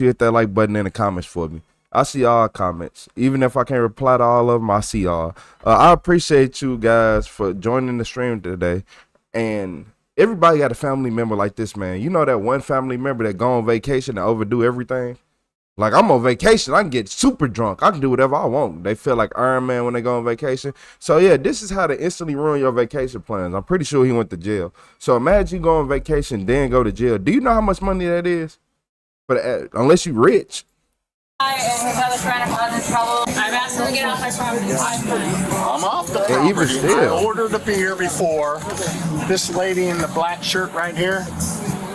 you hit that like button in the comments for me. I see all comments. Even if I can't reply to all of them, I see all. I appreciate you guys for joining the stream today. And everybody got a family member like this, man. You know that one family member that go on vacation and overdo everything? Like, I'm on vacation, I can get super drunk. I can do whatever I want. They feel like Iron Man when they go on vacation. So, yeah, this is how to instantly ruin your vacation plans. I'm pretty sure he went to jail. So, imagine you go on vacation, then go to jail. Do you know how much money that is? But unless you rich. And his other friend causing trouble. I've asked him to get off my property 5 times. I'm off the property. Even still. I ordered a beer before. This lady in the black shirt right here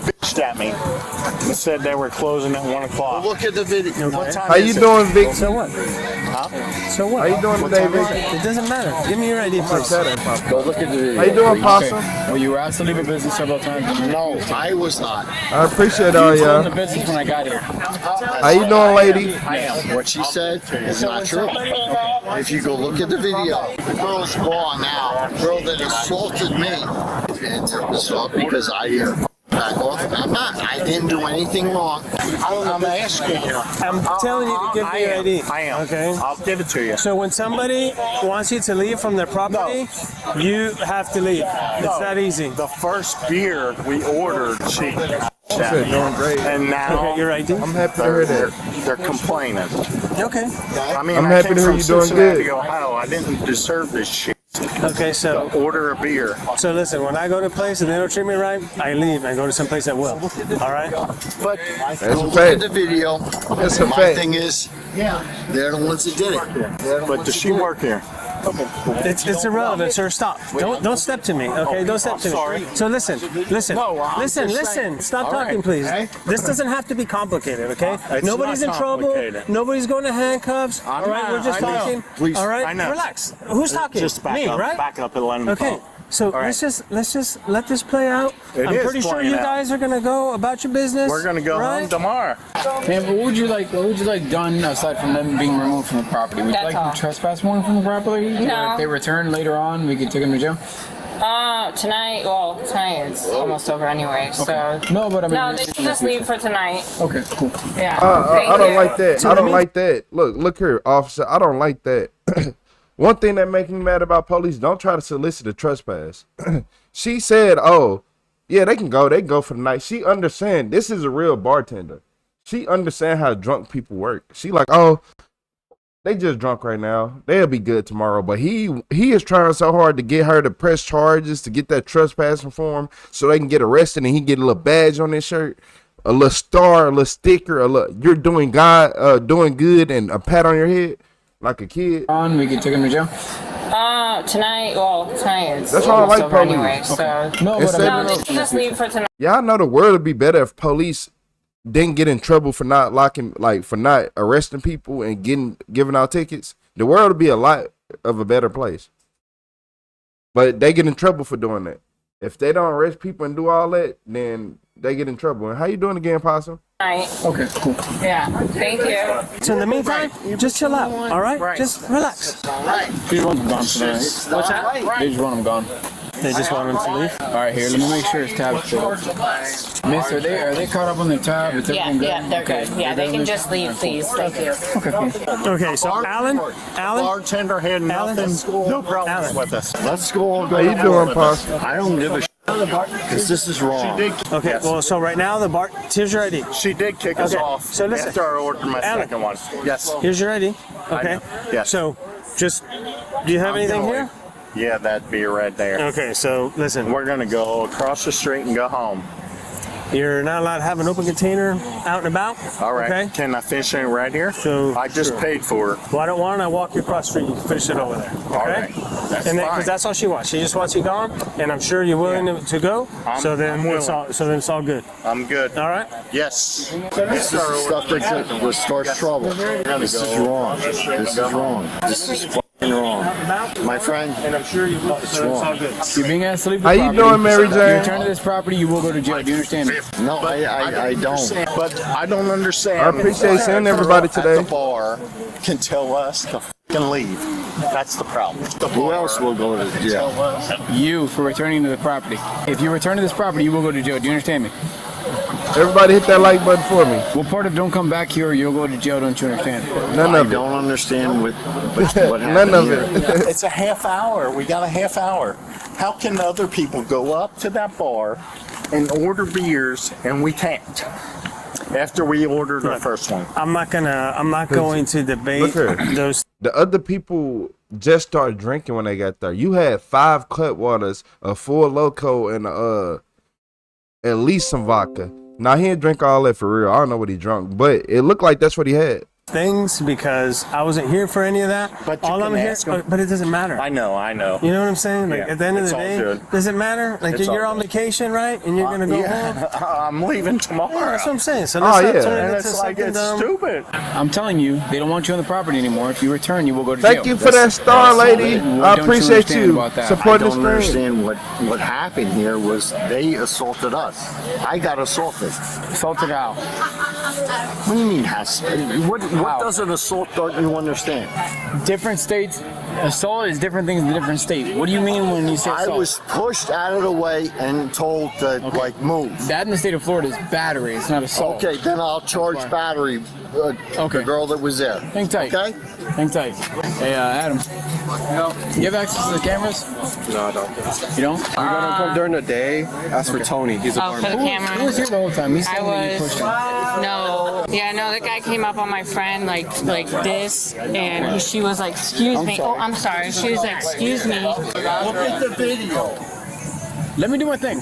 bitched at me and said they were closing at 1 o'clock. Well, look at the video. What time How you doing, Vic? So what? Huh? So what? How you doing today, Vic? It doesn't matter. Give me your ID, please. Go look at the video. How you doing, Possum? Well, you were asked to leave a business several times. No, I was not. I appreciate all You y'all. the business when I got here. How you doing, lady? What she said is not true. If you go look at the video, the girl's gone now. The girl that assaulted me and took this off because I back off. I'm not. I didn't do anything wrong. I'm asking you. I'm telling you to give me your ID. I am. Okay. I'll give it to you. So when somebody wants you to leave from their property, you have to leave. It's that easy. The first beer we ordered, she said doing great. And now Okay, your ID? I'm happy to hear that. they're complaining. Okay. I mean, I'm I happy came to hear from you doing Cincinnati, good. Ohio. I didn't deserve this shit. Okay, so Order a beer. listen, when I go to a place and they don't treat me right, I leave and go to some place that will. All right? But That's go a look fact. at the video. That's a My fact. thing is, they're the ones that did it. But does she work here? It's irrelevant, sir. Stop. Don't step to me. Okay, don't step to me. So listen. No, I'm just saying. Listen. Stop All talking, right, please. okay? This doesn't have to be complicated, okay? It's Nobody's not in trouble. complicated. Nobody's going to handcuffs. I'm All right, not. we're just I know. talking. Please. All right, I know. relax. Who's talking? Just back me, up. right? Back up and let him Okay. talk. So All right. let's just let this play out. It I'm is pretty sure playing you out. guys are gonna go about your business. We're gonna go right? home tomorrow. Man, what would you like done aside from them being removed from the property? Would you That's like all. them trespass warrant from the property? No. If they return later on, we could take them to jail? Tonight is almost over anyway, so. No, but I mean... No, they can just leave for tonight. Okay, cool. Yeah. I don't like that. So I don't let me- like that. Look here, officer. I don't like that. One thing that makes me mad about police, don't try to solicit a trespass. She said, oh, yeah, they can go. They can go for the night. She understand this is a real bartender. She understand how drunk people work. She like, oh, they just drunk right now. They'll be good tomorrow. But he is trying so hard to get her to press charges, to get that trespassing form so they can get arrested and he get a little badge on his shirt, a little star, a little sticker, a little, you're doing doing good, and a pat on your head like a kid. On, we could take them to jail? Tonight is That's why I almost like over police. anyway, so. No, It's but I No, mean... they can just leave for tonight. Yeah, I know the world would be better if police didn't get in trouble for not for not arresting people and giving out tickets. The world would be a lot of a better place. But they get in trouble for doing that. If they don't arrest people and do all that, then they get in trouble. And how you doing again, Possum? Tonight. Okay, cool. Yeah. Thank you. So in the meantime, just chill out. All right? Just relax. They just want them gone today, right? What's that? They just want them gone. They just want him to leave. All right, here, let me make sure his tab's full. Miss, are they caught up on their tab? Is Yeah, everything good? yeah, they're good. Yeah, they can just leave, please. Thank you. Okay, so Alan, Bartender had nothing, no problems Alan. with us. Let's go. How you doing, Possum? I don't give a shit because this is wrong. okay, well, so right now here's your ID. She did kick us Okay, off. so listen. After I ordered my Alan. second one. Yes. Here's your ID. Okay. Yes. So, just do you have anything here? Yeah, that beer right there. Okay, so listen, We're gonna go across the street and go home. you're not allowed to have an open container out and about. All right. Okay. Can I finish it right here? So I just paid for it. Well, I don't want to walk you across the street. You can finish it over there. Okay. All right. That's And fine. because that's all she wants. She just wants you gone, and I'm sure you're willing to go. So then I'm it's all. So then it's all good. I'm good. All right. Yes. This is the stuff that starts trouble. This is wrong. This is wrong. This is fucking wrong. My friend, And I'm sure you will. So it's all good. You're being asked to leave the How you property. doing, Mary If you Jane? return to this property, you will go to jail. Do you understand me? no, I don't. But I don't understand. I appreciate seeing everybody At the today. bar can tell us to fucking leave. That's the problem. The Who bar else will go to jail? tell us. You for returning to the property. If you return to this property, you will go to jail. Do you understand me? Everybody hit that like button for me. What part of don't come back here or you'll go to jail don't you understand? None I of it. don't understand what happened. None of here. it. It's a half hour. We got a half hour. How can other people go up to that bar and order beers and we can't? After we ordered our first one. I'm not going to debate Look here. those. The other people just started drinking when they got there. You had 5 Cutwaters, a full Loco, and at least some vodka. Now he didn't drink all that for real. I don't know what he drunk, but it looked like that's what he had. Things because I wasn't here for any of that. But all I'm here, ask 'em. but it doesn't matter. I know. You know what I'm saying? Like Yeah, at the end of it's the all day, good. does it matter? Like It's you're all on good. vacation, right? And you're gonna go home. Yeah, I'm leaving tomorrow. Yeah, that's what I'm saying. So Oh, let's not yeah. turn it And into it's like something it's dumb. stupid. I'm telling you, they don't want you on the property anymore. If you return, you will go to jail. Thank you for that star, lady. What I don't you appreciate understand you about that? I supporting the don't stream. understand what happened here was they assaulted us. I got assaulted. Assaulted out. What do you mean has? What does an assault don't you understand? Different states, assault is different things in different states. What do you mean when you say I assault? was pushed out of the way and told to like move. That in the state of Florida is battery. It's not assault. Okay, then I'll charge battery Okay. the girl that was there. Hang tight. Okay? Hang tight. Hey, Adam. You have access to the cameras? No, I don't. You don't? We're gonna come during the day. Ask for Tony. He's a Oh, for the barman. He was camera. here the whole time. He's I saying that you was pushed him. no, the guy came up on my friend like this, and she was like, "Excuse me." Oh, I'm sorry. She was like, "Excuse me." Look at the video. Let me do my thing.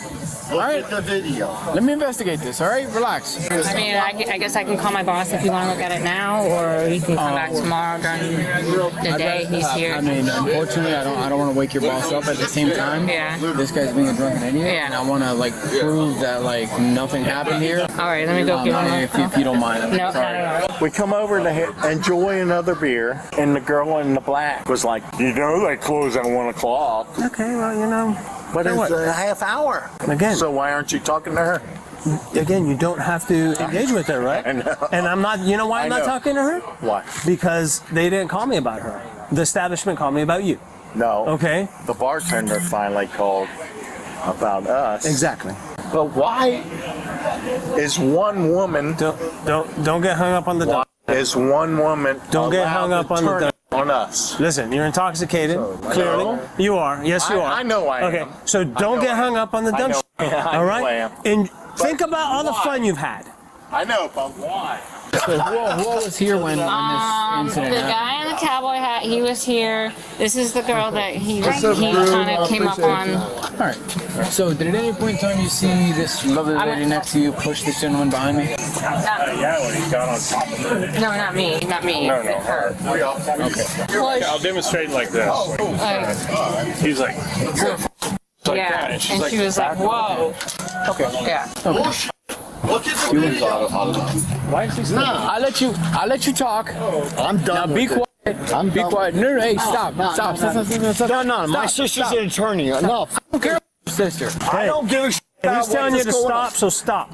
All Look right? at the video. Let me investigate this, all right? Relax. I mean, I guess I can call my boss if you want to look at it now, or you can come back tomorrow during the day he's here. I mean, unfortunately, I don't want to wake your boss up at the same time. Yeah. This guy's being a drunken idiot. Yeah. And I want to, like, prove that, like, nothing happened here. All right, let me go give him a If you don't mind. No, Sorry. no. We come over to enjoy another beer, and the girl in the black was like, "You know they close at 1 o'clock." Okay, well, you know, But So it's what? a half hour. Again. So why aren't you talking to her? again, you don't have to engage with her, right? I know. And I'm not. You know why I'm I not know. talking to her? Why? Because they didn't call me about her. The establishment called me about you. No. Okay. The bartender finally called about us. Exactly. But why is one woman? Don't get hung up on the. Why is one woman? Don't get allowed hung up to on the turn dumb. on us. Listen, you're intoxicated. Clearly, you are. Yes, you are. I know I am. Okay, so don't get hung up on the dumb know- shit. I All know right. I am. And think But about all the why? fun you've had. I know, but why? So who was here when this incident The happened? guy in the cowboy hat, he was here. This is the girl that he What's up, kind Drew? of came up Appreciate on. you. All right. So did at any point in time you see this lovely lady next to you push this gentleman behind me? Yeah, when he got on top of her. No, not me. Not me. No, Her. Okay. Well, I'll demonstrate like this. He's like, like yeah, that. and she's like, she was like, "Whoa." Okay. Yeah. Look at the video. Why did she I'll let you talk. I'm Now done. be with it. quiet. I'm Be done quiet. No, hey, stop. Stop. No, my sister's an attorney. No, don't care about your sister. I don't give a shit. And about he's telling you what's to going on. stop, so stop.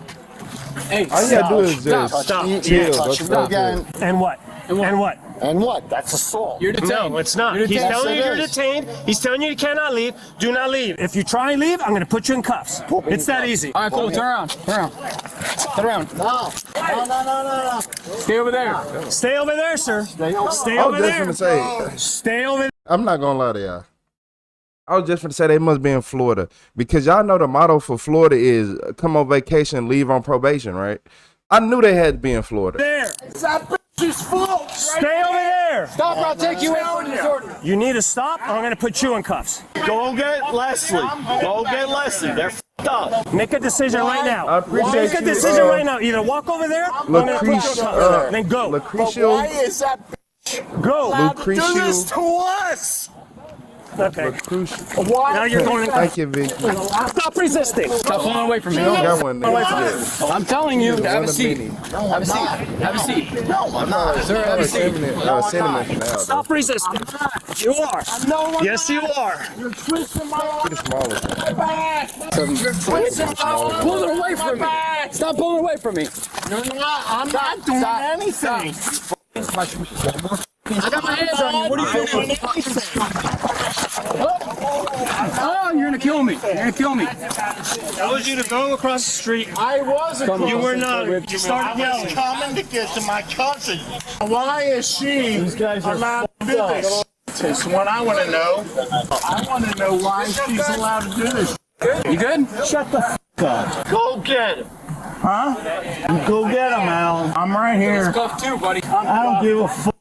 Hey, All you gotta do is Stop. just Stop. chill. Touch That's him not again. good. And what? And what? And what? That's assault. You're detained. No, it's not. You're He's detained. telling you Yes, it you're is. detained. He's telling you you cannot leave. Do not leave. If you try and leave, I'm going to put you in cuffs. It's that easy. All right, cool. Turn around. Turn around. Turn around. No. Stay over there. Stay over there, sir. Stay I was over just there. gonna say, Stay over there. I'm not gonna lie to y'all. I was just gonna say they must be in Florida because y'all know the motto for Florida is come on vacation, leave on probation, right? I knew they had to be in Florida. There. That bitch is full. Stay over there. Stop or I'll take you in for disorder. You need to stop, or I'm going to put you in cuffs. Go get Leslie. Go get Leslie. They're f***ed up. Make a decision right now. I appreciate Make a you, decision right now. Either walk over there, or I'm going to put you in cuffs. Then go. Lucretia, is that Go. Lucretia, to us? Okay. Lucretia. Now you're going in cuffs. Thank you, Vic. Stop resisting. Stop pulling away from me. Got one there. Yeah. I'm telling you, have a seat. Mini. Have a seat. Have a seat. No, I'm not. Sir, have a seat. Cinnamon for now. though. Stop resisting. You are. Yes, you are. You're twisting my Get the smallest one. Pull it away from me. Stop pulling away from me. You're not. I'm not doing anything. I got my hands on you. What are you doing? Oh, you're gonna kill me. You're gonna kill me. I told you to go across the street. I wasn't. You were not. You started I was yelling. coming to get to my cousin. Why is she allowed to do this? That's what I want to know. I want to know why she's allowed to do this. You good? Shut the up. Go get him. Huh? Go get him, Alan. I'm right here. Cuff too, buddy. I don't give a fuck.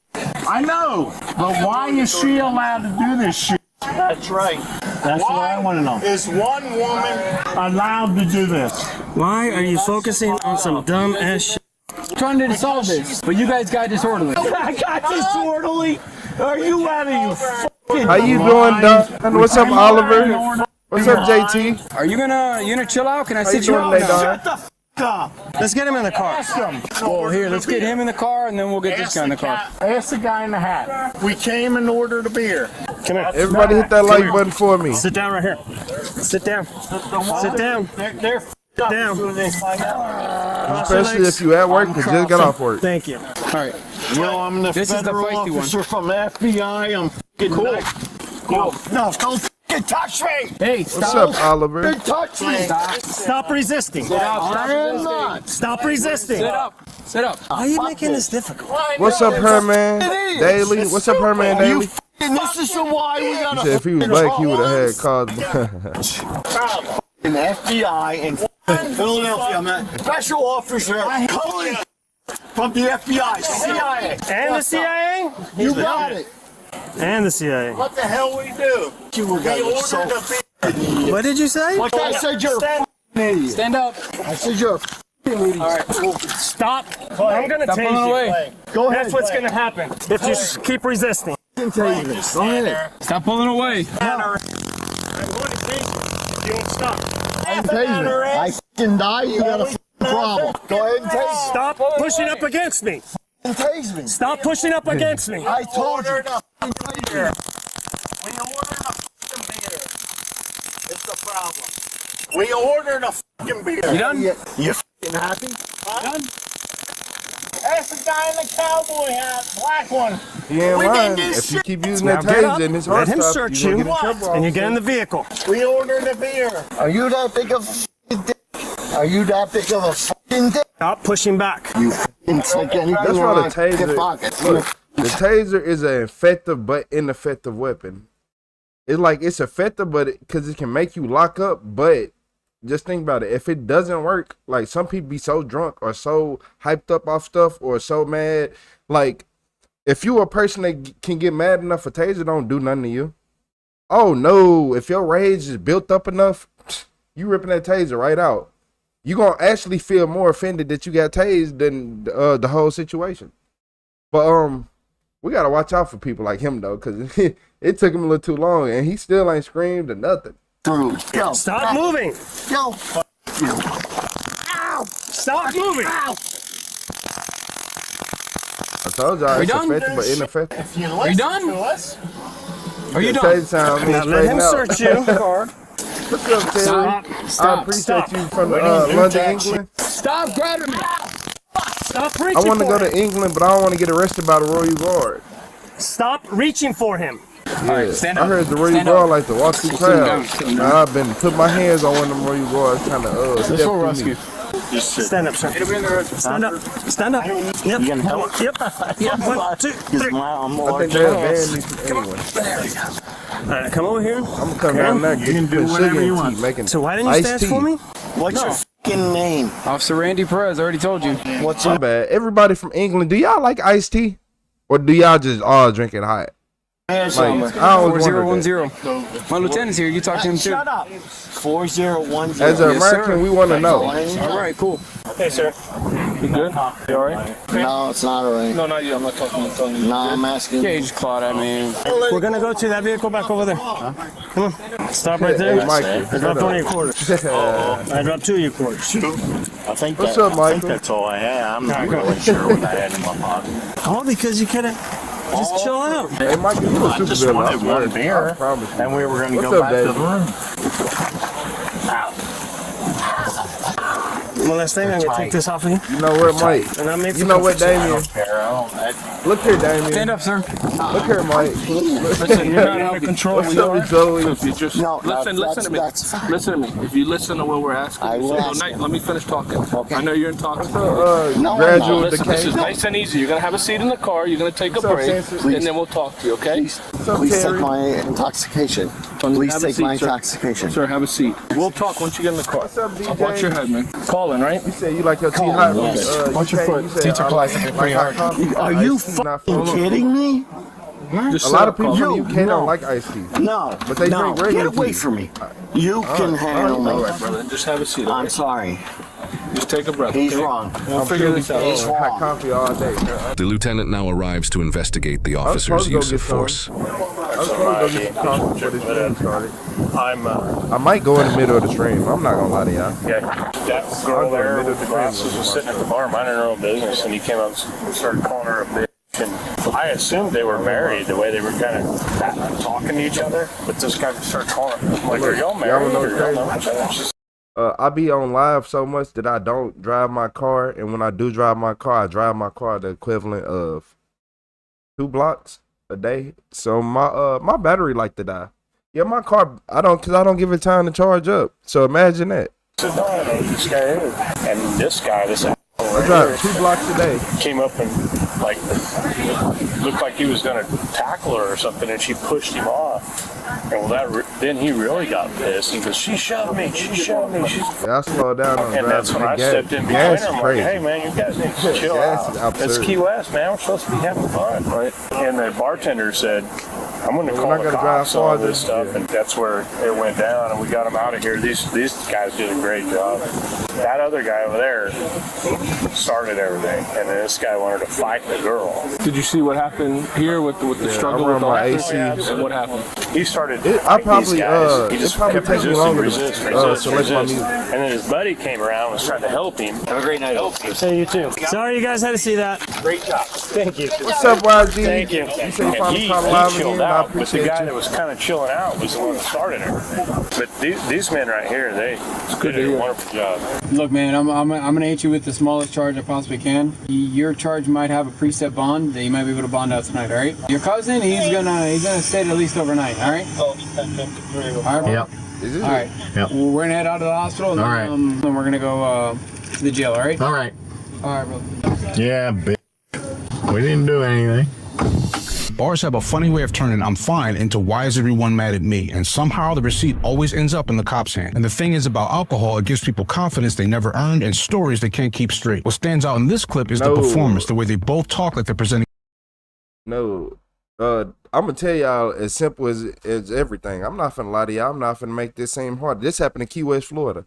I know, but why is she allowed to do this shit? That's right. That's what I want to know. Is one woman allowed to do this? Why are you focusing on some dumb ass shit? Trying to solve this, but you guys got disorderly. I got disorderly. Are you out of your fucking How you doing, Don? What's up, Oliver? What's up, JT? Are you gonna chill out? Can I How you sit you doing out? today, now? Don? up? Let's get him in the car. Well, here, let's get him in the car, and then we'll get this guy in the car. Ask the guy in the hat. We came and ordered a beer. Come here. Everybody hit that like button for me. Sit down right here. Sit down. Sit down. They're Down. Especially if you at work and just got off work. Thank you. All right. You know, I'm the This is the federal feisty one. officer from the FBI. I'm fucking cool. Cool. No, don't fucking touch me. Hey, What's stop. up, Oliver? Don't touch me. Stop resisting. I am not. Stop resisting. Sit up. Sit up. Why are you making this difficult? What's up, Herman Daily? What's up, Herman You Daily? fucking, this is the why we He gotta said if he was black, he would have had cause. an FBI in Philadelphia, man. Special officer calling from the FBI, CIA. And the CIA? You got it. And the CIA. What the hell we do? You were so What did you say? What I said you're an idiot. Stand up. I said you're a idiot. All right. Stop. I'm gonna Stop tase pulling you. away. Go ahead. That's what's gonna happen if you keep resisting. Go ahead. Stop pulling away. I'm going to tase you. You won't stop. I fucking die. You got a problem. Go ahead and tase Stop pushing up against me. me. Tase me. Stop pushing up against me. I told you. We ordered a fucking beer. It's the problem. We ordered a fucking beer. You done? You fucking happy? Done? Ask the guy in the cowboy hat, black one. He ain't lying. If you keep using that Now get up, taser and his let heart him stop, search you you, gonna get in trouble. and you get in the vehicle. We ordered a beer. Are you that big of a fucking dick? Are you that big of a fucking dick? Stop pushing back. You fucking take anything That's why wrong the taser. in your pocket. Look, the taser is an effective but ineffective weapon. It's like it's effective, but because it can make you lock up. But just think about it. If it doesn't work, like some people be so drunk or so hyped up off stuff or so mad. Like if you a person that can get mad enough, a taser don't do nothing to you. Oh no! If your rage is built up enough, you ripping that taser right out. You gonna actually feel more offended that you got tased than the whole situation. But we gotta watch out for people like him though, cause it took him a little too long, and he still ain't screamed or nothing. Through. Go. Stop moving. Go. Stop moving. I told y'all We it's done? effective but ineffective. If you Are you listen done? to us, Are you The done? taser sound means Now let him straighten out. search you. What's up, Terry? Stop. I Stop. appreciate Stop. you from do London, tax. England. Stop grabbing me. Stop I reaching want to for go him. to England, but I don't want to get arrested by the Royal Guard. Stop reaching for him. Yeah. stand I up. heard the Royal Stand Guard up. like to walk through Sit him down, crowds. sit him down. Now I've been put my hands on one of them Royal Guards, kind of step through me. Stand up, sir. Stand up. Stand up. Yep. can help. Yep. Yep. 1, 2, 3. I'm I more think they'll ban me from anyway. All right, come over here. I'm gonna come down there and get can do put whatever sugar you in want. tea, making So why didn't you iced stand tea. for me? What's your fucking name? Officer Randy Perez, I already told you. What's My your bad. Everybody from England, do y'all like iced tea, or do y'all just all drink it hot? Like, I always wondered that. 4010. My lieutenant's here. You talk to him too. Shut up. 4010. As an Yes, American, sir. we want to know. All right, cool. Hey, sir. You good? You all right? No, it's not alright. No, not you. I'm not talking to you. No, I'm asking. Yeah, you just clawed at me. We're gonna go to that vehicle back over there. Come on. Stop right there. Hey, Michael. I dropped one of your quarters. I dropped 2 of your quarters. I think What's that- up, I Michael? think that's all I had. I'm not Alright, really sure what I had in my pocket. All because you couldn't just chill out. Hey, Michael, you a I just super wanted villain. one beer, I promise you. and we were going to What's go up, back to Dave? the room. One last thing, I'm gonna take this off of you. You know what, Mike? And I made You know what, Damien? Look here, Damien. Stand up, sir. Look here, Mike. Listen, you're not under control. What's up, Joey? If you just listen to me. Listen to me. If you listen to what we're asking, I will ask Nate, let me finish talking. Okay. I know you're intoxicated. Gradual Listen, this decay. is nice and easy. You're gonna have a seat in the car. You're gonna take a break, and then we'll talk to you. Okay? Please take my intoxication. Please Have a take seat, my sir. intoxication. Sir, have a seat. We'll talk once you get in the car. What's up, DJ? Watch your head, man. Calling, right? You said you like your tea hot. Watch your foot. Teacher classic pretty hard. Are you fucking kidding me? Just A sit lot up, of people caller. in the UK don't like iced tea. No. But they no. drink regular Get away tea. from me. You can handle All me. right, brother. Just have a seat. Okay? I'm sorry. Just take a breath. He's okay? wrong. We'll figure this out. He's Hot wrong. coffee all day. The lieutenant now arrives to investigate the officer's use of force. I was supposed to go get some coffee before this stream started. I'm I might go in the middle of the stream. I'm not gonna lie to y'all. yeah, that girl there with the glasses was sitting at the bar minding her own business, and he came up and started calling her a bitch. And I assumed they were married the way they were kind of talking to each other, but this guy just started calling her. I'm like, are y'all married? know Or y'all know crazy? each other? She's I be on live so much that I don't drive my car, and when I do drive my car, I drive my car the equivalent of 2 blocks a day. So my battery like to die. Yeah, my car I don't give it time to charge up. So imagine that. said, no, I know who this guy is. And this guy, this I right drive here, 2 blocks a day. came up and like looked like he was gonna tackle her or something, and she pushed him off. And well, then he really got pissed. He goes, "She shoved me. She shoved me." Yeah, I slow down on And that's when I stepped in behind Gas her. is I'm like, crazy. hey, man, you guys need to chill Gas is out. It's absurd. Key West, man. We're supposed to be having fun. Right? And the bartender said, I'm going to We're call not the gonna cops drive on farther. this stuff. And that's where it went down, and we got them out of here. These guys did a great job. That other guy over there started everything, and then this guy wanted to fight the girl. Did you see what happened here with the struggle I with the run my officer? AC. And what happened? He started I fighting probably, these guys. He it just probably kept takes me resisting, longer to, select my music. And then his buddy came around and was trying to help him. Have a great night. Say you too. Sorry you guys had to see that. Great job. Thank you. What's up, YG? Thank you. You say you And finally he caught a live chilled again. I out, but the appreciate guy you. that was kind of chilling out was the one that started everything. But these men right here, they did a wonderful job. Look, man, I'm gonna hit you with the smallest charge I possibly can. Your charge might have a preset bond that you might be able to bond out tonight. All right. Your cousin, he's gonna stay at least overnight. All right. All right. Bro? Yep. All right. Yep. Well, we're gonna head out to the hospital, and All right. then we're gonna go to the jail. All right. All right. All right, bro. Yeah, bitch. We didn't do anything. Bars have a funny way of turning "I'm fine" into "why is everyone mad at me?" And somehow the receipt always ends up in the cop's hand. And the thing is about alcohol, it gives people confidence they never earned and stories they can't keep straight. What stands out in this clip is the performance, the way they both talk like they're presenting. No, I'm gonna tell y'all as simple as everything. I'm not finna lie to y'all. I'm not finna make this seem hard. This happened in Key West, Florida.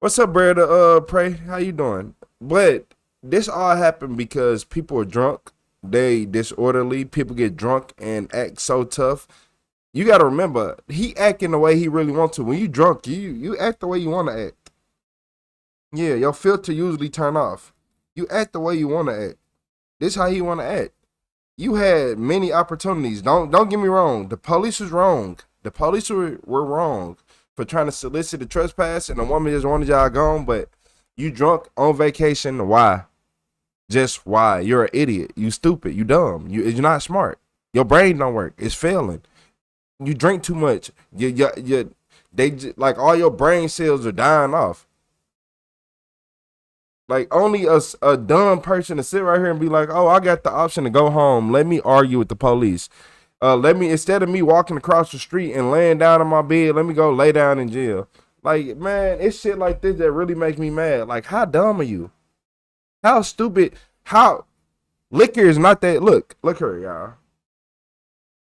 What's up, brother? Pray, how you doing? But this all happened because people are drunk. They disorderly. People get drunk and act so tough. You got to remember, he acting the way he really wants to. When you drunk, you act the way you want to act. Yeah, your filter usually turn off. You act the way you want to act. This how he want to act. You had many opportunities. Don't get me wrong. The police was wrong. The police were wrong for trying to solicit a trespass, and the woman just wanted y'all gone. But you drunk on vacation. Why? Just why? You're an idiot. You stupid. You dumb. You're not smart. Your brain don't work. It's failing. You drink too much. Like all your brain cells are dying off. Like only a dumb person to sit right here and be like, oh, I got the option to go home. Let me argue with the police. Instead of me walking across the street and laying down on my bed, let me go lay down in jail. Like, man, it's shit like this that really makes me mad. Like, how dumb are you? How stupid? How liquor is not that. Look here, y'all.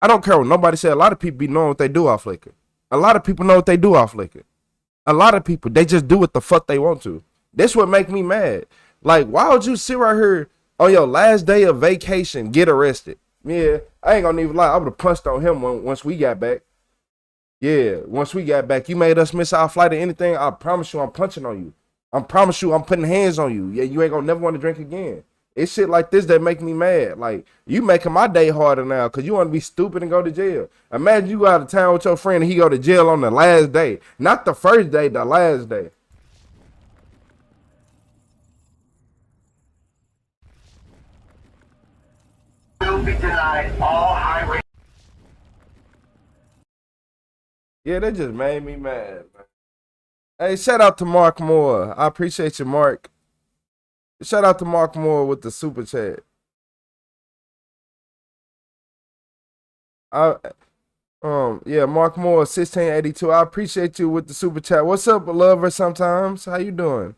I don't care what nobody said. A lot of people be knowing what they do off liquor. A lot of people know what they do off liquor. A lot of people, they just do what the fuck they want to. That's what make me mad. Like, why would you sit right here on your last day of vacation, get arrested? Yeah, I ain't gonna even lie. I would have punched on him once we got back. Yeah, once we got back, you made us miss our flight or anything. I promise you, I'm punching on you. I promise you, I'm putting hands on you. Yeah, you ain't gonna never want to drink again. It's shit like this that make me mad. Like, you making my day harder now because you want to be stupid and go to jail. Imagine you go out of town with your friend and he go to jail on the last day. Not the first day, the last day. will be denied all highway. Yeah, that just made me mad, man. Hey, shout out to Mark Moore. I appreciate you, Mark. Shout out to Mark Moore with the super chat. Yeah, Mark Moore, 1682. I appreciate you with the super chat. What's up, lover? Sometimes, how you doing?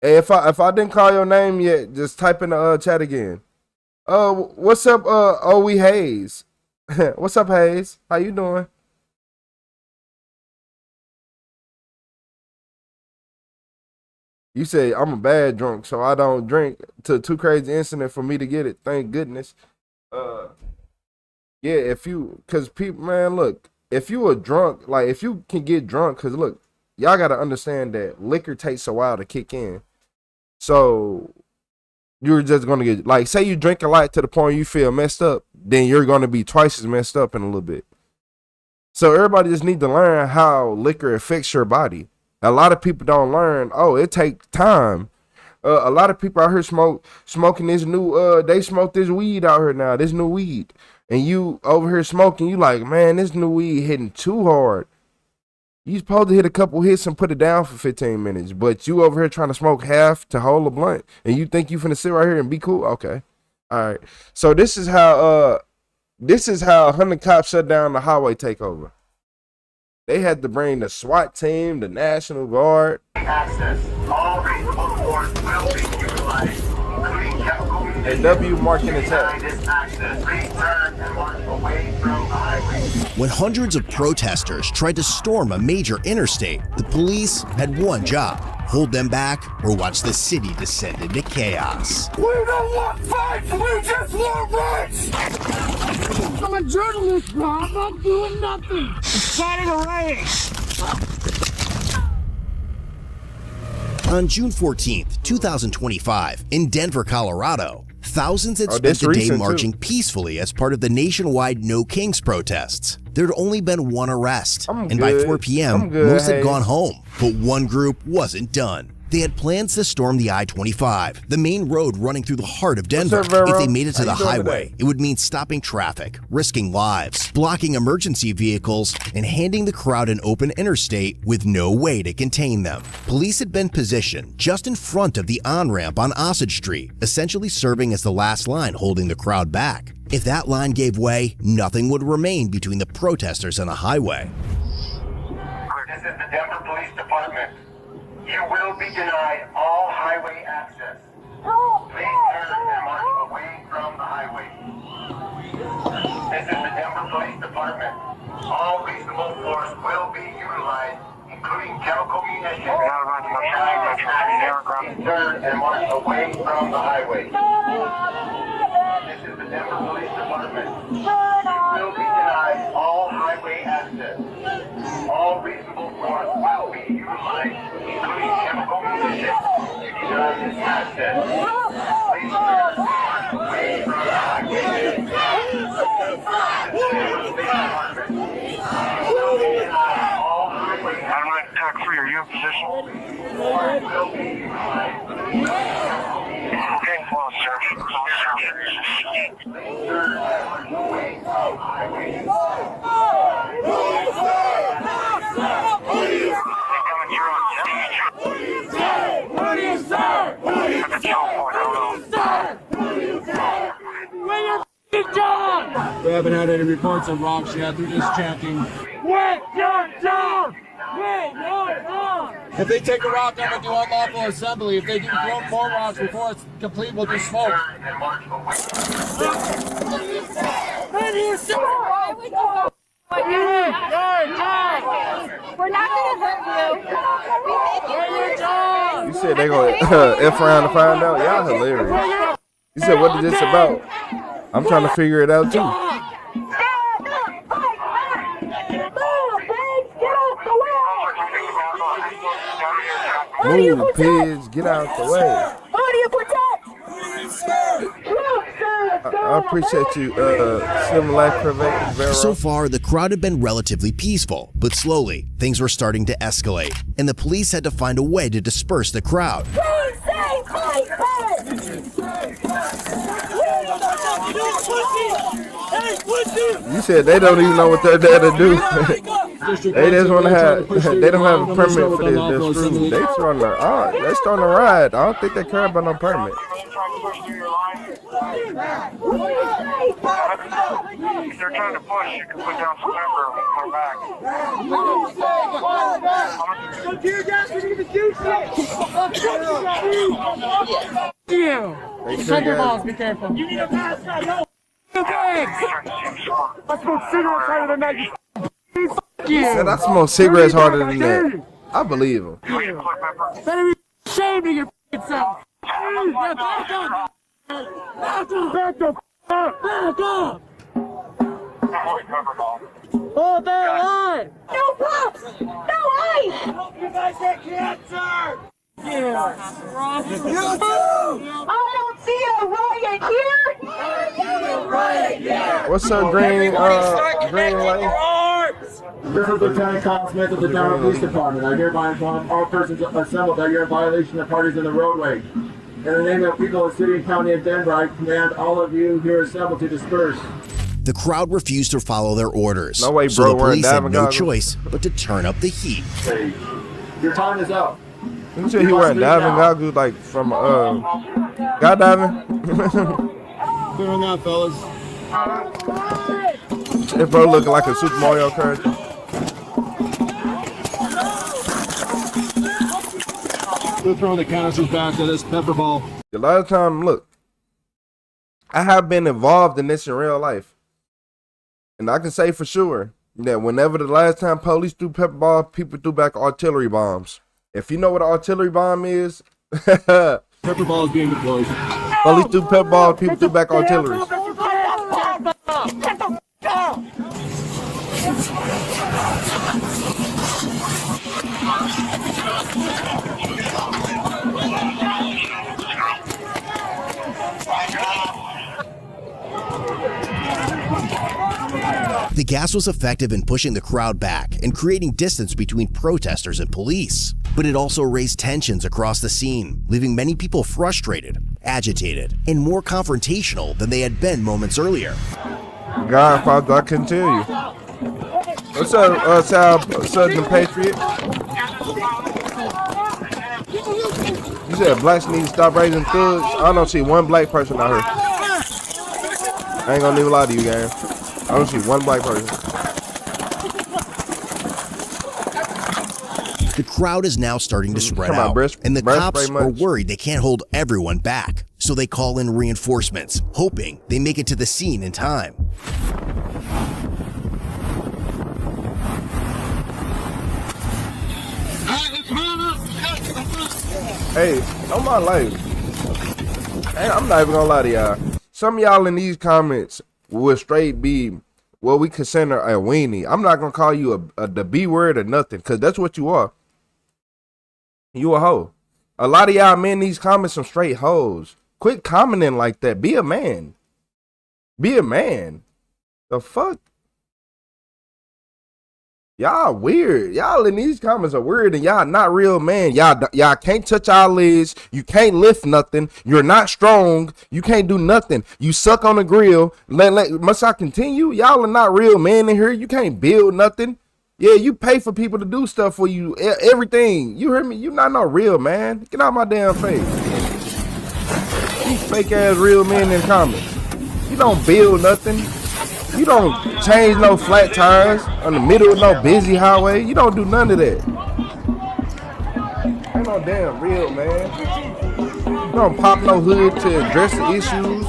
Hey, if I didn't call your name yet, just type in the chat again. What's up, Owe Hayes? What's up, Hayes? How you doing? You say I'm a bad drunk, so I don't drink. To too crazy incident for me to get it. Thank goodness. Yeah, cause people, man, look, if you are drunk, like if you can get drunk, cause look, y'all gotta understand that liquor takes a while to kick in. So you're just gonna get, like, say you drink a lot to the point you feel messed up, then you're gonna be twice as messed up in a little bit. So everybody just need to learn how liquor affects your body. A lot of people don't learn. Oh, it takes time. A lot of people out here smoking this new. They smoke this weed out here now. This new weed, and you over here smoking. You like, man, this new weed hitting too hard. You supposed to hit a couple hits and put it down for 15 minutes, but you over here trying to smoke half to hold a blunt, and you think you finna sit right here and be cool? Okay, all right. So this is how 100 cops shut down the highway takeover. They had to bring the SWAT team, the National Guard. Access. All reasonable force will be utilized, including chemical munitions. A W marking attack. Return and march away from the highway. When hundreds of protesters tried to storm a major interstate, the police had one job: hold them back or watch the city descend into chaos. We don't want fights, we just want rights! I'm a journalist, bro. I'm not doing nothing. Starting a riot. On June 14th, 2025, in Denver, Colorado, thousands had spent the day marching peacefully as part of the nationwide No Kings protests. There'd only been one arrest, and by 4 p.m., most had gone home. But one group wasn't done. They had plans to storm the I-25, the main road running through the heart of Denver. If they made it to the highway, it would mean stopping traffic, risking lives, blocking emergency vehicles, and handing the crowd an open interstate with no way to contain them. Police had been positioned just in front of the on-ramp on Osage Street, essentially serving as the last line holding the crowd back. If that line gave way, nothing would remain between the protesters and the highway. This is the Denver Police Department. You will be denied all highway access. Please turn and march away from the highway. This is the Denver Police Department. All reasonable force will be utilized, including chemical munitions. Please turn and march away from the highway. This is the Denver Police Department. You will be denied all highway access. All reasonable force will be utilized, including chemical munitions, to deny this access. Please turn and march away from the highway. I'm going to attack for your unit position. Okay, well, sir. We haven't had any reports of rocks yet. They're just chanting. Quit your job! Quit your job! If they take a rock, I'm going to do unlawful assembly. If they do more rocks before it's complete, we'll do smoke. We're not going to hurt you. You said they gonna F around to find out? Y'all hilarious. You said, what is this about? I'm trying to figure it out too. Move, pigs, get out the way. I appreciate you, Simulacra. So far, the crowd had been relatively peaceful, but slowly, things were starting to escalate, and the police had to find a way to disperse the crowd. You said they don't even know what they're there to do. They just want to have. They don't have a permit for this. They're screwed. They trying to ride. I don't think they care about no permit. If they're trying to push, you can put down some number and come back. Check your balls, be careful. You need a mask, I smoke cigarettes harder than that, He said I smoke cigarettes harder than that. I believe him. Better be ashamed of your self. Back the back up! Hold that line! No pops! No ice! You guys get cancer! Yeah. You too! I don't see a riot here! What's up, Green Lane? This is Lieutenant Kyle Smith of the Denver Police Department. I hereby inform all persons assembled that you're in violation of parties in the roadway. In the name of people of the city and county of Denver, I command all of you here assembled to disperse. The crowd refused to follow their orders. No way, so bro. the police had no goggles. choice but to turn up the heat. Hey, your time is up. You said he wearing diving goggles like from skydiving. Clear on that, fellas. That bro looking like a Super Mario character. We're throwing the canisters back to this pepper ball. A lot of time, look, I have been involved in this in real life. And I can say for sure that whenever the last time police threw pepper ball, people threw back artillery bombs. If you know what an artillery bomb is, pepper ball is being deployed. Police threw pepper ball, people threw back artillery. The gas was effective in pushing the crowd back and creating distance between protesters and police. But it also raised tensions across the scene, leaving many people frustrated, agitated, and more confrontational than they had been moments earlier. Godfather, I couldn't tell you. What's up, Southern Patriot? You said blacks need to stop raising thugs. I don't see one black person out here. I ain't gonna leave a lie to you, gang. I don't see one black person. The crowd is now starting to spread out, and the cops are worried they can't hold everyone back. So they call in reinforcements, hoping they make it to the scene in time. Hey, on my life, hey, I'm not even gonna lie to y'all. Some of y'all in these comments will straight be what we consider a weenie. I'm not gonna call you the B word or nothing, because that's what you are. You a hoe. A lot of y'all men in these comments some straight hoes. Quit commenting like that. Be a man. Be a man. The fuck? Y'all weird. Y'all in these comments are weird, and y'all not real man. Y'all can't touch our legs. You can't lift nothing. You're not strong. You can't do nothing. You suck on the grill. Must I continue? Y'all are not real men in here. You can't build nothing. Yeah, you pay for people to do stuff for you. Everything. You heard me? You not no real man. Get out my damn face. These fake ass real men in comments. You don't build nothing. You don't change no flat tires on the middle of no busy highway. You don't do none of that. Ain't no damn real, man. You don't pop no hood to address the issues.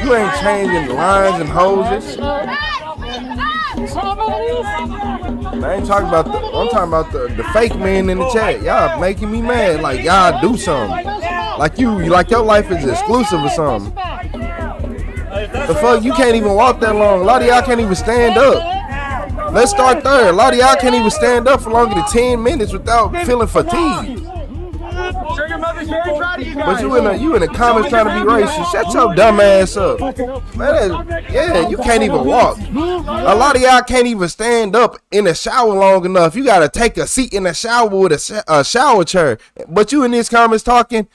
You ain't changing lines and hoses. I ain't talking about I'm talking about the fake men in the chat. Y'all making me mad. Like y'all do something. Like your life is exclusive or something. The fuck, you can't even walk that long. A lot of y'all can't even stand up. Let's start there. A lot of y'all can't even stand up for longer than 10 minutes without feeling fatigued. But you in the comments trying to be racist. Shut your dumb ass up. Man, yeah, you can't even walk. A lot of y'all can't even stand up in the shower long enough. You gotta take a seat in the shower with a shower chair. But you in these comments talking,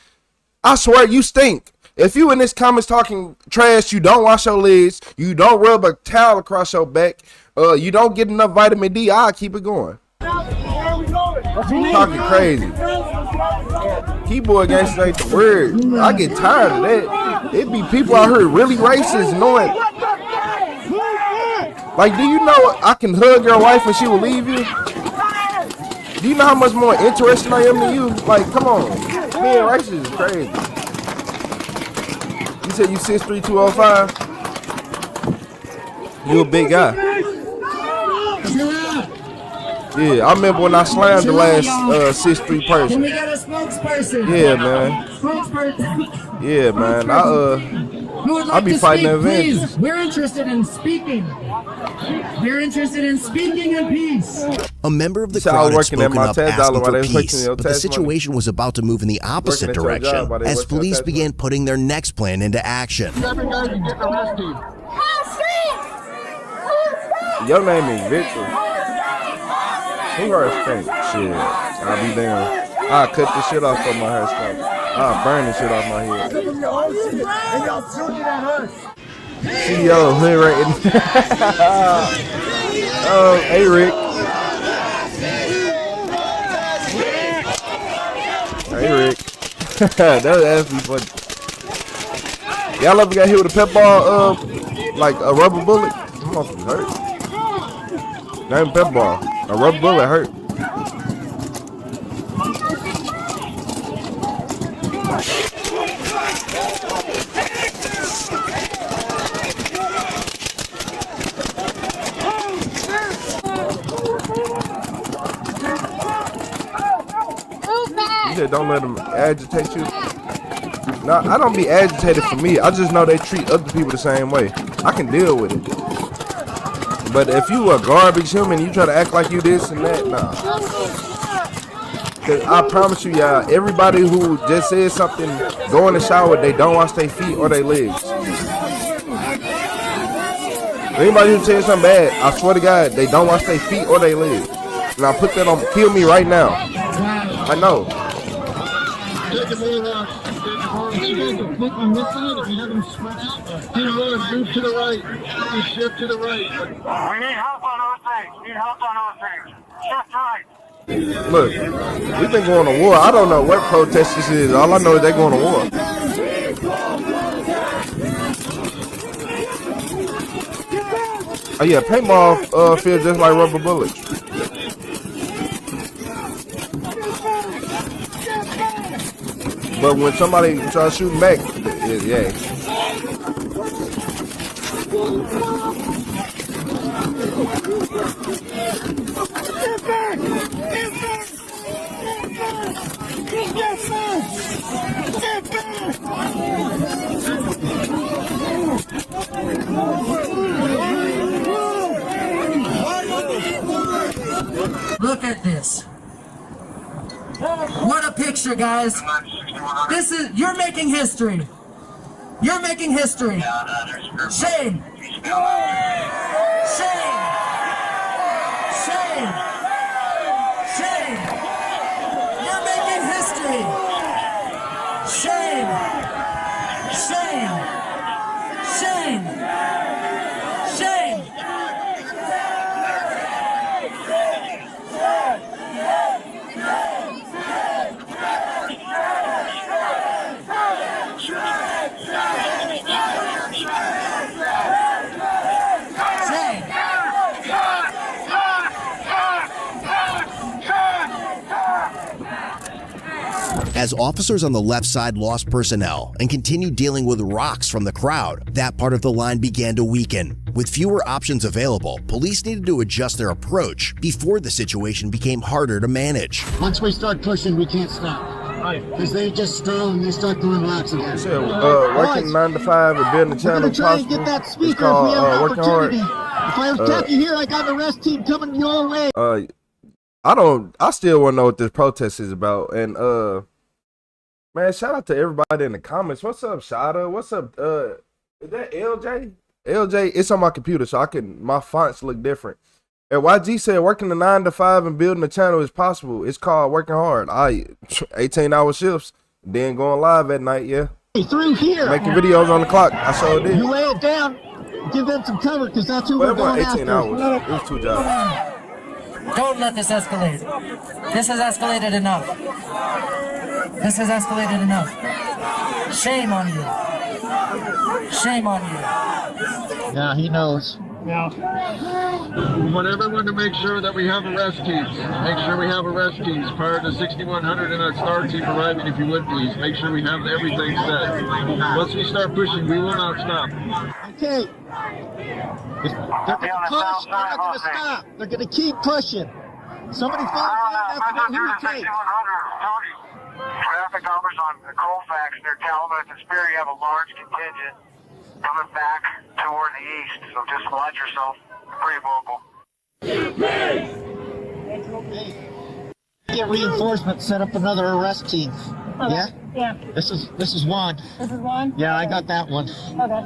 I swear you stink. If you in this comments talking trash, you don't wash your legs, you don't rub a towel across your back, you don't get enough vitamin D, I'll keep it going. Talking crazy. Keyboard gangsters ain't the word. I get tired of that. It be people out here really racist knowing. Like, do you know I can hug your wife and she will leave you? Do you know how much more interesting I am than you? Like, come on. Being racist is crazy. You said you 6'3", 205? You a big guy. Yeah, I remember when I slammed the last 6'3" person. Can we get a spokesperson? Yeah, man. Spokesperson. Yeah, man. I be fighting the Avengers. We're interested in speaking. We're interested in speaking in peace. A member of the crowd had spoken up asking for peace, but the situation was about to move in the opposite direction as police began putting their next plan into action. Your name is Victor. Who hurt Spank? Shit, I'll be damn. I'll cut the shit off from my hair Spank. I'll burn the shit off my head. CEO, hood rating. Oh, hey Rick. Hey Rick. That was actually funny. Y'all ever got hit with a pep ball, like a rubber bullet? Them motherfuckers hurt. That ain't pep ball. A rubber bullet hurt. You said don't let them agitate you. No, I don't be agitated for me. I just know they treat other people the same way. I can deal with it. But if you a garbage human, you try to act like you this and that, nah. Cause I promise you, y'all, everybody who just says something, go in the shower, they don't wash their feet or their legs. Anybody who says something bad, I swear to God, they don't wash their feet or their legs. And I put that on, kill me right now. I know. Look on this side, if you have them spread out, move to the right, shift to the right. We need help on our things. Shift right. Look, we've been going to war. I don't know what protest this is. All I know is they're going to war. Oh yeah, paintball feels just like rubber bullets. But when somebody tries to shoot back, yeah. Look at this. What a picture, guys. You're making history. You're making history. Shame. Shame. Shame. Shame. You're making history. Shame. Shame. Shame. Shame. As officers on the left side lost personnel and continued dealing with rocks from the crowd, that part of the line began to weaken. With fewer options available, police needed to adjust their approach before the situation became harder to manage. Once we start pushing, we can't stop. Because they just stall and they start doing rocks again. Working 9 to 5 and building the channel possible. Get that speaker if we have an opportunity. If I have Tucky here, I got the rest team coming your way. I still want to know what this protest is about. And man, shout out to everybody in the comments. What's up, Shada? What's up? Is that LJ? LJ, it's on my computer, so my fonts look different. And YG said working the 9 to 5 and building a channel is possible. It's called working hard. 18-hour shifts, then going live at night, yeah. through here. Making videos on the clock. I sure did. You lay it down, give them some cover, because that's who we're going 18 after. hours. It was 2 jobs. Don't let this escalate. This has escalated enough. This has escalated enough. Shame on you. Shame on you. Yeah, he knows. Yeah. We want everyone to make sure that we have arrest teams. Make sure we have arrest teams prior to 6100 and our STAR team arriving, if you would please. Make sure we have everything set. Once we start pushing, we will not stop. Okay. If they're going to push, they're not going to stop. They're going to keep pushing. Somebody follow me up after who you take. Traffic officers on Colfax near Talbot and Sperry have a large contingent coming back toward the east, so just watch yourself. Pretty vocal. Get reinforcements, set up another arrest team. Okay. Yeah? Yeah. This is one. This is one? Yeah, I got that one. Okay.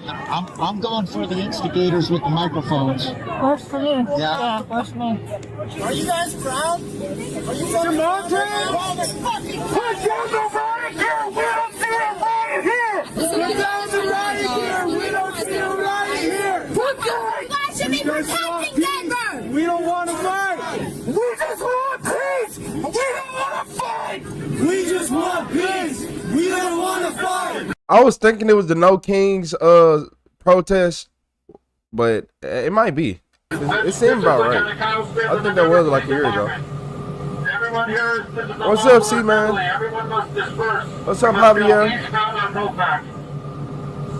I'm going for the instigators with the microphones. Works for me. Yeah. Works for me. Are you guys proud? Are you from the military? Put down the riot gear! We don't see a riot here! Put down the riot gear! We don't see a riot here! Put down! You guys should be protecting Denver! We don't want to fight! We just want peace! We don't want to fight! We just want peace! We don't want to fight! I was thinking it was the No Kings protest, but it might be. It seemed about right. I think that was like a year ago. What's up, C-Man? What's up, Javier?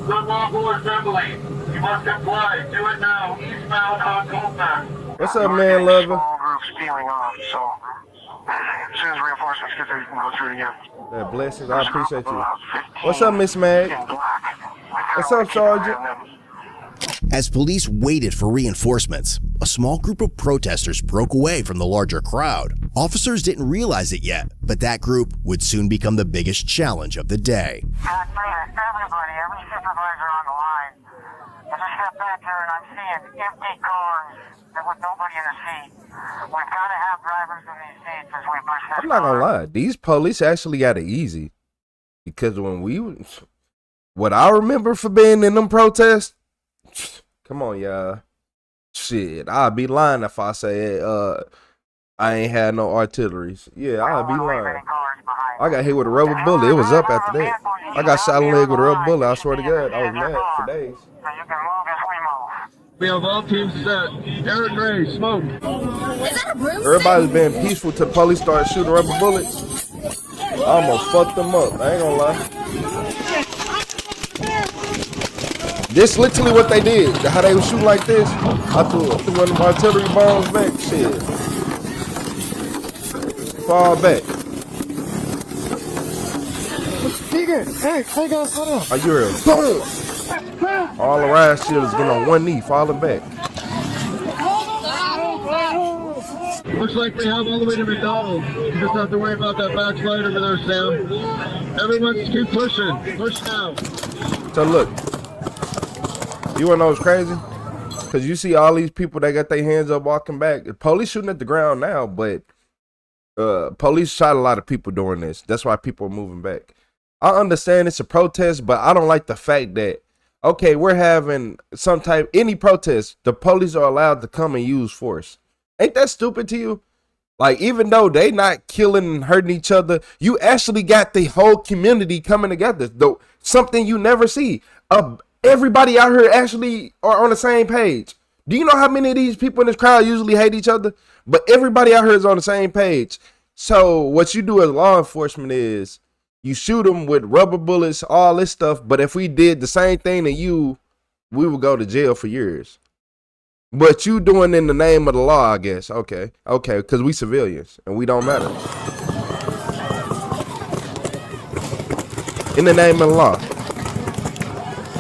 Unlawful assembly. You must comply. Do it now. Eastbound on Colfax. What's up, man, lover? Small group stealing off, so as soon as reinforcements get there, you can go through it again. Yeah, blessings. I appreciate you. What's up, Miss Mag? What's up, Sergeant? As police waited for reinforcements, a small group of protesters broke away from the larger crowd. Officers didn't realize it yet, but that group would soon become the biggest challenge of the day. Everybody, every supervisor on the line. I just got back here and I'm seeing empty cars with nobody in the seat. We've got to have drivers in these seats as we push this. I'm not gonna lie. These police actually got it easy. Because what I remember for being in them protests, come on, y'all. Shit, I'd be lying if I say I ain't had no artilleries. Yeah, I'd be lying. I got hit with a rubber bullet. It was up after that. I got shot in the leg with a rubber bullet. I swear to God, I was mad for days. We have all teams set. Eric Gray, smoke. Everybody's being peaceful till the police started shooting rubber bullets. I almost fucked them up. I ain't gonna lie. This literally what they did. How they was shooting like this. I threw one of them artillery bombs back. Shit. Fall back. Hey guys, hold on. Are you real? Boom! All the riot shield is getting on one knee, falling back. Looks like we have all the way to McDonald's. You just have to worry about that backslide over there, Sam. Everyone just keep pushing. Push now. So look, you wanna know what's crazy? Cause you see all these people that got their hands up walking back. The police shooting at the ground now, but police shot a lot of people during this. That's why people are moving back. I understand it's a protest, but I don't like the fact that, okay, we're having any protest, the police are allowed to come and use force. Ain't that stupid to you? Like, even though they not killing and hurting each other, you actually got the whole community coming together. Though something you never see. Everybody out here actually are on the same page. Do you know how many of these people in this crowd usually hate each other? But everybody out here is on the same page. So what you do as law enforcement is you shoot them with rubber bullets, all this stuff. But if we did the same thing to you, we would go to jail for years. But you doing in the name of the law, I guess. Okay, because we civilians and we don't matter. In the name of the law.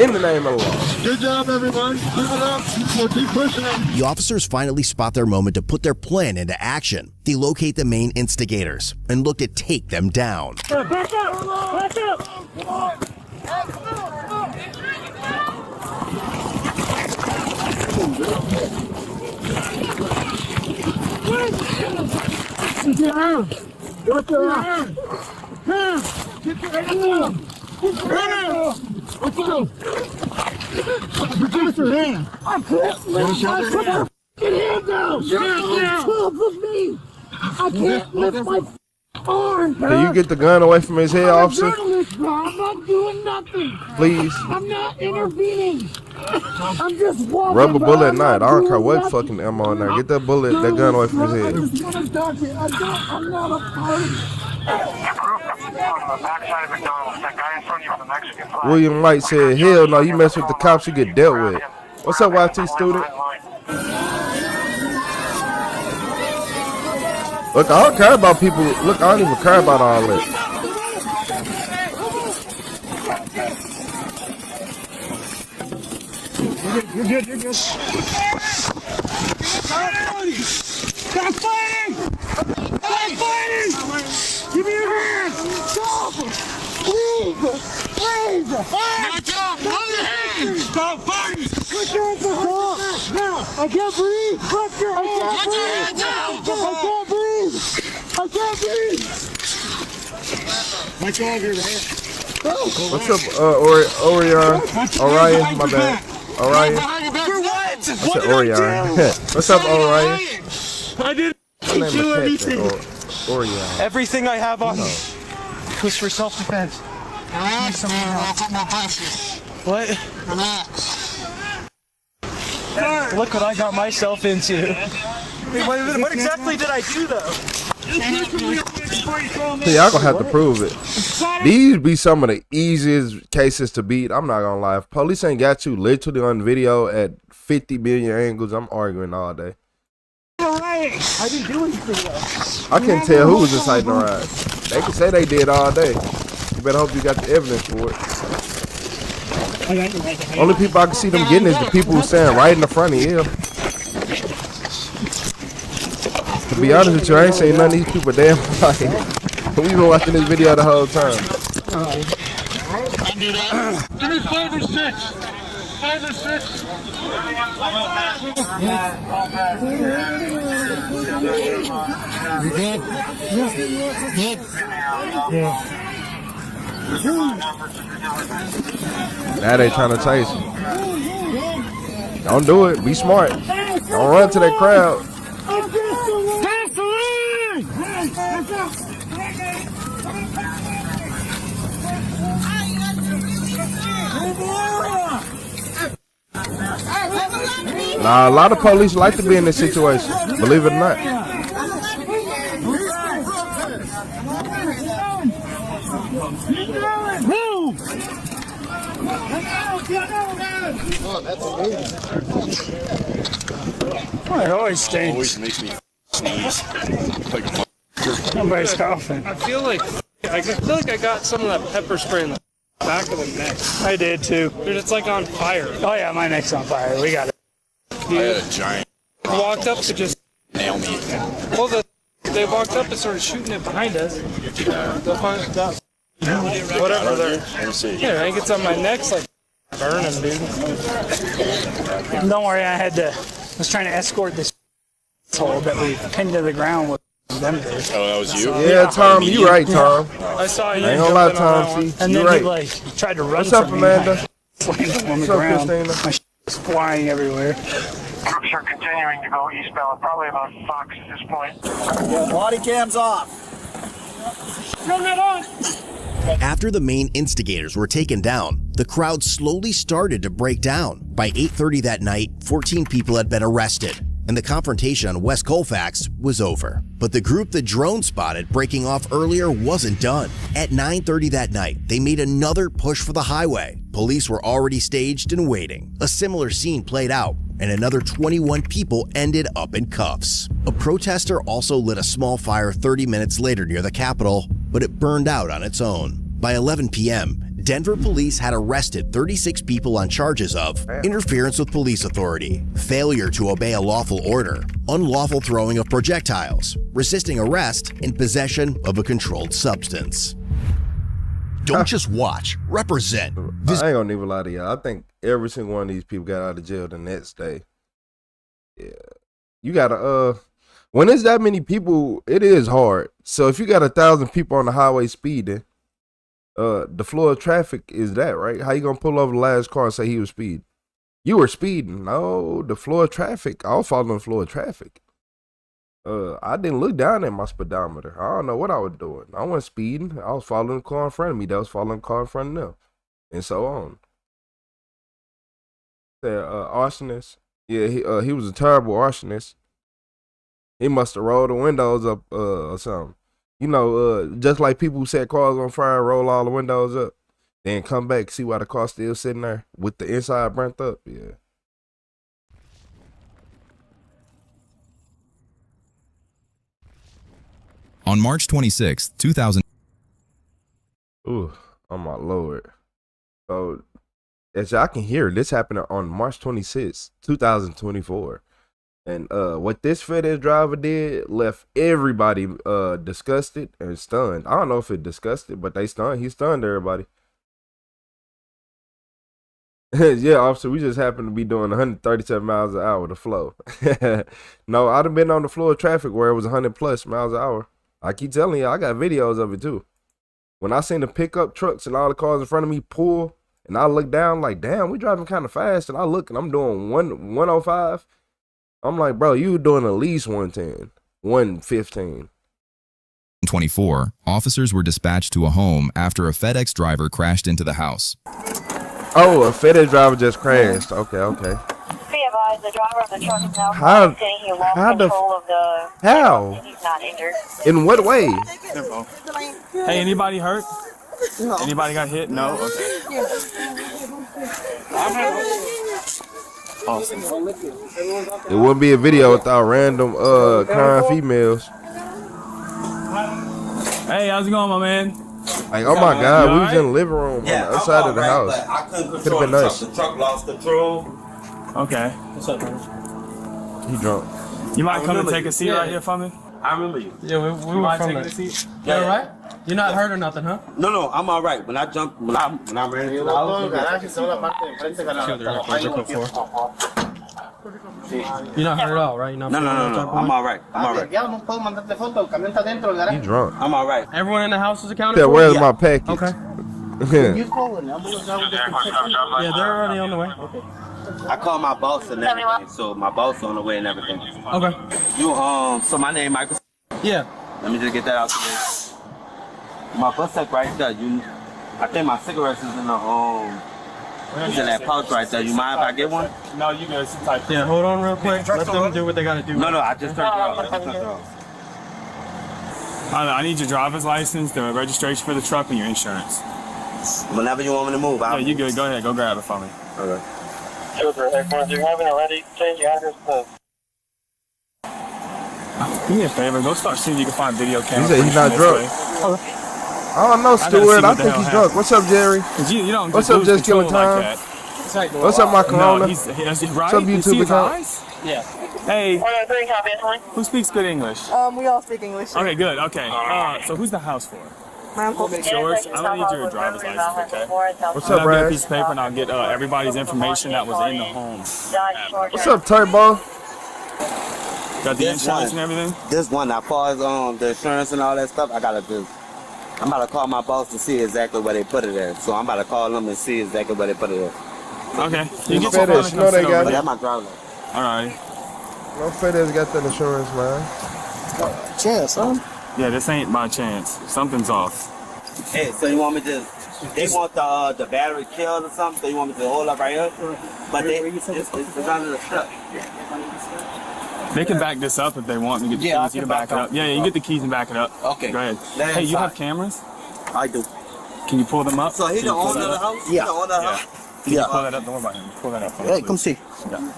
In the name of the law. Good job, everyone. Keep it up. We'll keep pushing them. The officers finally spot their moment to put their plan into action. They locate the main instigators and look to take them down. Back up! Back up! Come on! Get down! Get down! Get down! Give us your hand. I can't lift my hand down. On top of me. I can't lift my arm. Can you get the gun away from his head, officer? I'm not doing nothing. Please. I'm not intervening. I'm just walking. Rubber bullet at by. night. I don't care what Nothing. fucking ammo in there. Get that gun away from his I head. just want to talk to you. I'm not a party. William White said, hell no, you mess with the cops, you get dealt with. What's up, YT student? Look, I don't care about people. Look, I don't even care about all that. You're good, you're good. Stop fighting! Stop fighting! Give me your hand! Stop! Please! Please! Watch out! Stop fighting! Put your hands behind! Now! I can't breathe! Put your hands down! I can't breathe! I can't breathe! My dog here, man. What's up, Orion? My bad. Orion. For what? I said Orion. What's up, Orion? I didn't do anything. Orion. Everything I have on me was for self-defense. Relax, man. I'll take my What? Relax. Look what I got myself into. What exactly did I do, though? See, y'all gonna have to prove it. These be some of the easiest cases to beat. I'm not gonna lie. If police ain't got you literally on video at 50 million angles, I'm arguing all day. I didn't do anything though. I can't tell who was inciting the riot. They can say they did all day. You better hope you got the evidence for it. Only people I can see them getting is the people who stand right in the front of you. To be honest with you, I ain't seen none of these people damn life. We've been watching this video the whole time. Give me 5 or 6. 5 or 6. You good? Good. Yeah. Now they trying to chase you. Don't do it. Be smart. Don't run to that crowd. Nah, a lot of police like to be in this situation, believe it or not. It always stinks. Always makes me sneeze. Nobody's coughing. I feel like I got some of that pepper spray in the back of the neck. I did too. Dude, it's like on fire. Oh yeah, my neck's on fire. We got it. I had a giant Walked up to just nail me. well, they walked up and started shooting it behind us. Whatever they're. Let me see. Yeah, I think it's on my neck's like burning, dude. Don't worry, I was trying to escort this asshole that we pinned to the ground with them. Oh, that was you? Yeah, Tom, you right, Tom. I saw you. I ain't gonna lie, Tom. See, And you then right. he like tried to run. What's up, from Amanda? Me. Slammed him on the What's up, ground. Christina? My was flying everywhere. Troops are continuing to go eastbound, probably about Fox at this point. Body cams off. Turn that on. After the main instigators were taken down, the crowd slowly started to break down. By 8:30 that night, 14 people had been arrested, and the confrontation on West Colfax was over. But the group the drone spotted breaking off earlier wasn't done. At 9:30 that night, they made another push for the highway. Police were already staged and waiting. A similar scene played out, and another 21 people ended up in cuffs. A protester also lit a small fire 30 minutes later near the Capitol, but it burned out on its own. By 11 p.m., Denver police had arrested 36 people on charges of interference with police authority, failure to obey a lawful order, unlawful throwing of projectiles, resisting arrest, and possession of a controlled substance. Don't just watch, represent. I ain't gonna even lie to y'all. I think every single one of these people got out of jail the next day. Yeah. You gotta, when it's that many people, it is hard. So if you got 1,000 people on the highway speeding, The flow of traffic is that, right? How you gonna pull over the last car and say he was speeding? You were speeding. No, the flow of traffic. I was following the flow of traffic. I didn't look down at my speedometer. I don't know what I was doing. I wasn't speeding. I was following the car in front of me. That was following the car in front of them. And so on. Arsonist. Yeah, he was a terrible arsonist. He must have rolled the windows up or something. You know, just like people who set cars on fire, roll all the windows up, then come back, see why the car's still sitting there with the inside burnt up. Yeah. On March 26, 2000. Ooh, oh my Lord. So, as y'all can hear, this happened on March 26, 2024. And what this FedEx driver did left everybody disgusted and stunned. I don't know if it disgusted, but he stunned everybody. Yeah, officer, we just happened to be doing 137 miles an hour to flow. No, I'd have been on the floor of traffic where it was 100 plus miles an hour. I keep telling you, I got videos of it too. When I seen the pickup trucks and all the cars in front of me pull, and I look down like, damn, we driving kind of fast. And I look and I'm doing 105. I'm like, bro, you doing at least 110, 115. 24, officers were dispatched to a home after a FedEx driver crashed into the house. Oh, a FedEx driver just crashed. Okay. Be advised, the driver of the truck is now How? saying he lost control of the How? and he's not injured. In what way? Hey, anybody hurt? No. Anybody got hit? No? Okay. Awesome. It wouldn't be a video without random crying females. Hey, how's it going, my man? Like, oh my God, we was in the living room on the other side of the house. Could have been nice. The truck lost control. Okay. What's up, man? He drunk. You might come and take a seat right here for me? I remember you. Yeah, we were from there. You all right? You're not hurt or nothing, huh? No, I'm all right. When I jumped, when I ran into the house. You're not hurt at all, right? You're not No. I'm all right. He drunk. I'm all right. Everyone in the house is accounted Yeah, for? where's my package? Okay. Yeah. Yeah, they're already on the way. Okay. I called my boss and everything, so my boss on the way and everything. Okay. So my name Michael. Yeah. Let me just get that out today. My bus tech right there. I think my cigarettes is in the it's in that pouch right there. You mind if I get one? No, you guys type. Yeah, hold on real quick. Let them do what they gotta do. No, I just turned it off. I need your driver's license, the registration for the truck, and your insurance. Whenever you want me to move, yeah, you good. Go ahead. Go grab it for me. Okay. Children, if you haven't already, change your address to. Do me a favor. Go start seeing if you can find video cameras. He said he's not drunk. I don't know, Stuart. I think he's drunk. What's up, Jerry? You don't What's up, Just Killing Time? Like What's up, my Corona? No, What's up, YouTube account? Yeah. Hey. Who speaks good English? We all speak English. Okay, good. Okay. So who's the house for? My uncle. George, I'm gonna need your driver's license, okay? What's up, I'll get a Brad? piece of paper and I'll get everybody's information that was in the home. What's up, Turbo? Got the insurance and everything? This one, as far as the insurance and all that stuff, I'm about to call my boss to see exactly where they put it at. So I'm about to call them and see exactly where they put it at. Okay. You get your FedEx, you know they got it. That's my driver. Alright. No FedEx got that insurance, man. Chance, huh? Yeah, this ain't by chance. Something's off. Hey, so you want me to? They want the battery killed or something. So you want me to hold up right here? But it's under the truck. They can back this up if they want. You get the keys, you can back it up. Yeah, you get the keys and back it up. Okay. Go ahead. Hey, you have cameras? I do. Can you pull them up? So he the owner of the house? Yeah. The owner of the house? Can you pull that up? Don't worry about him. Pull that up. Hey, come see. Yeah.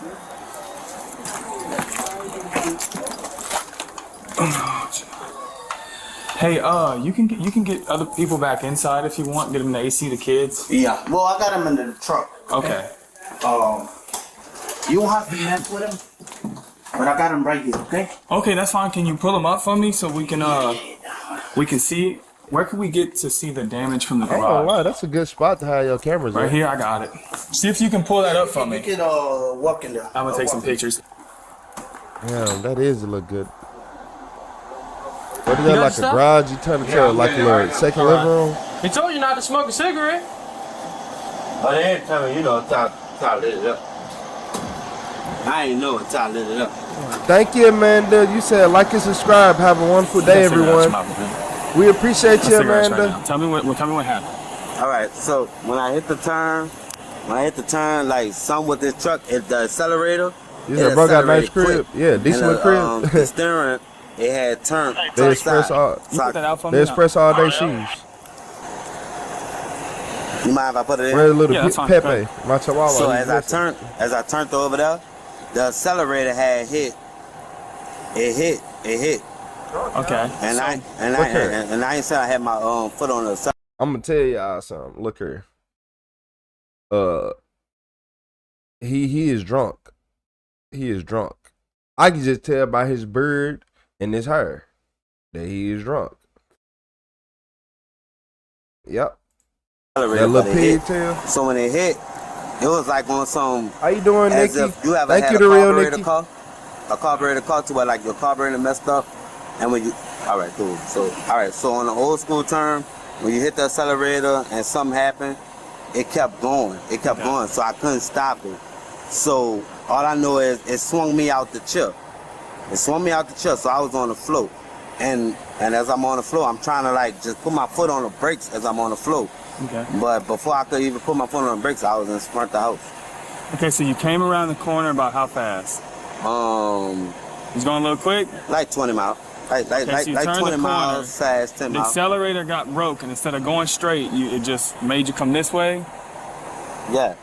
Hey, you can get other people back inside if you want. Get them the AC, the kids. Yeah. Well, I got them in the truck. Okay. You won't have to mess with them, but I got them right here. Okay. Okay, that's fine. Can you pull them up for me so we can see? Where can we get to see the damage from the garage? Oh wow, that's a good spot to have your cameras. Right here, I got it. See if you can pull that up for me. You can walk in there. I'm gonna take some pictures. Damn, that is a look good. What is that, like a garage? You turn it to like a little second living room? He told you not to smoke a cigarette. But they ain't tell me, you know, how lit it up. I ain't know how lit it up. Thank you, Amanda. You said like and subscribe. Have a wonderful day, everyone. We appreciate you, Amanda. Right, tell me what happened. All right, so when I hit the turn, like some with this truck, the accelerator. You said bro got a nice crib. Yeah, decent crib. The steering, it had turned. They express all. They express all their shoes. You mind if I put it in? Wear a little Pepe, my chihuahua. So as I turned over there, the accelerator had hit. It hit. Okay. And I ain't said I had my foot on the accelerator. I'm gonna tell y'all something. Look here. He is drunk. He is drunk. I can just tell by his beard and his hair that he is drunk. Yep. That little pigtail. So when it hit, it was like on some. How you doing, as Nikki? If you ever Thank had you, a the real carburetor Nikki. car, a carburetor car to where like your carburetor messed up, and when you, all right, cool. So on the old school term, when you hit the accelerator and something happened, it kept going. It kept going, so I couldn't stop it. So all I know is it swung me out the chip. So I was on the floor. And as I'm on the floor, I'm trying to like just put my foot on the brakes as I'm on the floor. Okay. But before I could even put my foot on the brakes, I was in front of the house. Okay, so you came around the corner about how fast? He's going a little quick? Like 20 miles. Like 20 miles fast, 10 the miles. accelerator got broke, and instead of going straight, it just made you come this way? Yeah.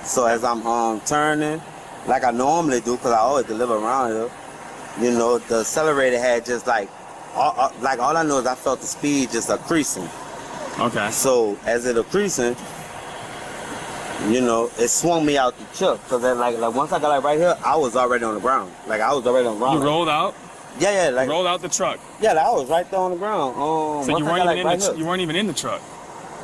So as I'm turning, like I normally do, because I always deliver around here, you know, the accelerator had just like all I know is I felt the speed just increasing. Okay. So as it increasing, you know, it swung me out the chip. So then like once I got like right here, I was already on the ground. Like I was already on the ground. You rolled out? Yeah, like rolled out the truck. Yeah, like, I was right there on the ground. So you weren't even in the truck.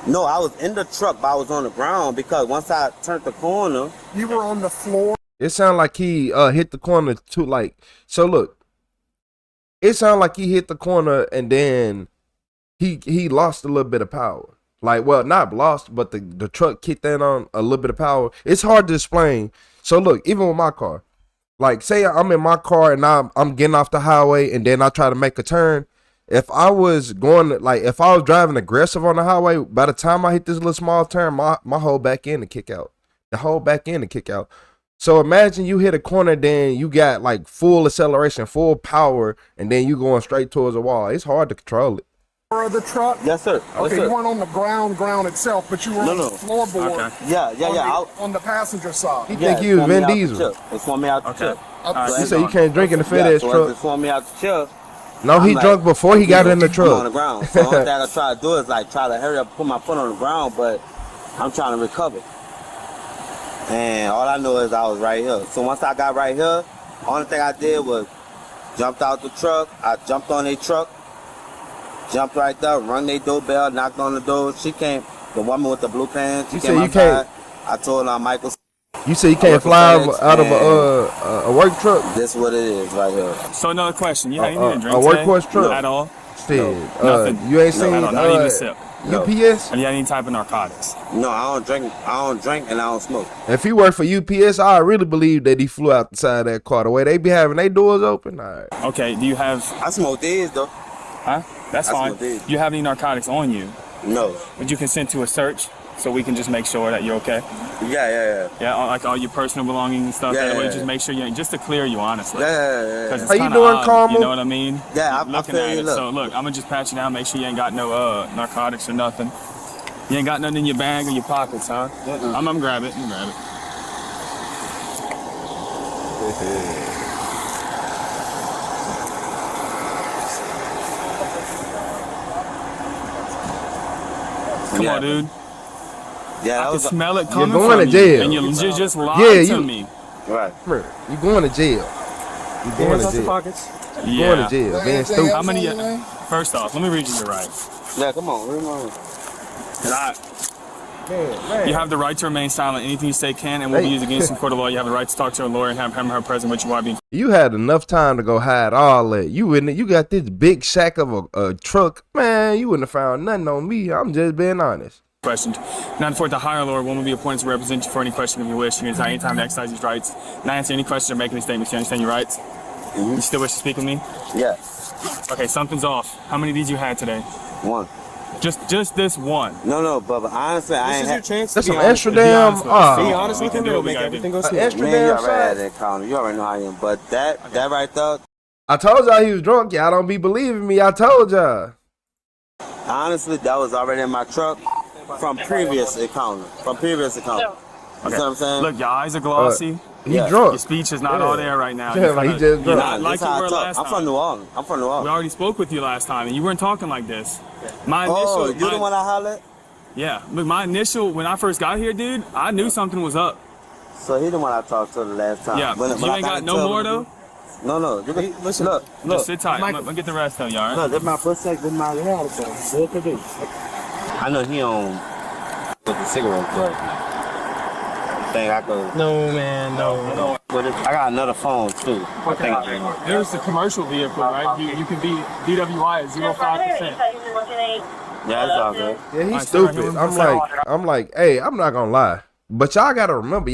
No, I was in the truck, but I was on the ground because once I turned the corner, you were on the floor. It sounded like he hit the corner too. Like, so look, it sounded like he hit the corner and then he lost a little bit of power. Like, well, not lost, but the truck kicked in on a little bit of power. It's hard to explain. So look, even with my car, like say I'm in my car and I'm getting off the highway and then I try to make a turn. If I was driving aggressive on the highway, by the time I hit this little small turn, my whole back end to kick out. The whole back end to kick out. So imagine you hit a corner, then you got like full acceleration, full power, and then you going straight towards the wall. It's hard to control it. Of the truck? Yes, sir. Okay, yes, sir. You weren't on the ground itself, but you were on the floorboard. Okay. Yeah. On the passenger side. You think you was Vin Diesel? It swung me out the chip. You say you can't drink in the FedEx truck. It swung me out the chip. No, he drunk before he got in the truck. On the ground. So the only thing I try to do is like try to hurry up, put my foot on the ground, but I'm trying to recover. And all I know is I was right here. So once I got right here, only thing I did was jumped out the truck. I jumped on a truck, jumped right there, rung their doorbell, knocked on the door. She came, the woman with the blue pants. She came outside. I told her Michael. You say you can't fly out of a work truck? This what it is right here. So another question. You didn't drink a workhorse truck? At all? Still. Nothing. You ain't seen not even a sip. UPS? Have you had any type of narcotics? No, I don't drink and I don't smoke. If he worked for UPS, I really believe that he flew out the side of that car. The way they be having their doors open. All right. Okay, do you have... I smoke these though. Huh? That's fine. Do you have any narcotics on you? No. Would you consent to a search so we can just make sure that you're okay? Yeah. Yeah, like all your personal belongings and stuff. That way, just make sure just to clear you, honestly. Yeah. It's How you doing, Carmel? You know what I mean? Yeah, I'm looking at it. So look, I'm gonna just pat you down, make sure you ain't got no narcotics or nothing. You ain't got nothing in your bag or your pockets, huh? I'm gonna grab it. Grab it. Come on, dude. Yeah, I can smell it coming You're going from to jail. you, and you just lied to me. Right. You going to jail. You going to jail. Pockets. You going to jail. Being stupid. How many? First off, let me read you your rights. Yeah, come on. You have the right to remain silent. Anything you say can and will be used against you in court of law. You have the right to talk to a lawyer and have him or her present with you while being. You had enough time to go hide all that. You got this big shack of a truck. Man, you wouldn't have found nothing on me. I'm just being honest. Questioned. Now, for the higher lawyer, one will be appointed to represent you for any question if you wish. You can decide any time to exercise these rights. Not answer any questions or make any statements. You understand your rights? You still wish to speak with me? Yeah. Okay, something's off. How many of these you had today? One. Just this one. No, Bubba. Honestly, I ain't had. That's some extra damn. Be honest with him, it'll make everything go smooth. Extra Man, damn you already had shot. that encounter. You already know how I am. But that right there, I told y'all he was drunk. Y'all don't be believing me. I told y'all. honestly, that was already in my truck from previous encounter. Okay. You know what I'm saying? Look, your eyes are glossy. He drunk. Your speech is not all there right now. Yeah, like he just drunk. Not like you were last time. I'm from New Orleans. We already spoke with you last time, and you weren't talking like this. My Oh, initial. you the one I hollered? Yeah, look, my initial when I first got here, dude, I knew something was up. So he the one I talked to the last time. Yeah, When you I ain't got to no tell more him- though. No. Listen, Look. Just sit tight. I'm gonna get the rest of you, all right? No, that's my first take. That's my reality. What to do? I know he on with the cigarettes, but I think I could. No, man, no. But I got another phone too. I think I can. There's the commercial vehicle, right? You can be DWI at 0.5%. Yeah, it's all good. Yeah, he's stupid. I'm like, hey, I'm not gonna lie. But y'all gotta remember,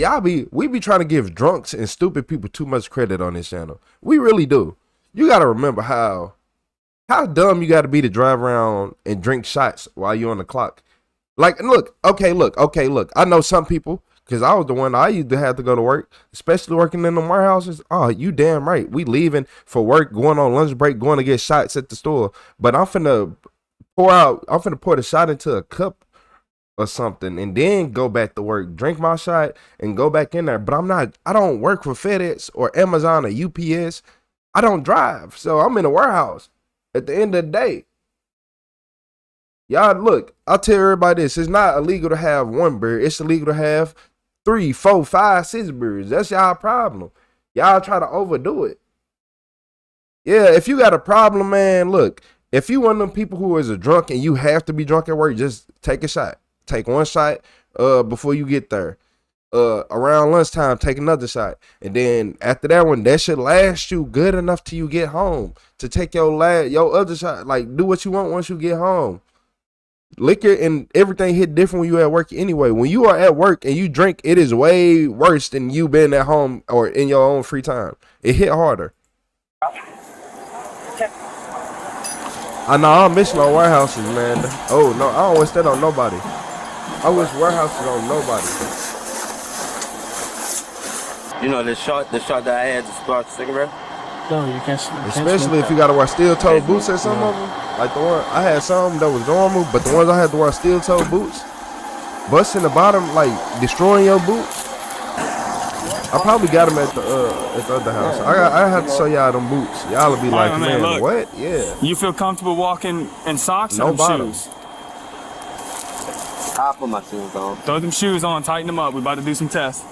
we be trying to give drunks and stupid people too much credit on this channel. We really do. You gotta remember how dumb you gotta be to drive around and drink shots while you're on the clock. Like, look. I know some people, because I was the one I used to have to go to work, especially working in the warehouses. Oh, you damn right. We leaving for work, going on lunch break, going to get shots at the store. But I'm finna pour the shot into a cup or something and then go back to work, drink my shot and go back in there. But I don't work for FedEx or Amazon or UPS. I don't drive. So I'm in a warehouse at the end of the day. Y'all, look, I'll tell everybody this. It's not illegal to have one beer. It's illegal to have 3, 4, 5, 6 beers. That's y'all problem. Y'all try to overdo it. Yeah, if you got a problem, man, look, if you one of them people who is a drunk and you have to be drunk at work, just take a shot. Take one shot before you get there. Around lunchtime, take another shot. And then after that one, that should last you good enough till you get home to take your other shot. Like, do what you want once you get home. Liquor and everything hit different when you at work anyway. When you are at work and you drink, it is way worse than you being at home or in your own free time. It hit harder. I know, I don't miss no warehouses, man. Oh, no, I don't wish that on nobody. I wish warehouses on nobody. You know the shot that I had to spark cigarette? No, you can't. Especially if you gotta wear steel-toe boots or some of them. Like the one, I had some that was normal, but the ones I had to wear steel-toe boots, busting the bottom, like destroying your boots. I probably got them at the other house. I have to show y'all them boots. Y'all will be like, right, man, look, what? Yeah. You feel comfortable walking in socks No or bottoms. shoes? I'll put my shoes on. Throw them shoes on, tighten them up. We're about to do some tests.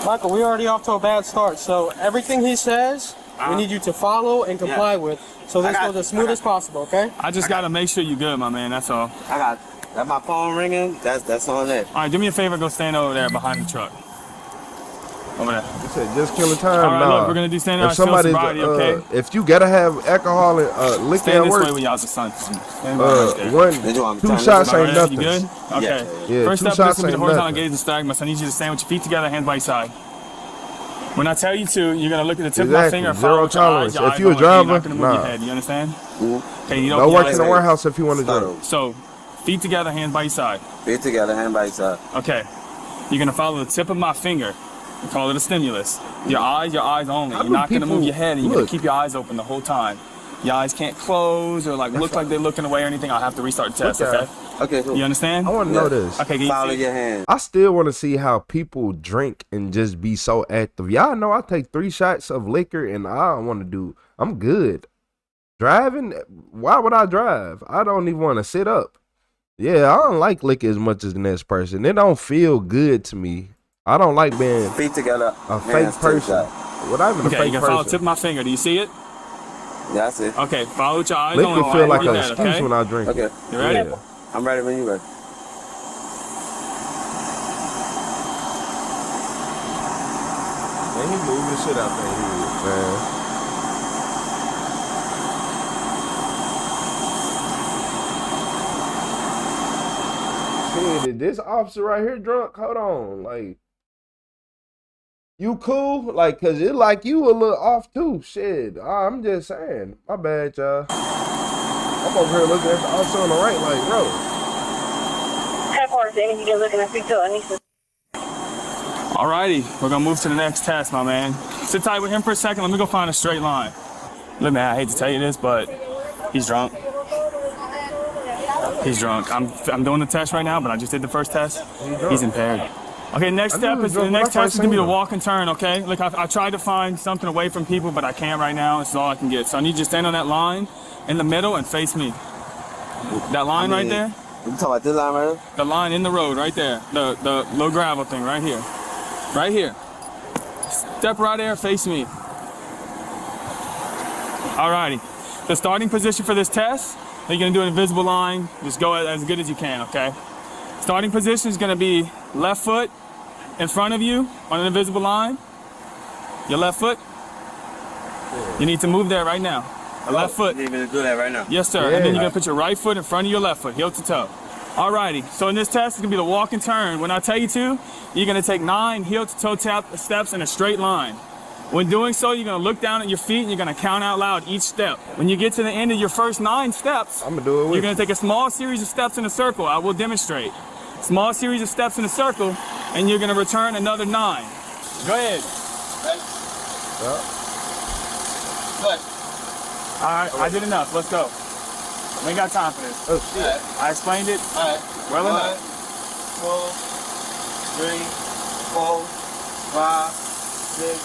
Michael, we're already off to a bad start, so everything he says, we need you to follow and comply with, so this goes as smooth as possible, okay? I just gotta make sure you're good, my man, that's all. I got that my phone ringing, that's on it. All right, do me a favor, go stand over there behind the truck. Over there. You said just killing time. All right, nah. look, we're gonna do standing If ourselves sobriety, okay? If you gotta have alcohol and liquor Stand at this work, way with y'all's son. Stand right there. 2 shots ain't You nothing. good? Okay. Yeah, First 2 step, shots this will be the ain't horizontal nothing. gaze and stagmus. I need you to stand with your feet together, hands by your side. When I tell you to, you're gonna look at the tip of my finger and follow Zero with your eyes. tolerance. Your If eyes you a don't look at me, you're driver, not gonna move your nah. head. You understand? Okay, you No don't work in the warehouse if you want to drink. So, feet together, hands by your side. Feet together, hand by your side. Okay. You're gonna follow the tip of my finger. We call it a stimulus. Your eyes only. You're not gonna move your head, and you're gonna keep your eyes open the whole time. Your eyes can't close or like look like they're looking away or anything. I'll have to restart the test. Okay. Okay. Cool. You understand? I want to know this. Okay. Can you Follow see? your hand. I still want to see how people drink and just be so active. Y'all know I take 3 shots of liquor and I don't want to do. I'm good. Driving? Why would I drive? I don't even want to sit up. Yeah, I don't like liquor as much as the next person. It don't feel good to me. I don't like being Feet together. a fake person. What I'm a Okay. fake You can follow the person. tip of my finger. Do you see it? Yeah, I see. Okay. Follow with your eyes Liquor only. feel like Like an that, excuse okay? when I drink. Okay. You ready? Yeah. I'm ready when you ready. Man, he moving the shit out there, man. Shit, is this officer right here drunk? Hold on, like, you cool? Like, cause it like you a little off too. Shit, I'm just saying. My bad, y'all. I'm over here looking at the officer on the right, like, bro. Headquarters, anything you're looking at, speak to Anissa. Alrighty, we're gonna move to the next test, my man. Sit tight with him for a second. Let me go find a straight line. Look, man, I hate to tell you this, but he's drunk. He's drunk. I'm doing the test right now, but I just did the first test. He's impaired. Okay, next step is the next test is gonna be the walk and turn. Okay, look, I tried to find something away from people, but I can't right now. This is all I can get. So I need you to stand on that line in the middle and face me. That line right there. You talking about this line right here? The line in the road right there. The low gravel thing right here. Right here. Step right there, face me. Alrighty. The starting position for this test, you're gonna do an invisible line. Just go as good as you can, okay? Starting position is gonna be left foot in front of you on an invisible line. Your left foot. You need to move there right now. The left foot. You need me to do that right now? Yes, sir. Yeah. And then you're gonna put your right foot in front of your left foot, heel to toe. Alrighty, so in this test, it's gonna be the walk and turn. When I tell you to, you're gonna take 9 heel to toe steps in a straight line. When doing so, you're gonna look down at your feet and you're gonna count out loud each step. When you get to the end of your first 9 steps, I'm gonna do it with you're gonna take a small series of steps in a circle. I will demonstrate. Small series of steps in a circle, and you're gonna return another 9. Go ahead. Good. All right, I did enough. Let's go. We ain't got time for this. Oh, shit. I explained it well enough. 2, 3, 4, 5, 6,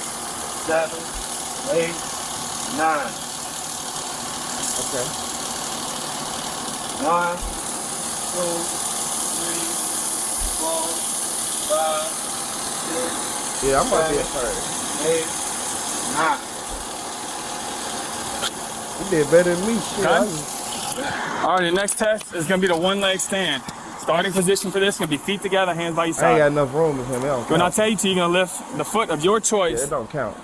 7, 8, 9. Okay. 1, 2, 3, 4, 5, 6. Yeah, I'm about to be 8, 9. You did better than me. Shit. All right, the next test is gonna be the one leg stand. Starting position for this is gonna be feet together, hands by your side. I ain't got enough room with him. When I tell you to, you're gonna lift the foot of your choice. Yeah, it don't count.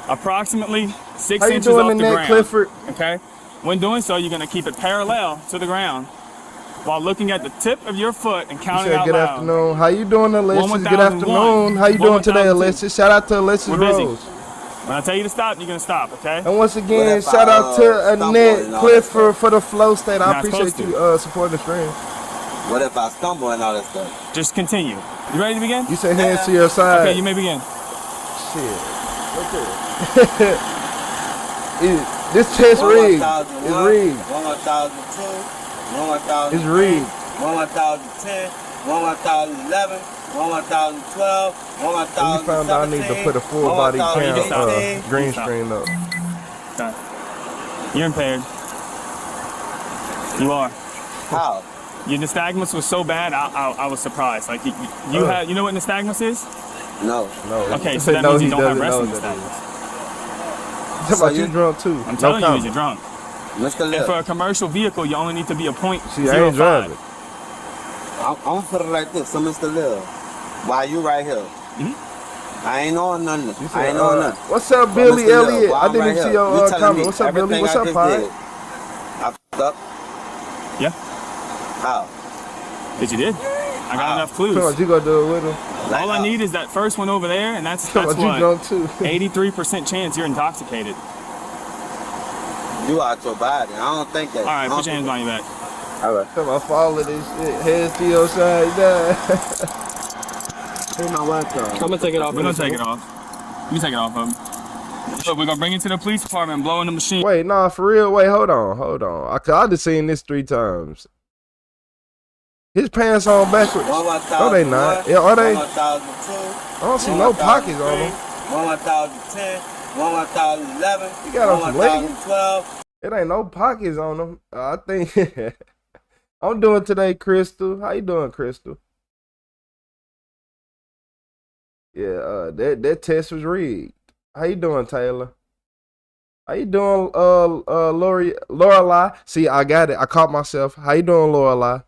Approximately 6 How you inches doing off in the that, ground. Clifford? Okay. When doing so, you're gonna keep it parallel to the ground while looking at the tip of your foot and counting out good loud. afternoon. How you doing, Alexis? Good 1001. afternoon. How you doing today, Alexis? Shout out to Alexis We're busy. Rose. When I tell you to stop, you're gonna stop, okay? And once again, shout out to Annette Clifford for the flow state. I appreciate you supporting the stream. What if I stumble and all that stuff? Just continue. You ready to begin? You say hands to your side. Okay, you may begin. Shit. This test rigged. It's rigged. 1,002, 1,000. It's rigged. 1,010, 1,011, 1,012, 1,017. We found out I need to put a full body cam green screen up. Okay. You're impaired. You are. How? Your nystagmus was so bad, I was surprised. Like you had, you know what nystagmus is? No. Okay, so that means you don't have resting nystagmus. How about you drunk too? I'm telling you, you're drunk. Mr. And for a commercial vehicle, you only need to be a .05. See, I ain't driving. I'm gonna put it like this. So, Mr. Lil, why you right here? I ain't on nothing. I ain't on nothing. What's up, Billy Elliott? I didn't see your comment. What's up, Billy? What's up, Pi? I fucked up. Yeah. How? But you did. I got enough clues. Come on, you gonna do it with him? All I need is that first one over there, and that's what, 83% chance you're intoxicated. You out your body. I don't think that. All right, put your hands on your back. All right. Come on, follow this shit. Heads to your side. Hey, my laptop. I'm gonna take it off. We're gonna take it off. You can take it off of him. So we're gonna bring it to the police department and blow in the machine. Wait, nah, for real. Wait, hold on. I just seen this 3 times. His pants on backwards. No, they not. Yeah, are they? I don't see no pockets on them. 1,010, 1,011. He got on some leggings. 1,012. It ain't no pockets on them. I think I'm doing today, Crystal. How you doing, Crystal? Yeah, that test was rigged. How you doing, Taylor? How you doing, Lorelai? See, I got it. I caught myself. How you doing, Lorelai?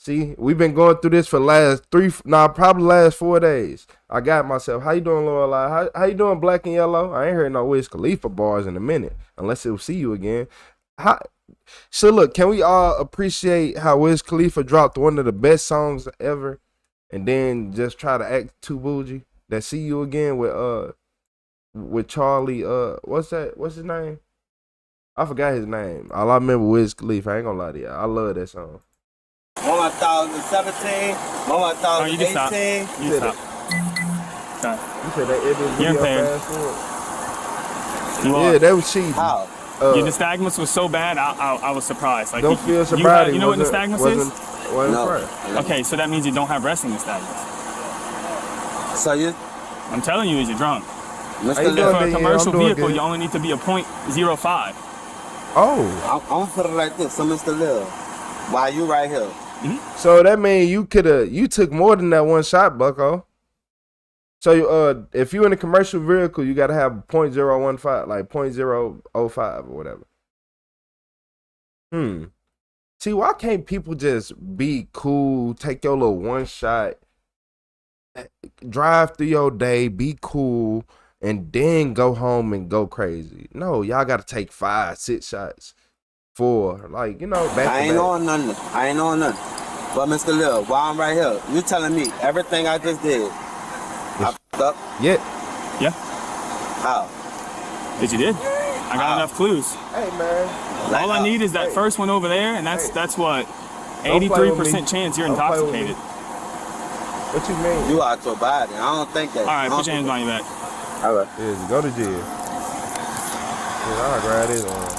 See, we've been going through this for probably last 4 days. I got myself. How you doing, Lorelai? How you doing, Black and Yellow? I ain't heard no Wiz Khalifa bars in a minute, unless he'll see you again. So look, can we all appreciate how Wiz Khalifa dropped one of the best songs ever, and then just try to act too bougie? That See You Again with Charlie. What's his name? I forgot his name. All I remember Wiz Khalifa. I ain't gonna lie to y'all. I love that song. 1017, 1018. You can stop. You can stop. You said that every You're video impaired. fast forward? Yeah, that was cheating. How? Your nystagmus was so bad, I was surprised. Like, don't feel sobriety. You know what nystagmus is? No. Okay, so that means you don't have resting nystagmus. So I'm telling you, you're drunk. Mr. For a commercial vehicle, you only need to be a .05. Oh. I'm gonna put it like this. So, Mr. Lil, why you right here? So that means you took more than that one shot, Bucko. So if you're in a commercial vehicle, you gotta have .015, like .005 or whatever. See, why can't people just be cool, take your little one shot, drive through your day, be cool, and then go home and go crazy? No, y'all gotta take 5, 6 shots. 4, like, you know, back I ain't on nothing. But Mr. Lil, while I'm right here, you telling me everything I just did, I f***ed up? Yeah. How? Did you did? I got enough clues. Hey, man. All I need is that first one over there, and that's what, 83% chance you're intoxicated. What you mean? You out your body. I don't think that. All right, put your hands on your back. All right. Yeah, go to jail. Yeah, I'll grab this on.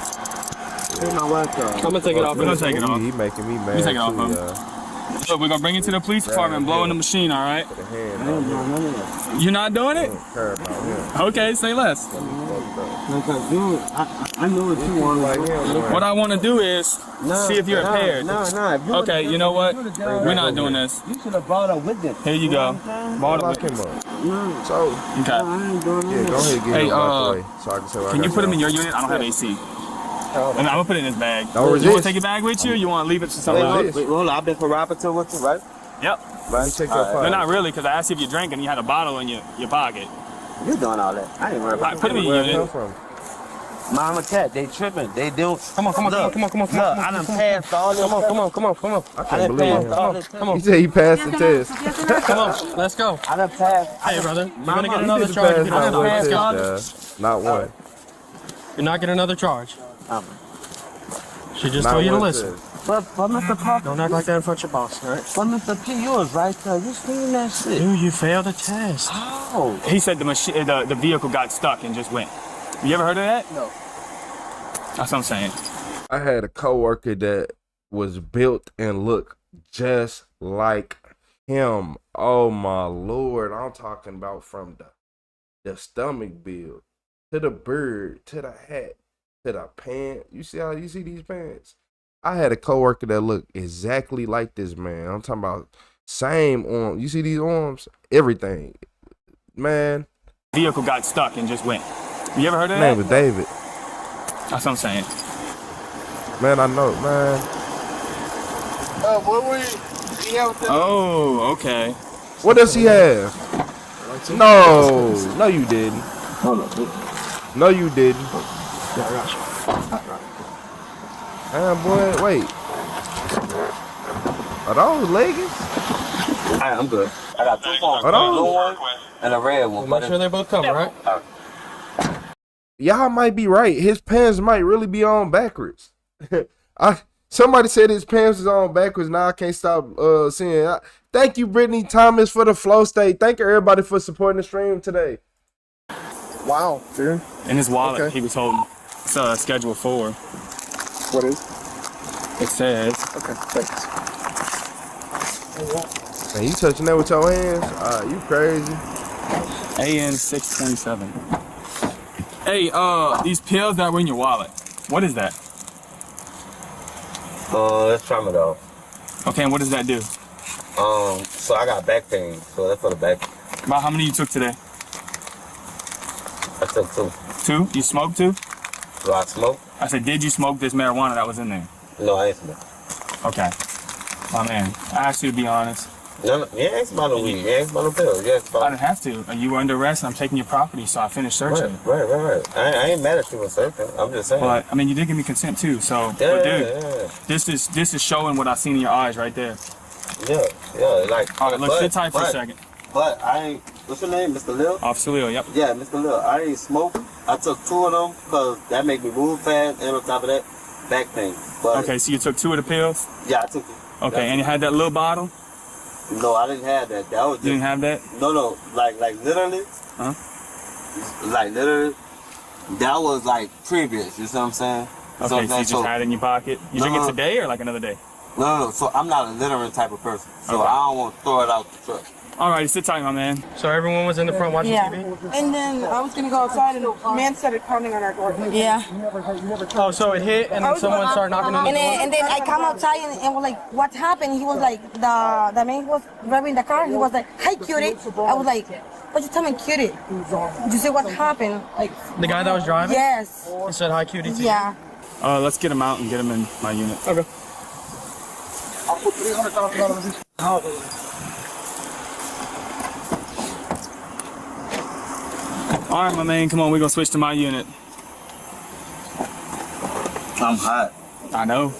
I'm gonna take it off. We're gonna take it off. He making me mad. Let me take it off, bro. Look, we're gonna bring it to the police department and blow in the machine, all right? You're not doing it? Okay, say less. I know what you want. What I want to do is see if you're impaired. Okay, you know what? We're not doing this. You should have brought a witness. Here you go. Brought a witness. So, okay. Yeah, go ahead and get him out the way. So I can say what can I you got put him to in your unit? I don't have AC. And I'm gonna put it in his bag. Don't you resist. want to take your bag with you, or you want to leave it to someone else? Wait, hold on. I've been corroborative with you, right? Yep. Let me check your No, file. not really, because I asked you if you drank and you had a bottle in your pocket. You doing all that? I ain't worried about Put him in your Where it unit. come from? Mama cat, they tripping. They do. Come on. Look, I done passed all this. Come on. I can't believe him. Come on. He said he passed the test. Come on, let's go. I done passed. Hey, brother, you're gonna get He another did charge. pass You're not one not test, not one. You're not getting another charge. She just Not told you to one listen. test. But Mr. Pop, Don't act like that in front of your boss, all right? but Mr. P, you was right there. You seen that shit? Dude, you failed the test. How? He said the vehicle got stuck and just went. You ever heard of that? No. That's what I'm saying. I had a coworker that was built and looked just like him. Oh my Lord. I'm talking about from the stomach build to the beard to the hat to the pants. You see these pants? I had a coworker that looked exactly like this man. I'm talking about same arm. You see these arms? Everything. Man. Vehicle got stuck and just went. You ever heard of His that? name was David. That's what I'm saying. Man, I know, man. What were you have? Oh, okay. What does he have? No, you didn't. No, you didn't. Yeah, I got you. Boy, wait. Are those leggings? I'm good. I got 2 phones. Are A blue those? one and a red one. Make sure they both cover, right? Y'all might be right. His pants might really be on backwards. Somebody said his pants is on backwards. Now I can't stop seeing. Thank you, Brittany Thomas, for the flow state. Thank you, everybody, for supporting the stream today. Wow, dude. In his wallet, Okay. he was holding. It's schedule 4. What is? It says. Okay, thanks. Man, you touching that with your hands? You crazy. AN 627. Hey, these pills that were in your wallet. What is that? That's tramadol. Okay, and what does that do? So I got back pain, so that's for the back. About how many you took today? I took 2. 2? You smoked 2? Do I smoke? I said, did you smoke this marijuana that was in there? No, I ain't smoke. Okay. My man, I asked you to be honest. No, you ain't asked about no weed. You ain't asked about no pills. You asked about... I didn't have to. You were under arrest and I'm taking your property, so I finished searching. Right. I ain't mad at you for searching. I'm just saying. But, I mean, you did give me consent too, so... but dude, this is showing what I've seen in your eyes right there. Yeah, like... All right, look, sit tight for a second. But I ain't... What's your name, Mr. Lil? Officer Lil, yep. Yeah, Mr. Lil. I ain't smoke. I took 2 of them because that make me move fast, and on top of that, back pain. But, okay, so you took 2 of the pills? Yeah, I took it. Okay, and you had that little bottle? No, I didn't have that. That was just... You didn't have that? No, like literally. Huh? Like literally, that was like previous. You see what I'm saying? Okay, so you just had it in your pocket. You drink it today or like another day? No. So I'm not a littering type of person. So I don't want to throw it out the truck. All right, sit tight, my man. So everyone was in the front watching TV? And then I was gonna go outside and the man started pounding on our door. Yeah. Oh, so it hit and then someone started knocking on the door? And then I come outside and was like, what happened? He was like, the man was driving the car. He was like, hi, cutie. I was like, what you tell me, cutie? Did you see what happened? Like the guy that was driving? Yes. He said hi, cutie. Yeah. Let's get him out and get him in my unit. Okay. I'll put $300,000. All right, my man, come on, we're gonna switch to my unit. I'm hot. I know.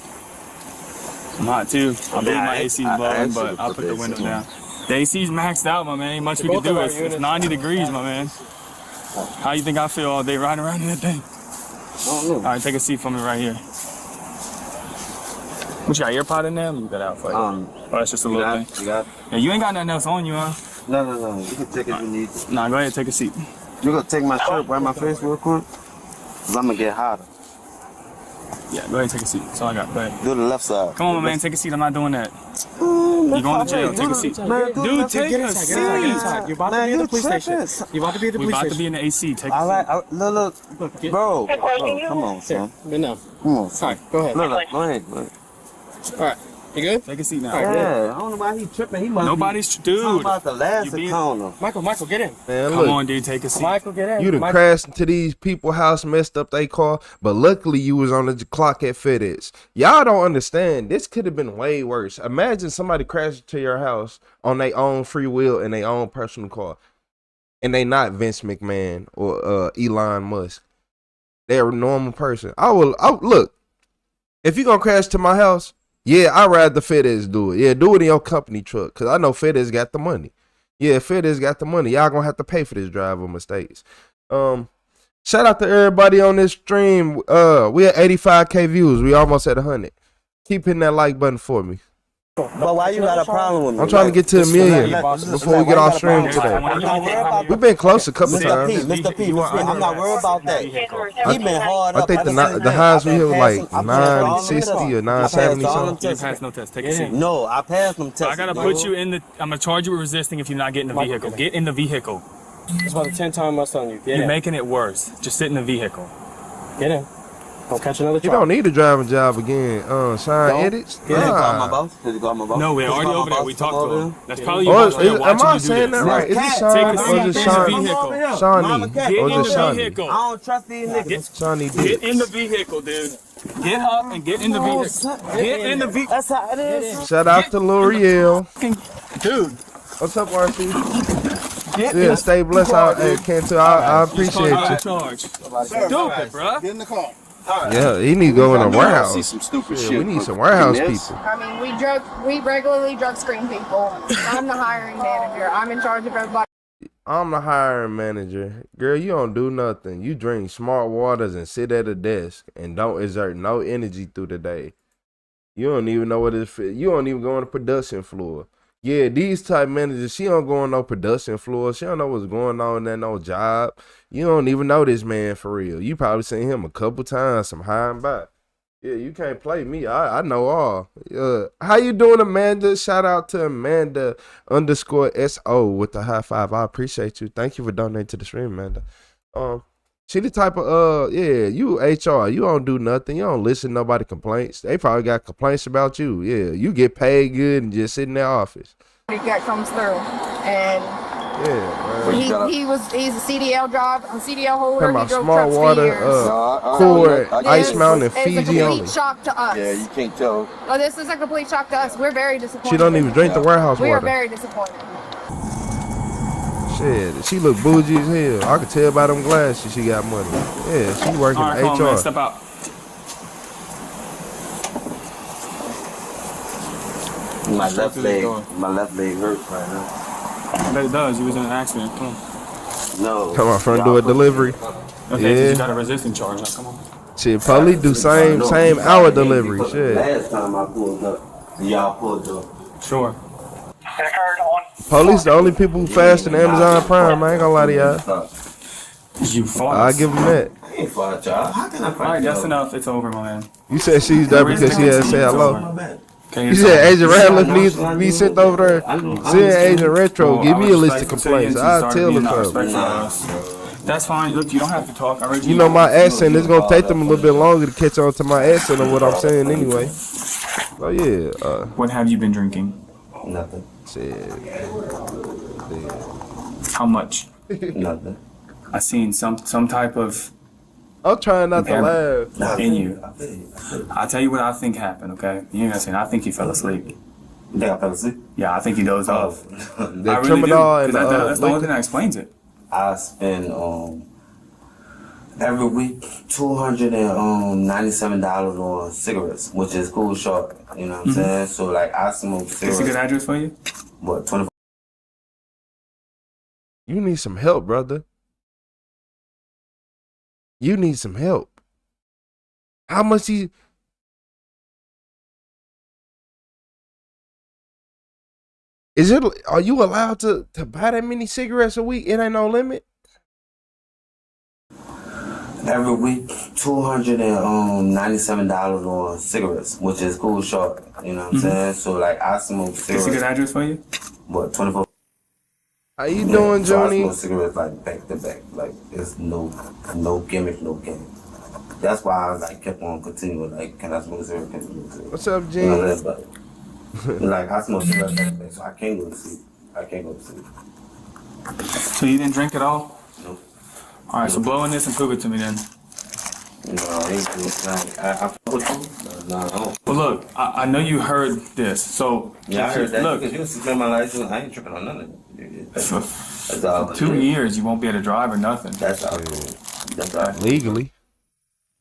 I'm hot too. I believe my AC's blowing, but I'll put the window down. The AC's maxed out, my man. Ain't much we can do. It's 90 degrees, my man. How you think I feel all day riding around in that thing? All right, take a seat for me right here. What, you got earpod in there? Leave that out for you. Oh, that's just a little thing. You got it? Yeah, you ain't got nothing else on you, huh? No. You can take it if you need. Nah, go ahead, take a seat. You gonna take my shirt, wipe my face real quick? Cause I'm gonna get hotter. Yeah, go ahead and take a seat. That's all I got. Go ahead. Do the left side. Come on, my man, take a seat. I'm not doing that. You're going to jail. Take a seat. Dude, take a seat. You're about to be at the police station. You're about to be at the police station. We're about to be in the AC. Take a seat. Look, bro. Come on, son. But no. Come on, son. All right, go ahead. Look, go ahead. All right. You good? Take a seat now. Yeah, I don't know why he tripping. He must Nobody's dude. Talking about the last encounter. Michael, get in. Man, Come on, dude, take a seat. Michael, get in. You done crashed into these people's house, messed up their car, but luckily you was on the clock at FedEx. Y'all don't understand. This could have been way worse. Imagine somebody crashed into your house on their own free will in their own personal car, and they not Vince McMahon or Elon Musk. They're a normal person. Look. If you gonna crash to my house, yeah, I'd rather FedEx do it. Yeah, do it in your company truck, because I know FedEx got the money. Yeah, FedEx got the money. Y'all gonna have to pay for this driver mistakes. Shout out to everybody on this stream. We at 85K views. We almost at 100. Keep hitting that like button for me. But why you got a problem with me? I'm trying to get to a million before we get off stream today. We've been close a couple times. Mr. P, I'm not worried about that. He been hard up. I think the highs we hit was like 960 or 970 something. You passed no test. Take a seat. No, I passed them tests. I gotta put you in the. I'm gonna charge you with resisting if you're not getting the vehicle. Get in the vehicle. It's about the 10th time I was telling you. You're making it worse. Just sit in the vehicle. Get in. Don't catch another charge. You don't need a driving job again. Sign edits. Did you call my boss? Did you call my boss? No, we're already over there. We talked to him. That's probably your boss. Am I saying that right? Is it Sean or is it Shawnee? Get in the vehicle. I don't trust these niggas. Shawnee Get in the vehicle, dude. Get up and get in the vehicle. Get in the vehicle. That's how it is. Shout out to L'Oreal. Dude. What's up, RC? Yeah, stay blessed out there, Cantu. I appreciate you. Stupid, bro. Get in the car. Yeah, he need to go in a warehouse. See some stupid shit. We need some warehouse people. I mean, we regularly drug screen people. I'm the hiring manager. I'm in charge of everybody. I'm the hiring manager. Girl, you don't do nothing. You drink smart waters and sit at a desk and don't exert no energy through the day. You don't even know what it is. You don't even go on the production floor. Yeah, these type managers, she don't go on no production floor. She don't know what's going on at no job. You don't even know this man for real. You probably seen him a couple times, some high and by. Yeah, you can't play me. I know all. How you doing, Amanda? Shout out to Amanda _SO with the high five. I appreciate you. Thank you for donating to the stream, Amanda. She the type of you HR. You don't do nothing. You don't listen to nobody complaints. They probably got complaints about you. Yeah, you get paid good and just sit in their office. That comes through, and He's a CDL holder. Talking He about drove small trucks for water, years. cord, So ice mountain, it's a Fiji complete only. shock to us. Yeah, you can't tell. Oh, this is a complete shock to us. We're very disappointed. She don't even drink the warehouse We are water. very disappointed. Shit, she look bougie as hell. I could tell by them glasses she got money. Yeah, she working All right, come on, man, step HR. out. My left leg hurts right now. I bet it does. You was in an accident. Come on. No. Come on, front do a delivery. Okay, you got a resisting charge. Now, come on. Shit, police do same hour delivery. Shit. Last time I pulled up, y'all pulled up. Sure. Police the only people who faster than Amazon Prime. I ain't gonna lie to y'all. You fought. I give them that. I ain't fought y'all. How can I fight? All right, that's enough. It's over, my man. You said she's there because she had to say hello. Okay, You said Agent Ratliff needs to be sent over there. Send Agent Retro. Give me a list of complaints. I'll tell her. That's fine. Look, you don't have to talk. I read You know my accent. It's gonna take them a little bit longer to catch on to my accent or what I'm saying anyway. Oh yeah. What have you been drinking? Nothing. How much? Nothing. I seen some type of. I'm trying not to laugh. In you. I'll tell you what I think happened, okay? You ain't gonna say, I think he fell asleep. You think I fell asleep? Yeah, I think he dozed off. The I really do, criminal and 'cause that's the only thing that explains it. I spend every week $297 on cigarettes, which is cool short. You know what I'm saying? So like I smoke cigarettes. Is a good address for you? What, 24? You need some help, brother. You need some help. How much he? Is it? Are you allowed to buy that many cigarettes a week? It ain't no limit. Every week $297 on cigarettes, which is cool short. You know what I'm saying? So like I smoke cigarettes. Is a good address for you? What, 24? How you doing, so Johnny? I smoke cigarettes like back to back. Like it's no gimmick, no game. That's why I like kept on continuing. Like, can I smoke cigarettes? Can I smoke cigarettes? What's up, Gene? You know that, but like I smoke cigarettes back to back, so I can't go to sleep. I can't go to sleep. So you didn't drink at all? No. All right, so blow in this and prove it to me then. No, I ain't doing that. I fuck with you. No, I don't. Well, look, I know you heard this, so Yeah, I heard that. look, Because you suspend my license. I ain't tripping on none of it. That's all. 2 years you won't be able to drive or nothing. That's all. That's all. Legally.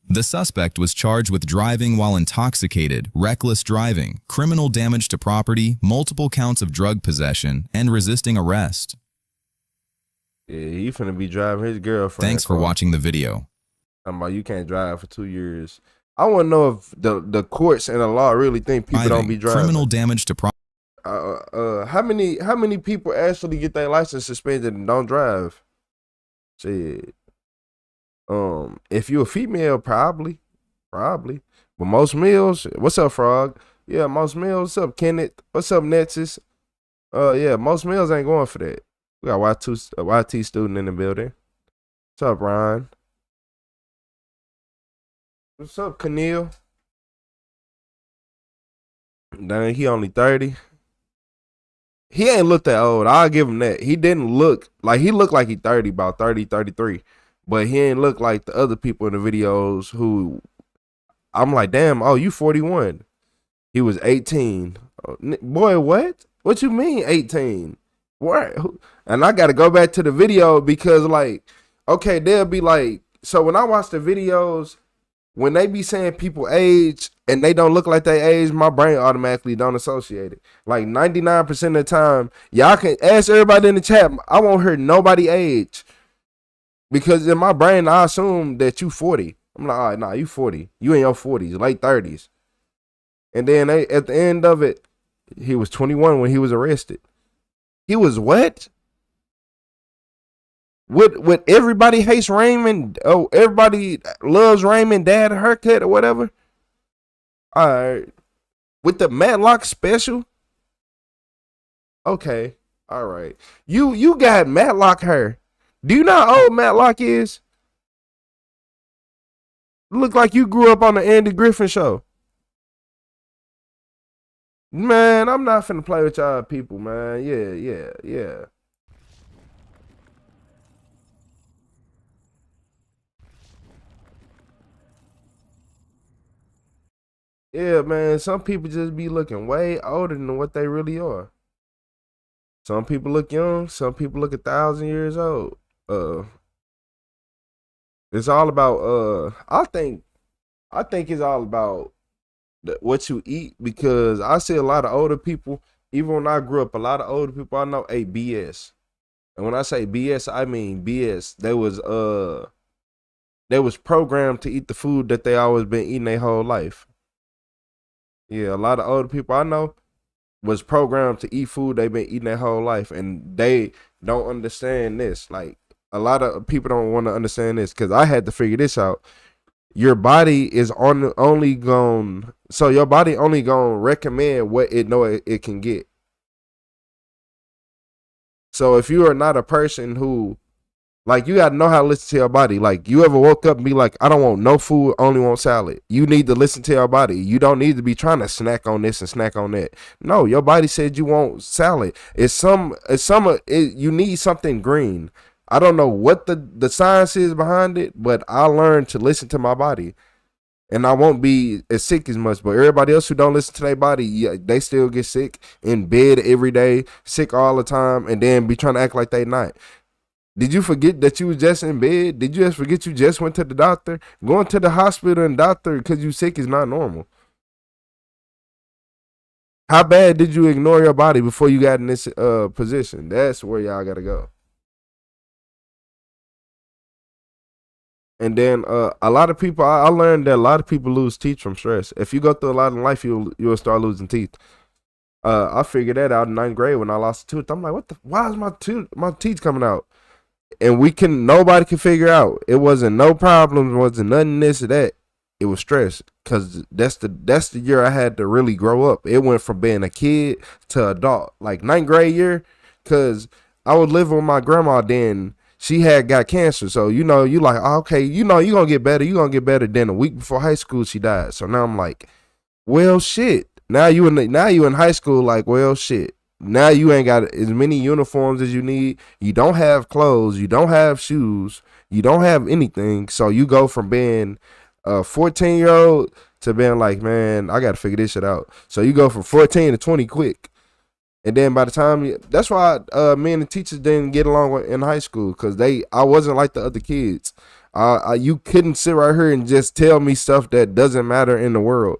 The suspect was charged with driving while intoxicated, reckless driving, criminal damage to property, multiple counts of drug possession, and resisting arrest. Yeah, he finna be driving his girlfriend. Thanks for watching the video. I'm about you can't drive for 2 years. I want to know if the courts and the law really think people don't be driving. Criminal damage to property. How many people actually get their license suspended and don't drive? Shit. If you're a female, probably. But most males, what's up, Frog? Yeah, most males. What's up, Kenneth? What's up, Netsis? Yeah, most males ain't going for that. We got YT student in the building. What's up, Ryan? What's up, Keneal? Dang, he only 30. He ain't look that old. I'll give him that. He didn't look like he looked like he 30, about 30, 33. But he ain't look like the other people in the videos who I'm like, damn, oh, you 41. He was 18. Boy, what? What you mean 18? What? And I got to go back to the video because, like, okay, they'll be like, so when I watch the videos, when they be saying people age and they don't look like they age, my brain automatically don't associate it. Like 99% of the time, y'all can ask everybody in the chat, I won't hear nobody age. Because in my brain, I assume that you 40. I'm like, all right, nah, you 40. You in your 40s, late 30s. And then at the end of it, he was 21 when he was arrested. He was what? Would everybody hates Raymond? Oh, everybody loves Raymond, dad haircut or whatever. All right, with the Matlock special. Okay, all right. You got Matlock hair. Do you know how old Matlock is? Look like you grew up on the Andy Griffin show. Man, I'm not finna play with y'all people, man. Yeah. Yeah, man. Some people just be looking way older than what they really are. Some people look young. Some people look 1,000 years old. It's all about. I think it's all about what you eat, because I see a lot of older people. Even when I grew up, a lot of older people I know ate BS. And when I say BS, I mean BS. They was programmed to eat the food that they always been eating their whole life. Yeah, a lot of older people I know was programmed to eat food they've been eating their whole life, and they don't understand this. Like, a lot of people don't want to understand this, because I had to figure this out. Your body is only going, so your body only gonna recommend what it know it can get. So if you are not a person who, like, you gotta know how to listen to your body. Like, you ever woke up and be like, I don't want no food, only want salad. You need to listen to your body. You don't need to be trying to snack on this and snack on that. No, your body said you want salad. You need something green. I don't know what the science is behind it, but I learned to listen to my body, and I won't be as sick as much. But everybody else who don't listen to their body, yeah, they still get sick in bed every day, sick all the time, and then be trying to act like they not. Did you forget that you was just in bed? Did you just forget you just went to the doctor? Going to the hospital and doctor because you sick is not normal. How bad did you ignore your body before you got in this position? That's where y'all gotta go. And then a lot of people, I learned that a lot of people lose teeth from stress. If you go through a lot in life, you'll start losing teeth. I figured that out in 9th grade when I lost a tooth. I'm like, why is my teeth coming out? And nobody can figure out. It wasn't no problems, wasn't nothing this or that. It was stress, because that's the year I had to really grow up. It went from being a kid to adult, like 9th grade year, because I was living with my grandma then. She had got cancer, so you like, okay, you gonna get better. You gonna get better. Then a week before high school, she died. So now I'm like, well, shit. Now you in high school, like, well, shit. Now you ain't got as many uniforms as you need. You don't have clothes. You don't have shoes. You don't have anything. So you go from being a 14-year-old to being like, man, I got to figure this shit out. So you go from 14 to 20 quick. And then by the time that's why me and the teachers didn't get along in high school, because I wasn't like the other kids. You couldn't sit right here and just tell me stuff that doesn't matter in the world.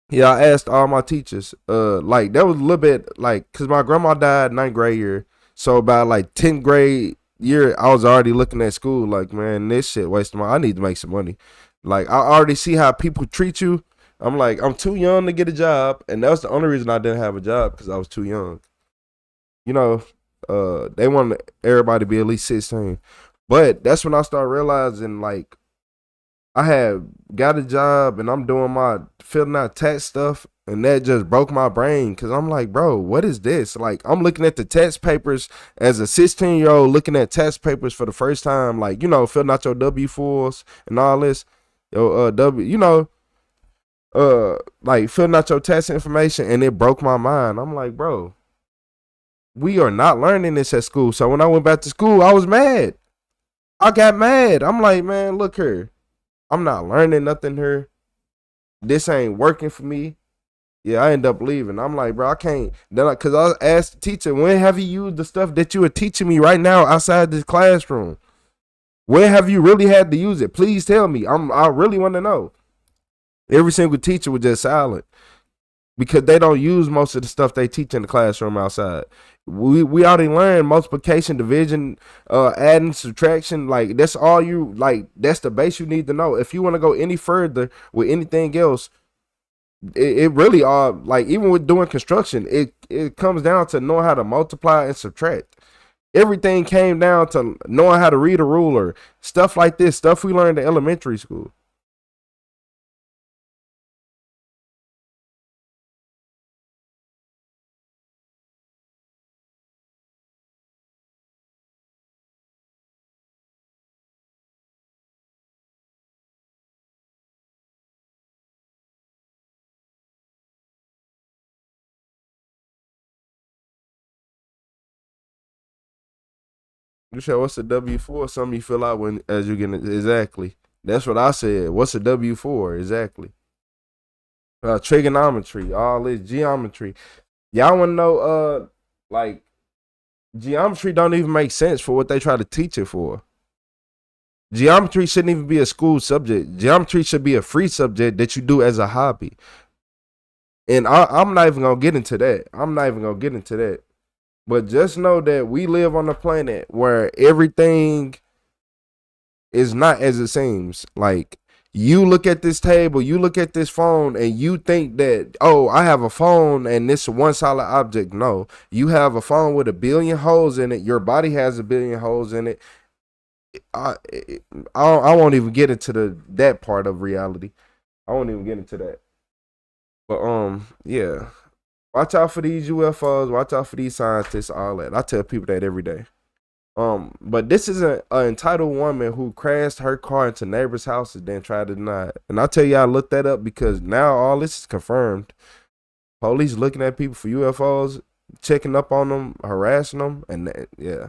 Yeah, I asked all my teachers. Like, that was a little bit like, because my grandma died 9th grade year. So about like 10th grade year, I was already looking at school like, man, this shit wasting I need to make some money. Like, I already see how people treat you. I'm like, I'm too young to get a job. And that's the only reason I didn't have a job, because I was too young. They wanted everybody to be at least 16. But that's when I started realizing, like, I had got a job and I'm doing my filling out tax stuff, and that just broke my brain, because I'm like, bro, what is this? Like, I'm looking at the tax papers as a 16-year-old looking at tax papers for the first time, like, filling out your W-4s and all this. Like filling out your tax information, and it broke my mind. I'm like, bro, we are not learning this at school. So when I went back to school, I was mad. I got mad. I'm like, man, look here. I'm not learning nothing here. This ain't working for me. Yeah, I end up leaving. I'm like, bro, I can't. Because I asked the teacher, when have you used the stuff that you are teaching me right now outside this classroom? When have you really had to use it? Please tell me. I really want to know. Every single teacher was just silent, because they don't use most of the stuff they teach in the classroom outside. We already learned multiplication, division, adding, subtraction. Like, that's all that's the base you need to know. If you want to go any further with anything else, it really like, even with doing construction, it comes down to knowing how to multiply and subtract. Everything came down to knowing how to read a ruler, stuff like this, stuff we learned in elementary school. You said, what's a W-4? Something you fill out as you get it. Exactly. That's what I said. What's a W-4? Exactly. trigonometry, all this geometry. Y'all want to know, like, geometry don't even make sense for what they try to teach it for. Geometry shouldn't even be a school subject. Geometry should be a free subject that you do as a hobby. And I'm not even going to get into that. But just know that we live on a planet where everything is not as it seems. Like, you look at this table, you look at this phone, and you think that, oh, I have a phone and this one solid object. No, you have a phone with 1 billion holes in it. Your body has 1 billion holes in it. I won't even get into that part of reality. I won't even get into that. But yeah. Watch out for these UFOs. Watch out for these scientists. All that. I tell people that every day. But this is an entitled woman who crashed her car into neighbor's house and then tried to deny it. And I tell y'all, look that up because now all this is confirmed. Police looking at people for UFOs, checking up on them, harassing them, and yeah.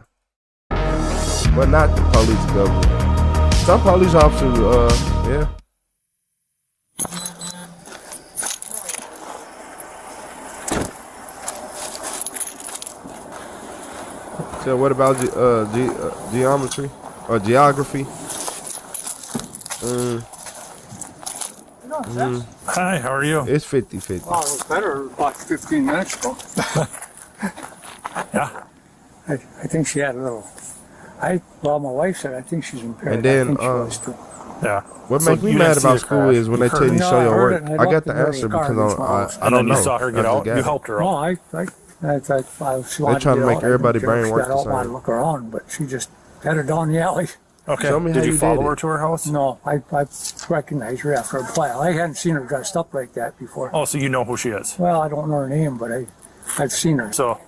But not the police government. Some police officers, yeah. So what about geometry or geography? Hi, how are you? It's 50-50. Oh, it was better about 15 minutes ago. Yeah. I think she had a little. Well, my wife said I think she's impaired. And then, I think she was too. Yeah. What makes me mad about school is when they tell you to show your work. I got the answer because I don't know. You saw her get out. You helped her out. They're trying to make everybody brain work the same. I same. look around, but she just headed down the alley. Okay. Show me how did you follow did her it. to her house? No, I recognized her after a while. I hadn't seen her dressed up like that before. Oh, so you know who she is? Well, I don't know her name, but I've seen her. So,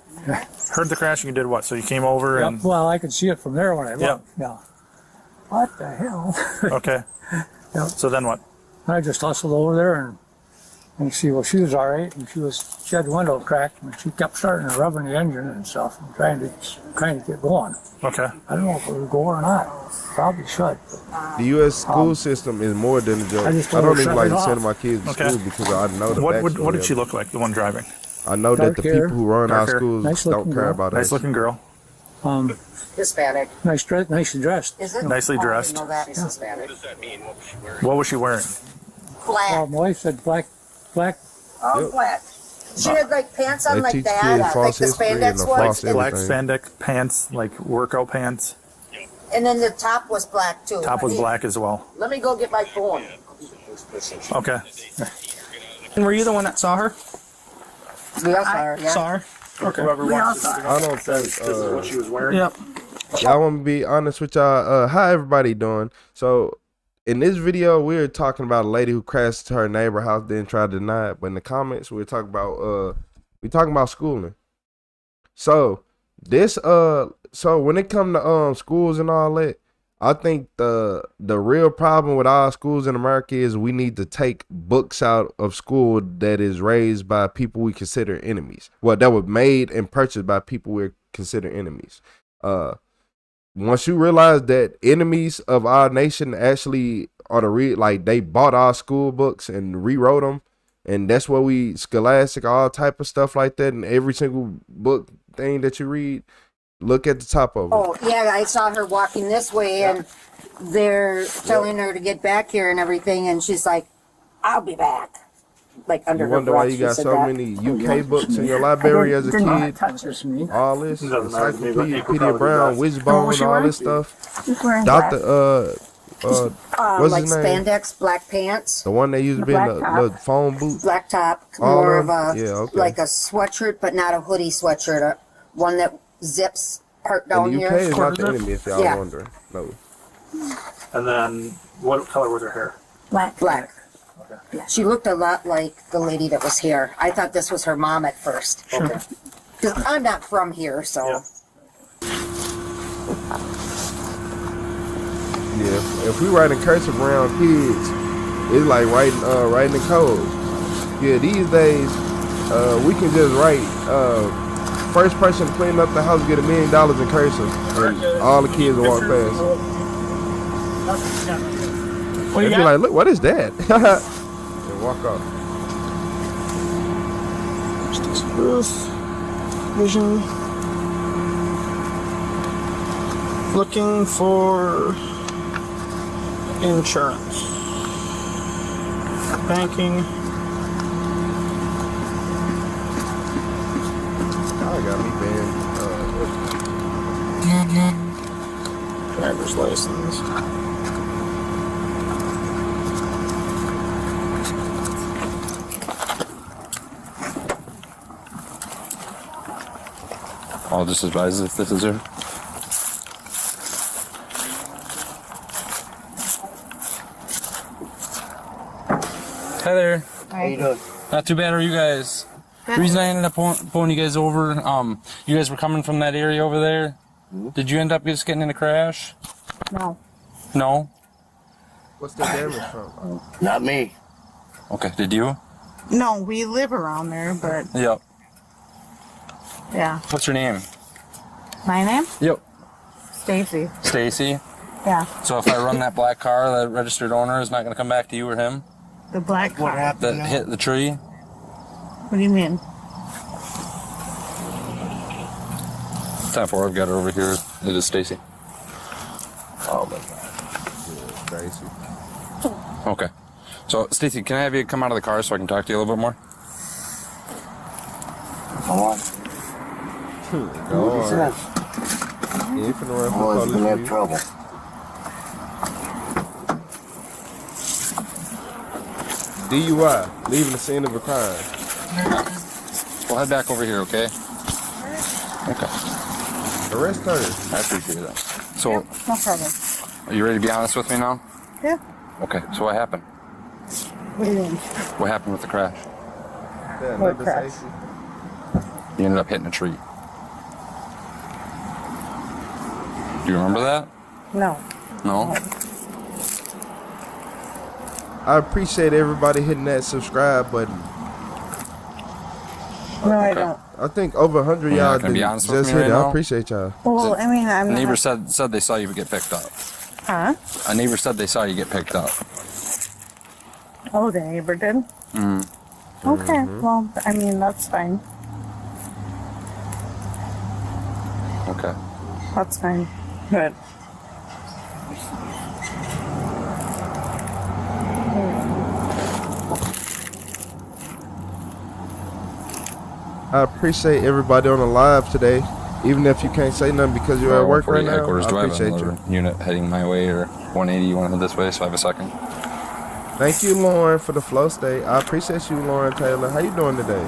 heard the crash and you did what? So you came over and... Well, I could see it from there when I looked. Yeah. What the hell? Okay. Yep. So then what? I just hustled over there and see, well, she was all right, and she had the window cracked, and she kept starting to rubbing the engine and stuff, and trying to get going. Okay. I don't know if it would go or not. Probably should. The U.S. school system is more than a joke. I don't even like sending my kids to school because I know the What did she look like, the one driving? I know that the people who run our schools don't care about us. Nice looking girl. Hispanic. Nicely dressed. Is it? Nicely dressed. No, that is Hispanic. What was she wearing? Black. My wife said black. All black. She had like pants on They like teach that, kids like false the history and spandex the ones. false Black everything. spandex pants, like workout pants. And then the top was black too. Top was black as well. Let me go get my phone. Okay. And were you the one that saw her? Yes, sir. Yeah. Saw her? Okay. Whoever wants to I don't think. this is what she was wearing. Yep. I want to be honest with y'all. How everybody doing? So, in this video, we're talking about a lady who crashed to her neighbor house, then tried to deny it. But in the comments, we're talking about schooling. So this so when it comes to schools and all that, I think the real problem with our schools in America is we need to take books out of school that is raised by people we consider enemies. Well, that were made and purchased by people we consider enemies. Once you realize that enemies of our nation actually are they bought our school books and rewrote them, and that's what we Scholastic, all type of stuff like that, and every single book thing that you read, look at the top of it. Oh, yeah, I saw her walking this way, and they're telling her to get back here and everything, and she's like, I'll be back. Like under You her wonder breath, why you she got said so that. many UK books in your library as a kid. All this, Encyclopedia Brown, Wishbone, all this stuff. Dr. What's like his name? spandex, black pants. The one that used to be in the phone booth. Black top, All more of of them? a, Yeah, okay. like a sweatshirt, but not a hoodie sweatshirt. One that zips part down And the here. UK is not the enemy, if y'all Yeah. wondering. No. And then, what color was her hair? Black. Black. Yeah, she looked a lot like the lady that was here. I thought this was her mom at first. Okay. Because I'm not from here, so. Yeah, if we writing cursive around kids, it's like writing the codes. Yeah, these days, we can just write, first person to clean up the house get $1 million in cursive, and all the kids will walk past. They'd be like, look, what is that? And walk off. Roof. Vision. Looking for insurance. Banking. I got me banned. Driver's license. I'll just advise if this is her. Hi there. How you doing? Not too bad. Are you guys? The reason I ended up pulling you guys over, you guys were coming from that area over there. Did you end up just getting in a crash? No. No? What's the damage from? Not me. Okay, did you? No, we live around there, but Yep. yeah. What's your name? My name? Yep. Stacy. Stacy? Yeah. So if I run that black car, the registered owner is not going to come back to you or him? The black car. That hit the tree? What do you mean? 10-4, I've got her over here. It is Stacy. Oh my God. Yeah, Stacy. Okay. So, Stacy, can I have you come out of the car so I can talk to you a little bit more? Go on. Go on. You ain't finna run from Boys police. gonna have trouble. DUI, leaving the scene of a crime. We'll head back over here, okay? Okay. Arrest her. I appreciate that. So, No problem. are you ready to be honest with me now? Yeah. Okay, so what happened? What do you mean? What happened with the crash? Yeah, What number crash? Stacy. You ended up hitting a tree. Do you remember that? No. No? I appreciate everybody hitting that subscribe button. No, I don't. I think over 100 You're y'all not gonna be did honest with just me hit right it. I now? appreciate y'all. Well, I mean, I'm A neighbor not. said they saw you get picked up. Huh? A neighbor said they saw you get picked up. Oh, the neighbor did? Mm. Okay. Well, I mean, that's fine. Okay. That's fine. Good. I appreciate everybody on the live today, even if you can't say nothing because you're at work right now. Headquarters. Do I I have appreciate you. another unit heading my way or 180? You want to head this way so I have a second? Thank you, Lauren, for the flow state. I appreciate you, Lauren Taylor. How you doing today?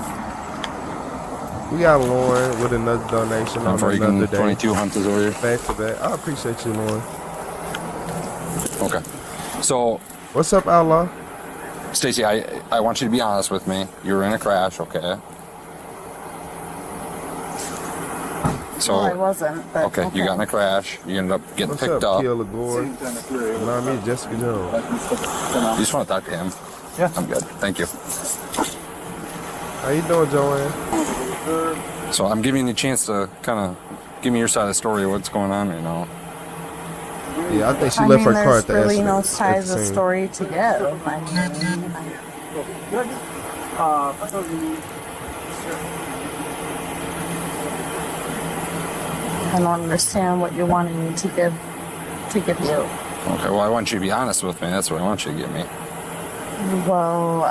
We got Lauren with another donation on For another you day. 22 Hunt is over here. Back to back. I appreciate you, Lauren. Okay. So, what's up, Outlaw? Stacy, I want you to be honest with me. You were in a crash, okay? So, Well, I wasn't, but okay, you got in a crash. You ended up getting What's picked up, up. Kayla Gore? Remind me of Jessica Jones. You just want to talk to him? Yeah. I'm good. Thank you. How you doing, Joanne? So I'm giving you a chance to kind of give me your side of the story of what's going on right now. Yeah, I think she I left mean, her car at the there's really no accident, at the size of scene. story to give. I mean, I don't understand what you're wanting me to give you. Okay, well, I want you to be honest with me. That's what I want you to give me. Well,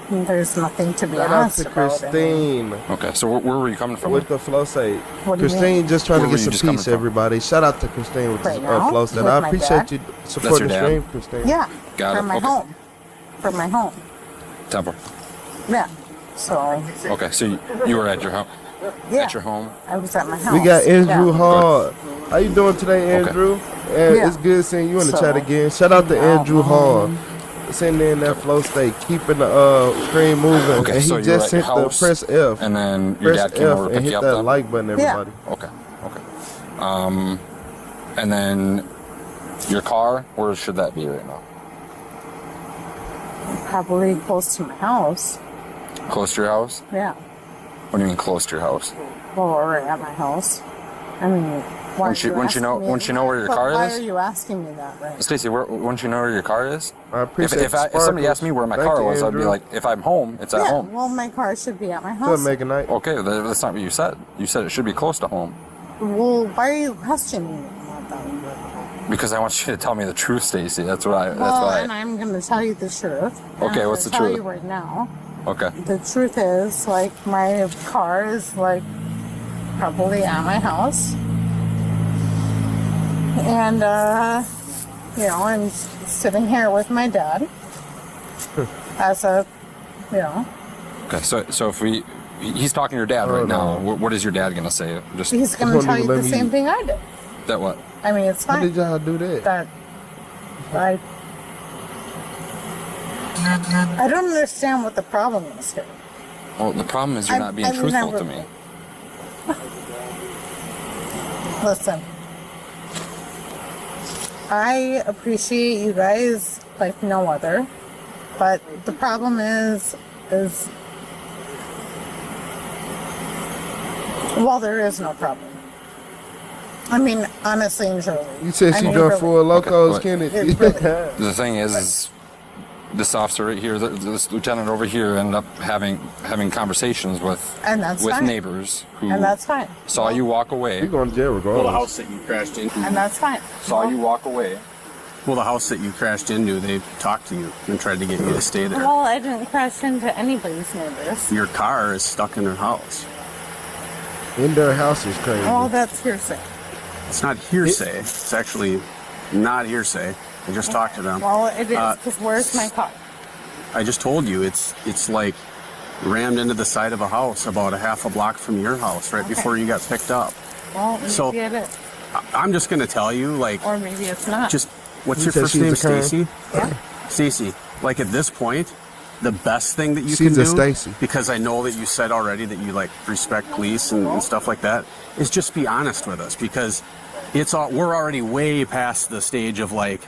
there's nothing to be Shout out honest to about. Christine. Okay, so where were you coming from? With the flow state. What do you Christine mean? just trying Where to were get you some just coming peace, from? everybody. Shout out to Christine with Right the now, flow state. with I my appreciate dad. you That's supporting your the dad? stream, Christine. Yeah, Got from it, my okay. home. From my home. Temple. Yeah. So. Okay, so you were at your home. Yeah. At your home. I was at my house. We got Andrew Yeah. Hall. How you doing today, Andrew? And Yeah. it's good seeing you in the So, chat again. Shout out to Andrew Hall. Sending in that flow state, keeping the screen moving. Okay, and he so you were just at your hit the house, press F. and then your Press dad came F over to and pick hit you up that then? like button, everybody. Okay. And then your car, where should that be right now? Probably close to my house. Close to your house? Yeah. What do you mean close to your house? Well, or at my house. I mean, Once you know where your car Why is. are you asking me that, right? Stacy, once you know where your car is. I appreciate If somebody asked me where my car was, I'd be like, if I'm home, it's at home. Well, my car should be at my house. Make a night. Okay, that's not what you said. You said it should be close to home. Well, why are you questioning me about that? Because I want you to tell me the truth, Stacy. That's why. And I'm going to tell you the truth. Okay, what's the truth? I'll tell truth? you right now. Okay. The truth is, like, my car is, like, probably at my house. And, you know, I'm sitting here with my dad as a, you know. Okay, so if he's talking to your dad right now, what is your dad going to say? He's going to tell you the same thing I did. That what? I mean, it's fine. How did y'all do that? I don't understand what the problem is here. Well, the problem is you're not being truthful to me. Listen, I appreciate you guys like no other, but the problem is well, there is no problem. I mean, honestly and truly. You said she drove full locos, Kennedy. The thing is this officer right here, this lieutenant over here, ended up having conversations with fine. neighbors who And that's fine. saw you walk away. You're going to jail regardless. Well, the house that you crashed into. And that's fine. Saw you walk away. Well, the house that you crashed into, they talked to you and tried to get you to stay there. Well, I didn't crash into anybody's neighbors. Your car is stuck in their house. In their house is crazy. Well, that's hearsay. It's not hearsay. It's actually not hearsay. I just talked to them. Well, it is, because where's my car? I just told you, it's like rammed into the side of a house about a half a block from your house right before you got picked up. Well, maybe it is. I'm just going to tell you, like... Or maybe it's not. Just, what's your first name, Stacy? Yeah. Stacy, like at this point, the best thing that you can do, Stacy. because I know that you said already that you like respect police and stuff like that, is just be honest with us, because we're already way past the stage of like,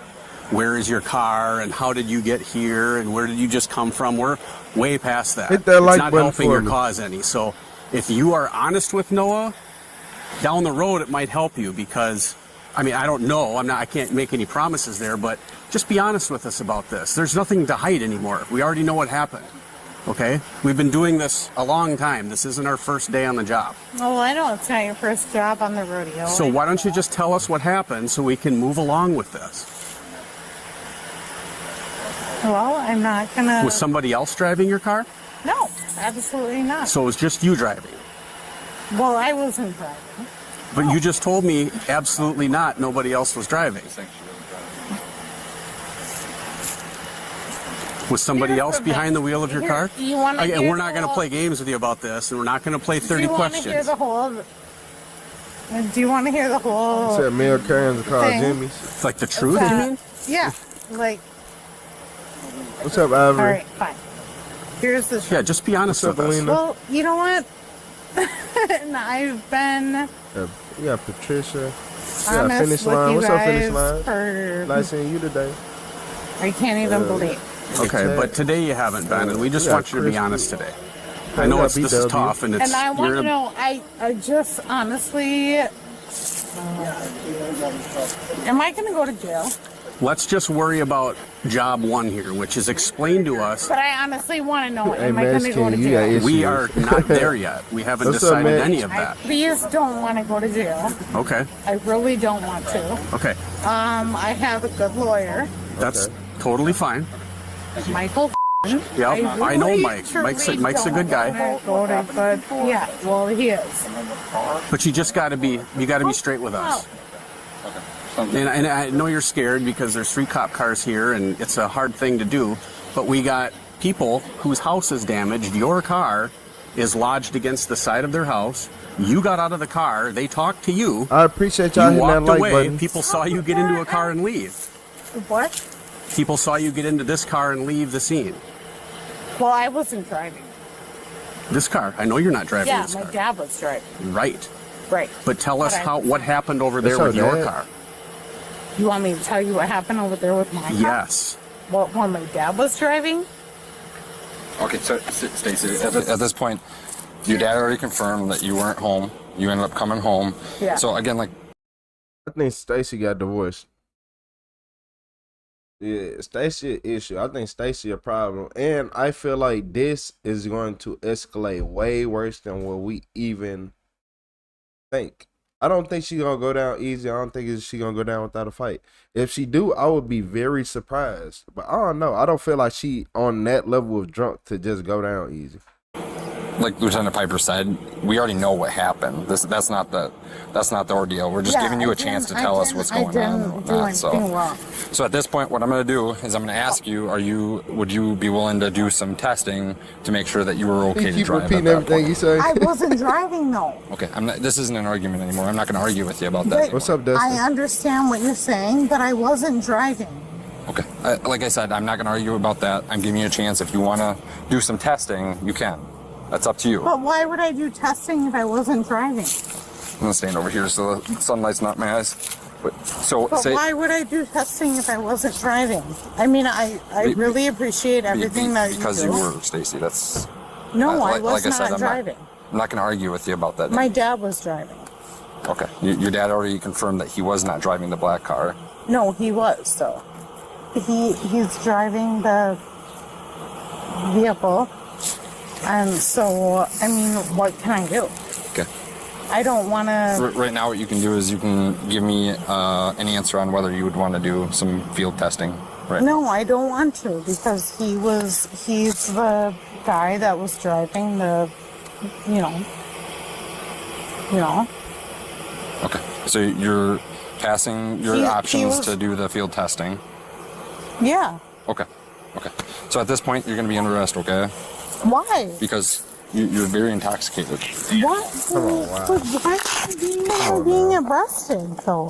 where is your car and how did you get here and where did you just come from? We're way past that. Hit that like it's not button helping for your me. cause any. So if you are honest with Noah, down the road it might help you, because I mean, I don't know. I can't make any promises there, but just be honest with us about this. There's nothing to hide anymore. We already know what happened. Okay? We've been doing this a long time. This isn't our first day on the job. Oh, I know it's not your first job on the rodeo. So why don't you just tell us what happened so we can move along with this? Well, I'm not gonna... Was somebody else driving your car? No, absolutely not. So it was just you driving? Well, I wasn't driving. But you just told me absolutely not, nobody else was driving. Was somebody else behind the wheel of your car? And we're not going to play games with you about this, and we're not going to play 30 questions. Do you want to hear the whole... You said Mel Cairns called Jimmy's. It's like the truth, you mean? Yeah, like... What's up, Ivory? All right, fine. Here's the... Yeah, just be honest with us. Well, you know what? I've been... We got Patricia. We got honest Finish with Line. you What's up, Finish guys Line? for... Nice seeing you today. I can't even believe. Okay, but today you haven't been, and we just want you to be honest today. I know this is tough, and it's... And I want to know, I just honestly... am I going to go to jail? Let's just worry about job one here, which is explain to us... But I honestly want to know, am I going to go to jail? We are not there yet. We haven't decided any of I that. please don't want to go to jail. Okay. I really don't want to. Okay. I have a good lawyer. That's totally fine. Michael. Yep, I know Mike. Mike's a good guy. But yeah, well, he is. But you just got to be straight with us. And I know you're scared because there's 3 cop cars here, and it's a hard thing to do. But we got people whose house is damaged. Your car is lodged against the side of their house. You got out of the car. They talked to you. I appreciate y'all hitting that like button. People saw you get into a car and leave. What? People saw you get into this car and leave the scene. Well, I wasn't driving. This car. I know you're not driving Yeah, this my car. dad was driving. Right. Right. But tell us But what happened over there with your car. You want me to tell you what happened over there with my car? Yes. What, when my dad was driving? Okay, so Stacey, at this point, your dad already confirmed that you weren't home. You ended up coming home. Yeah. So again, like, I think Stacy got divorced. Yeah, Stacy issue. I think Stacy a problem, and I feel like this is going to escalate way worse than what we even think. I don't think she's gonna go down easy. I don't think she's gonna go down without a fight. If she do, I would be very surprised. But I don't know. I don't feel like she on that level of drunk to just go down easy. Like Lieutenant Piper said, we already know what happened. That's not the ordeal. We're just giving you a chance to tell us what's going on. So at this point, what I'm going to do is I'm going to ask you: would you be willing to do some testing to make sure that you were okay to drive? Keep repeating everything you say. I wasn't driving though. Okay, this isn't an argument anymore. I'm not going to argue with you about that. What's up, Dustin? I understand what you're saying, but I wasn't driving. Okay, like I said, I'm not going to argue about that. I'm giving you a chance. If you want to do some testing, you can. That's up to you. But why would I do testing if I wasn't driving? I'm gonna stand over here so the sunlight's not in my eyes. But why would I do testing if I wasn't driving? I mean, I really appreciate everything that you do. Because you were, Stacy. That's no, I was not driving. I'm not gonna argue with you about that. My dad was driving. Okay, your dad already confirmed that he was not driving the black car. No, he was though. He's driving the vehicle. And so, I mean, what can I do? Okay. I don't want to... Right now, what you can do is you can give me an answer on whether you would want to do some field testing, right? No, I don't want to, because he's the guy that was driving the, you know. Okay. So you're passing your options to do the field testing? Yeah. Okay. Okay. So at this point, you're going to be under arrest, okay? Why? Because you're very intoxicated. What? Why am I being arrested, though?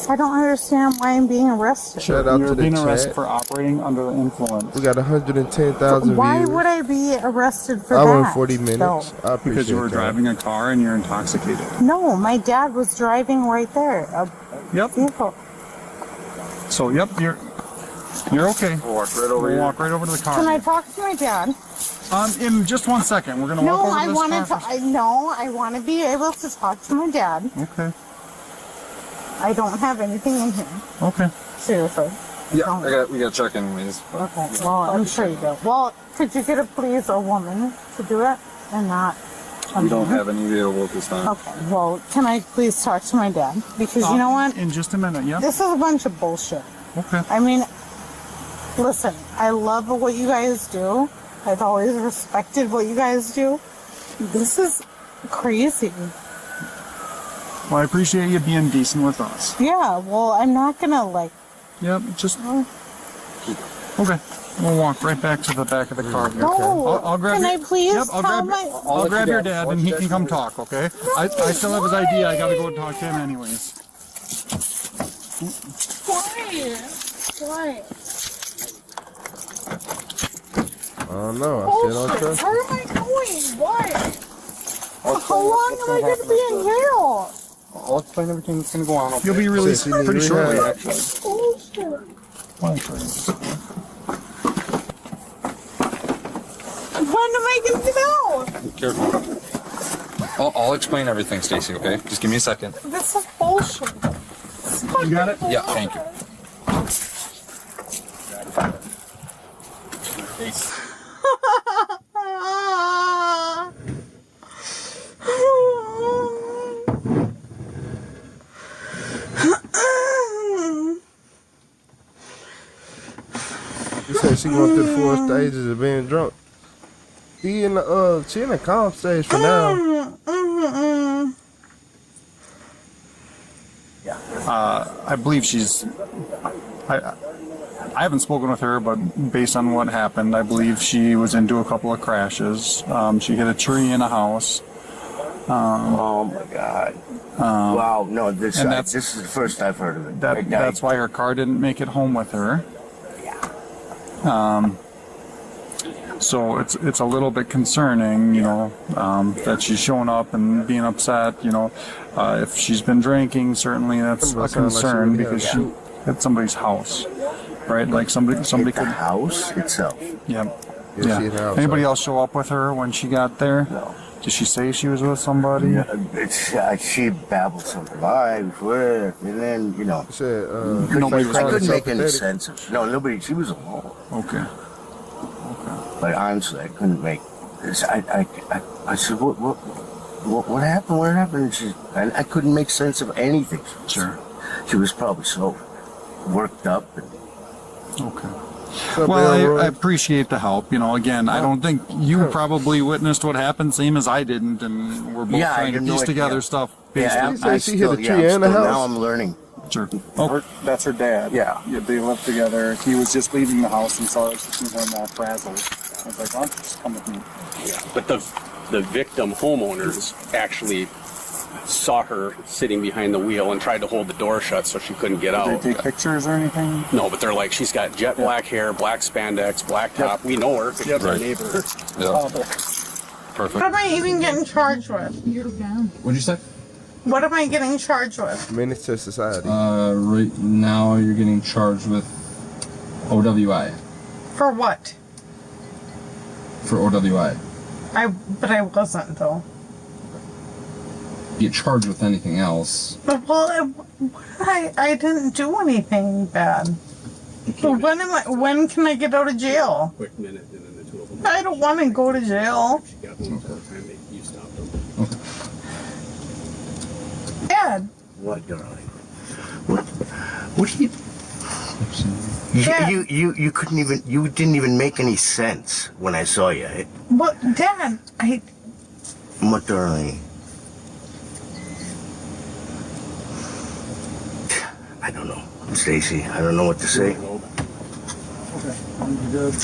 I don't understand why I'm being arrested. Shout out to the being chat. arrested for operating under the influence. We got 110,000 views. Why would I be arrested for that? I went 40 minutes. though? I appreciate Because you were that. driving a car and you're intoxicated. No, my dad was driving right there. Yep. Vehicle. So, yep, you're okay. We'll walk right over We'll walk right over to the car. Can I talk to my dad? In just 1 second. We're gonna walk over to this car. I want to be able to talk to my dad. Okay. I don't have anything in here. Okay. Seriously. Yeah, we got to check anyways. Okay. Well, I'm sure you do. Well, could you get a woman to do it and not? We don't have any available at this time. Okay. Well, can I please talk to my dad? Because you know what? In just a minute. Yeah. This is a bunch of bullshit. Okay. I mean, listen, I love what you guys do. I've always respected what you guys do. This is crazy. Well, I appreciate you being decent with us. Yeah, well, I'm not gonna Yep, just... Okay. We'll walk right back to the back of the car. No, I'll grab can I please Yep, I'll grab your dad and he can come talk, okay? I still have his ID. I gotta go talk to him anyways. Why? I don't know. I still don't Bullshit. trust Where am I going? What? How long am I going to be in jail? I'll explain everything that's going to go on. Okay? You'll be released pretty shortly, actually. Bullshit. When am I going to get out? Careful. I'll explain everything, Stacy, okay? Just give me a second. This is bullshit. You got it? Yeah, thank you. You said she went through the 4 stages of being drunk. She in the calm stage for now. I believe she's... I haven't spoken with her, but based on what happened, I believe she was into a couple of crashes. She hit a tree in a house. Oh my God! Wow, no, this is the first I've heard of it. That's why her car didn't make it home with her. So it's a little bit concerning, that she's showing up and being upset. If she's been drinking, certainly that's a concern because she hit somebody's house, right? Like somebody could house itself. Yeah. Yeah. Anybody else show up with her when she got there? No. Did she say she was with somebody? Yeah, she babbled something. Bye, and then, you know. Said, I couldn't make any sense of it. No, nobody, she was alone. Okay. But honestly, I couldn't make this. I said, what happened? What happened? I couldn't make sense of anything. Sure. She was probably so worked up. Okay. Well, I appreciate the help. You know, again, I don't think you probably witnessed what happened, same as I didn't, and we're both trying to piece together stuff. Yeah, she hit a tree in the house. Now I'm learning. Sure. That's her dad. Yeah. They lived together. He was just leaving the house and saw her sitting home all frazzled. I was like, "Why don't you just come with me?" Yeah. But the victim homeowners actually saw her sitting behind the wheel and tried to hold the door shut so she couldn't get out. Did they take pictures or anything? No, but they're like, she's got jet black hair, black spandex, black top. We know her because she's our neighbor. Oh, Perfect. What am I even getting charged with? What'd you say? What am I getting charged with? Menace to society. Right now you're getting charged with OWI. For what? For OWI. But I wasn't though. Get charged with anything else. Well, I didn't do anything bad. When can I get out of jail? Quick minute, and then the two of them. I don't want to go to jail. She got home for a time, you stopped them. Dad. What, darling? What do you? Dad. You couldn't even. You didn't even make any sense when I saw you. What, Dad? What, darling? I don't know, Stacy. I don't know what to say.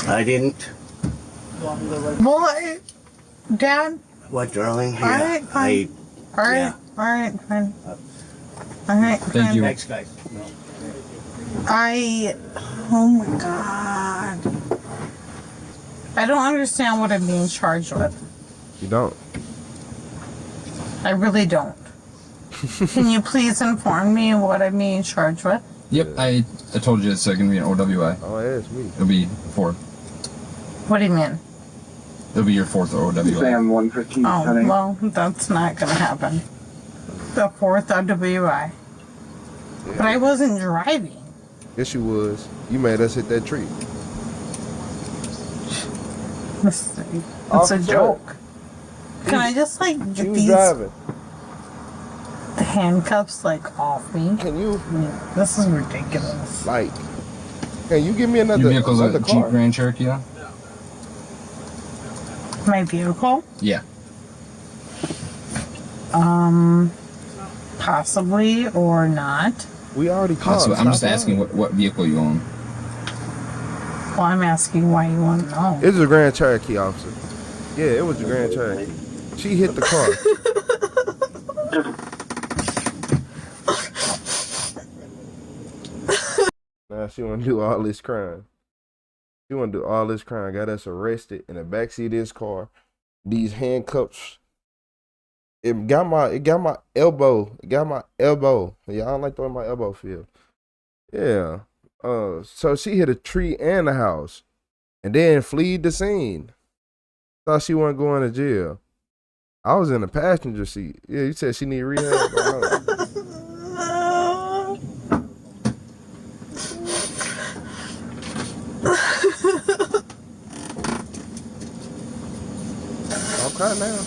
I didn't. Well, Dad. What, darling? All right, fine. All right, fine. All right, Thank fine. you. Thanks, guys. Oh my God. I don't understand what I'm being charged with. You don't. I really don't. Can you please inform me what I'm being charged with? Yep, I told you it's going to be an OWI. Oh, it's me. It'll be 4th. What do you mean? It'll be your 4th OWI. Sam 115. Oh, well, that's not going to happen. The 4th OWI. But I wasn't driving. Yes, you was. You made us hit that tree. It's a joke. Can I just like get these driving. the handcuffs like off me? Can you? This is ridiculous. Like, can you give me another? Your vehicle's a car? Jeep Grand Cherokee, yeah? My vehicle? Yeah. Possibly or not. We already called. Possibly. I'm just asking what vehicle you own. Well, I'm asking why you want to know. It was a Grand Cherokee, officer. Yeah, it was a Grand Cherokee. She hit the car. Now she want to do all this crime. She want to do all this crime. Got us arrested in the backseat of this car. These handcuffs. It got my elbow. It got my elbow. Yeah, I don't like the way my elbow feel. Yeah. So she hit a tree and a house, and then fled the scene. Thought she wasn't going to jail. I was in the passenger seat. Yeah, you said she need rehab. Okay, now.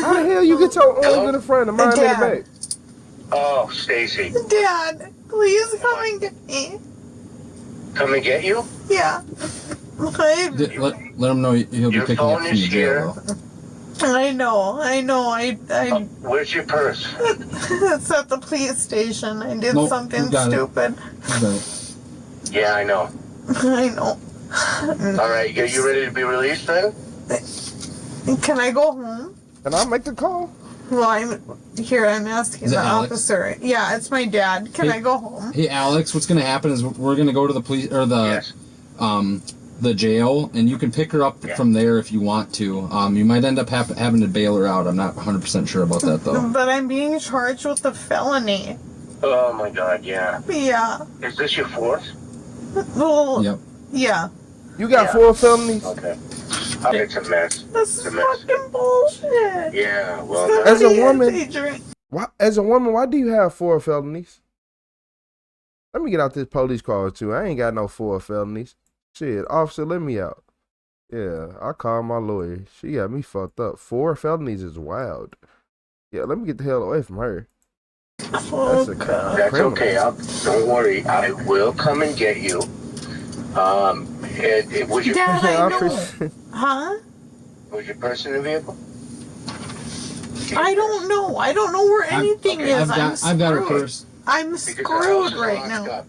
How the hell you get your arms in the front and mine in the back? Oh, Stacy. Dad, please come and get me. Come and get you? Yeah. Okay. Let him know he'll be picking you up from the jail. I know. Where's your purse? It's at the police station. I did something stupid. Yeah, I know. I know. All right, are you ready to be released then? Can I go home? Can I make the call? Well, I'm asking Is it the Alex? officer. Yeah, it's my dad. Can I go home? Hey, Alex, what's going to happen is we're going to go to the police or the jail, and you can pick her up from there if you want to. You might end up having to bail her out. I'm not 100% sure about that though. But I'm being charged with a felony. Oh my God, yeah. Yeah. Is this your fourth? Well, yep. Yeah. You got 4 felonies? Okay. It's a mess. This is fucking bullshit. Yeah, well, as a woman, why do you have 4 felonies? Let me get out this police car too. I ain't got no 4 felonies. Shit, officer, let me out. Yeah, I called my lawyer. She got me fucked up. 4 felonies is wild. Yeah, let me get the hell away from her. That's okay. Don't worry. I will come and get you. Was your Huh? Was your purse in the vehicle? I don't know. I don't know where anything is. I've got her purse. I'm screwed right now.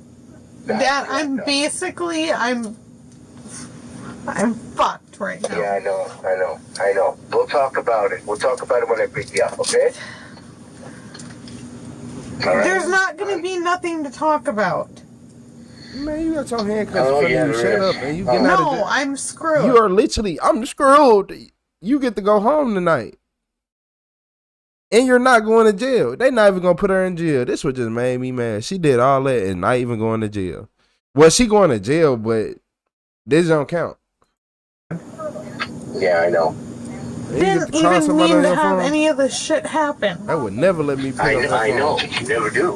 Dad, I'm fucked right now. Yeah, I know. We'll talk about it. We'll talk about it when I pick you up, okay? There's not going to be nothing to talk about. Man, you got your handcuffs in front of you. Shut up and you get out of there. No, I'm screwed. You are literally, I'm screwed. You get to go home tonight. And you're not going to jail. They not even going to put her in jail. This what just made me mad. She did all that and not even going to jail. Well, she going to jail, but this don't count. Yeah, I know. Didn't even mean to have any of this shit happen. That would never let me pay on that I know. You never do.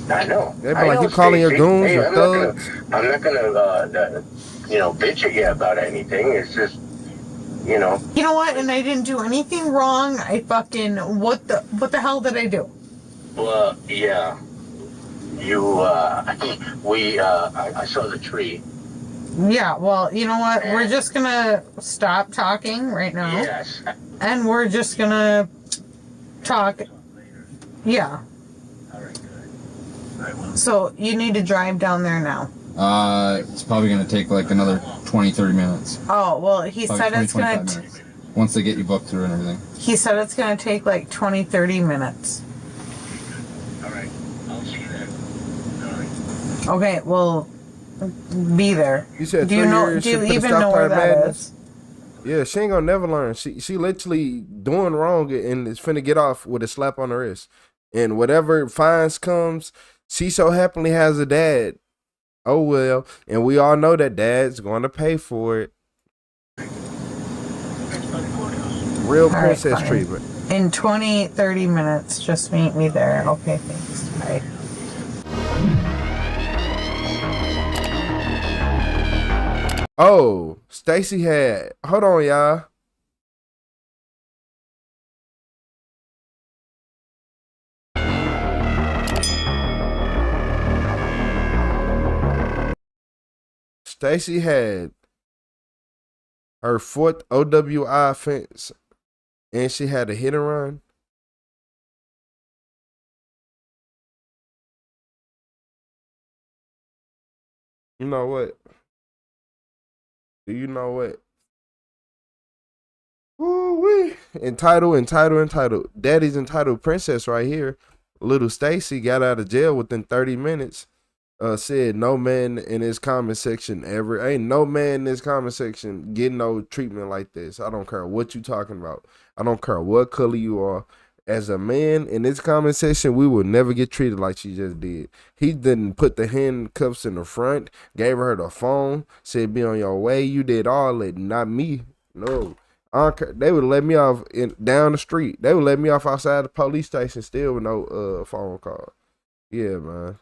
I know. They be like, you calling your goons or thugs? I'm not gonna, bitch at you about anything. It's just, You know what? And I didn't do anything wrong. I fucking what the hell did I do? Well, yeah. I saw the tree. Yeah, well, you know what? We're just gonna stop talking right now. Yes. And we're just gonna talk. Yeah. So you need to drive down there now. It's probably gonna take like another 20-30 minutes. Oh, well, he Probably said it's 20, gonna 25 minutes. Once they get you booked through and everything. he said it's gonna take like 20-30 minutes. Alright. I'll see you then. Alright. Okay, well, be there. You said do you even know where that is? Yeah, she ain't gonna never learn. She literally doing wrong and is finna get off with a slap on the wrist. And whatever fines comes, she so happily has a dad. Oh well, and we all know that dad's going to pay for it. Real princess treatment. In 20-30 minutes, just meet me there. Okay, thanks. Bye. Oh, Stacy had. Hold on, y'all. Stacy had her 4th OWI offense, and she had a hit and run. You know what? Do you know what? Woo-wee. Entitled. Daddy's entitled princess right here. Little Stacy got out of jail within 30 minutes. Said no man in his comment section ever. Ain't no man in this comment section getting no treatment like this. I don't care what you talking about. I don't care what color you are. As a man in this comment section, we will never get treated like she just did. He didn't put the handcuffs in the front, gave her the phone, said be on your way. You did all that, not me. No. I don't care. They would let me off down the street. They would let me off outside the police station still with no phone call. Yeah, man.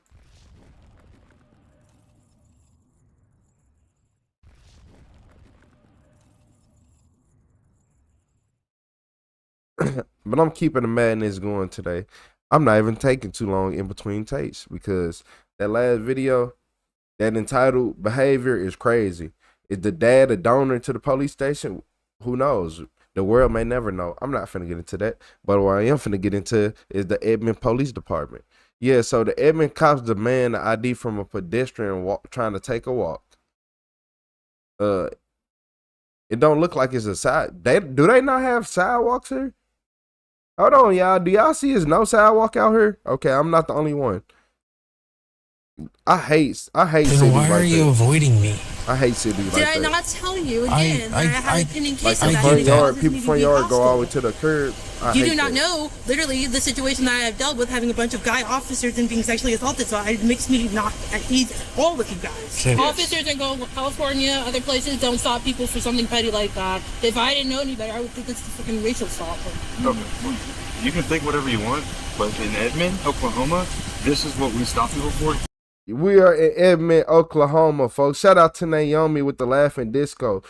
But I'm keeping the madness going today. I'm not even taking too long in between takes because that last video, that entitled behavior is crazy. Is the dad a donor to the police station? Who knows? The world may never know. I'm not finna get into that. But what I am finna get into is the Edmond Police Department. Yeah, so the Edmond cops demand the ID from a pedestrian trying to take a walk. It don't look like it's a side. Do they not have sidewalks here? Hold on, y'all. Do y'all see there's no sidewalk out here? Okay, I'm not the only one. I hate cities Then why like are you that. avoiding me? I hate cities like that. Did I not tell you again that I have a pending case Like the front yard, people front yard go all the way to the curb. You do not know, literally, the situation that I have dealt with, having a bunch of guy officers and being sexually assaulted, so it makes me not at ease all with you guys. Officers in California, other places, don't stop people for something petty like that. If I didn't know any better, I would think it's a freaking racial stop. Okay. You can think whatever you want, but in Edmond, Oklahoma, this is what we stop people for. We are in Edmond, Oklahoma, folks. Shout out to Naomi with the laughing disco.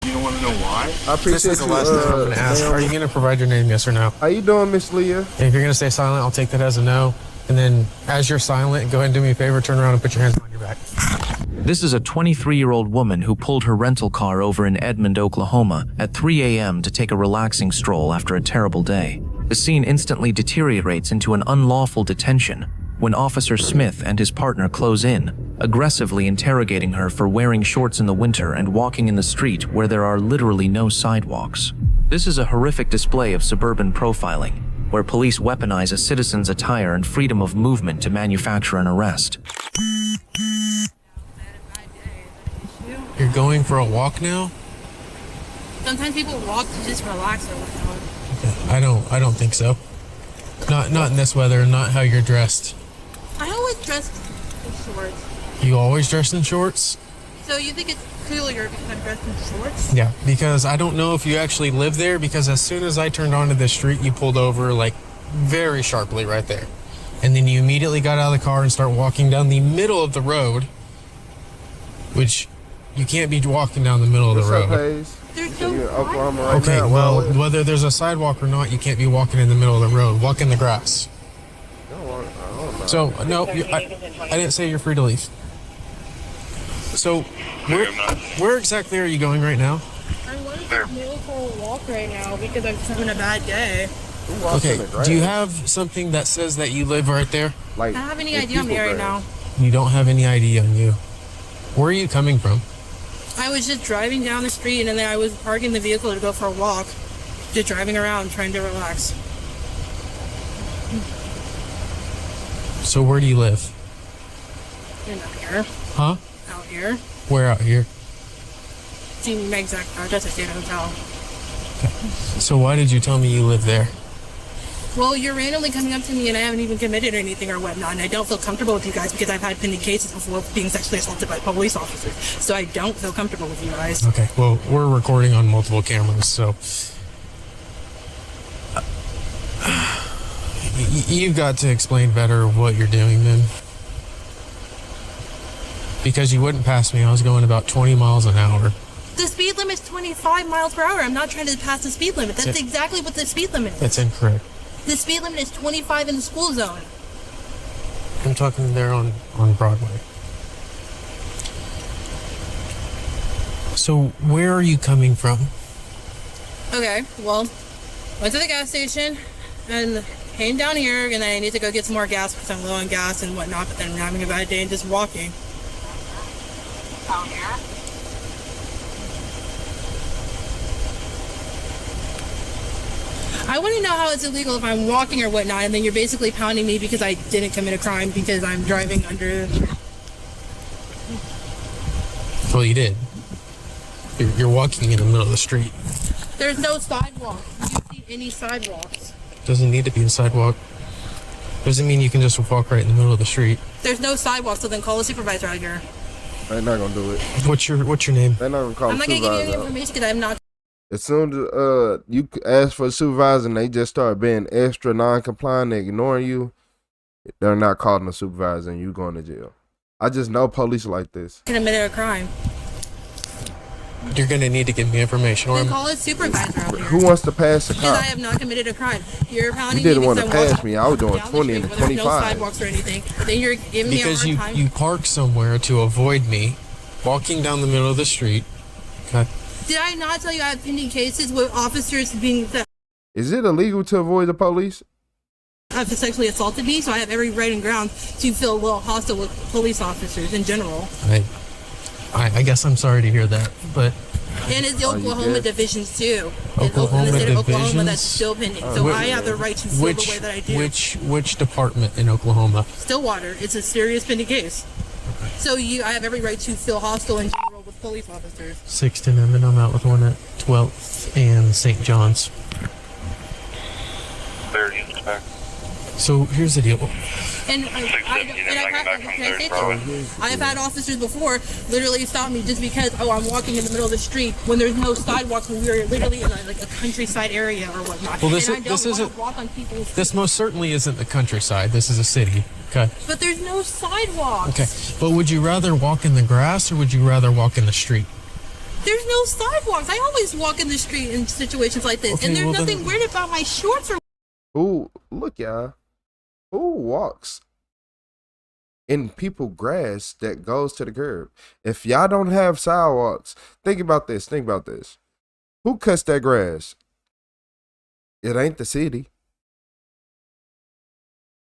You don't want to know why? I appreciate This is the last thing I'm going to ask. Naomi. Are you going to provide your name, yes or no? How you doing, Miss Leah? And if you're going to stay silent, I'll take that as a no. And then as you're silent, go ahead and do me a favor, turn around and put your hands on your back. This is a 23-year-old woman who pulled her rental car over in Edmond, Oklahoma at 3 a.m. to take a relaxing stroll after a terrible day. The scene instantly deteriorates into an unlawful detention when Officer Smith and his partner close in, aggressively interrogating her for wearing shorts in the winter and walking in the street where there are literally no sidewalks. This is a horrific display of suburban profiling, where police weaponize a citizen's attire and freedom of movement to manufacture an arrest. You're going for a walk now? Sometimes people walk to just relax or whatnot. I don't think so. Not in this weather, not how you're dressed. I always dress in shorts. You always dress in shorts? So you think it's cooler because I'm dressed in shorts? Yeah, because I don't know if you actually live there, because as soon as I turned onto this street, you pulled over like very sharply right there. And then you immediately got out of the car and start walking down the middle of the road, which you can't be walking down the middle of the road. You're in Oklahoma right Okay, now. well, whether there's a sidewalk or not, you can't be walking in the middle of the road. Walk in the grass. So, no, I didn't say you're free to leave. So, where exactly are you going right now? I want to go for a walk right now because I'm just having a bad day. Okay, do you have something that says that you live right there? I don't have any idea on me right now. You don't have any ID on you. Where are you coming from? I was just driving down the street and then I was parking the vehicle to go for a walk. Just driving around trying to relax. So where do you live? Out here. Huh? Out here. Where out here? See my exact address. I stay at a hotel. So why did you tell me you live there? Well, you're randomly coming up to me and I haven't even committed anything or whatnot, and I don't feel comfortable with you guys because I've had pending cases before of being sexually assaulted by police officers. So I don't feel comfortable with you guys. Okay, well, we're recording on multiple cameras, so you've got to explain better what you're doing then. Because you wouldn't pass me. I was going about 20 miles an hour. The speed limit's 25 miles per hour. I'm not trying to pass the speed limit. That's exactly what the speed limit is. That's incorrect. The speed limit is 25 in the school zone. I'm talking there on Broadway. So where are you coming from? Okay, well, went to the gas station and came down here, and I need to go get some more gas because I'm low on gas and whatnot, but then I'm having a bad day and just walking. Down here? I want to know how it's illegal if I'm walking or whatnot, and then you're basically pounding me because I didn't commit a crime because I'm driving under... Well, you did. You're walking in the middle of the street. There's no sidewalk. Do you see any sidewalks? Doesn't need to be a sidewalk. Doesn't mean you can just walk right in the middle of the street. There's no sidewalk, so then call a supervisor out here. They're not gonna do it. What's your name? They're not gonna call I'm a not going to give you any supervisor out. information because I'm not... As soon as you ask for a supervisor and they just start being extra non-compliant, they ignoring you, they're not calling a supervisor and you going to jail. I just know police like this. ...committed a crime. You're going to need to give me information. Then call a supervisor out here. Who wants to pass the Because I cop? have not committed a crime. You're You pounding didn't me want to because I'm pass walking me. I was doing down the 20 street and where there's no 25. sidewalks or anything. Then you're giving me a Because hard time. you park somewhere to avoid me walking down the middle of the street. Okay. Did I not tell you I have pending cases with officers being that Is it illegal to avoid the police? have sexually assaulted me? So I have every right and ground to feel a little hostile with police officers in general. I guess I'm sorry to hear that, but... And it's the Oh, you Oklahoma did? divisions too. Oklahoma in the state of Oklahoma, divisions? that's still pending. So I have the right to feel the way that I do. Which department in Oklahoma? Stillwater. It's a serious pending case. So I have every right to feel hostile in general with police officers. 6th and I'm out with one at 12th and St. John's. back. So here's the deal. And I've had officers before literally stop me just because, oh, I'm walking in the middle of the street when there's no sidewalks and we're literally in like a countryside area or whatnot. Well, this isn't. Walk on people's This most certainly isn't the countryside. This is a city. Okay. But there's no sidewalks. Okay. But would you rather walk in the grass or would you rather walk in the street? There's no sidewalks. I always walk in the street in situations like this, Okay, and there's well, nothing weird about my shorts or. Who, look, y'all. Who walks in people grass that goes to the curb? If y'all don't have sidewalks, think about this. Think about this. Who cuts that grass? It ain't the city.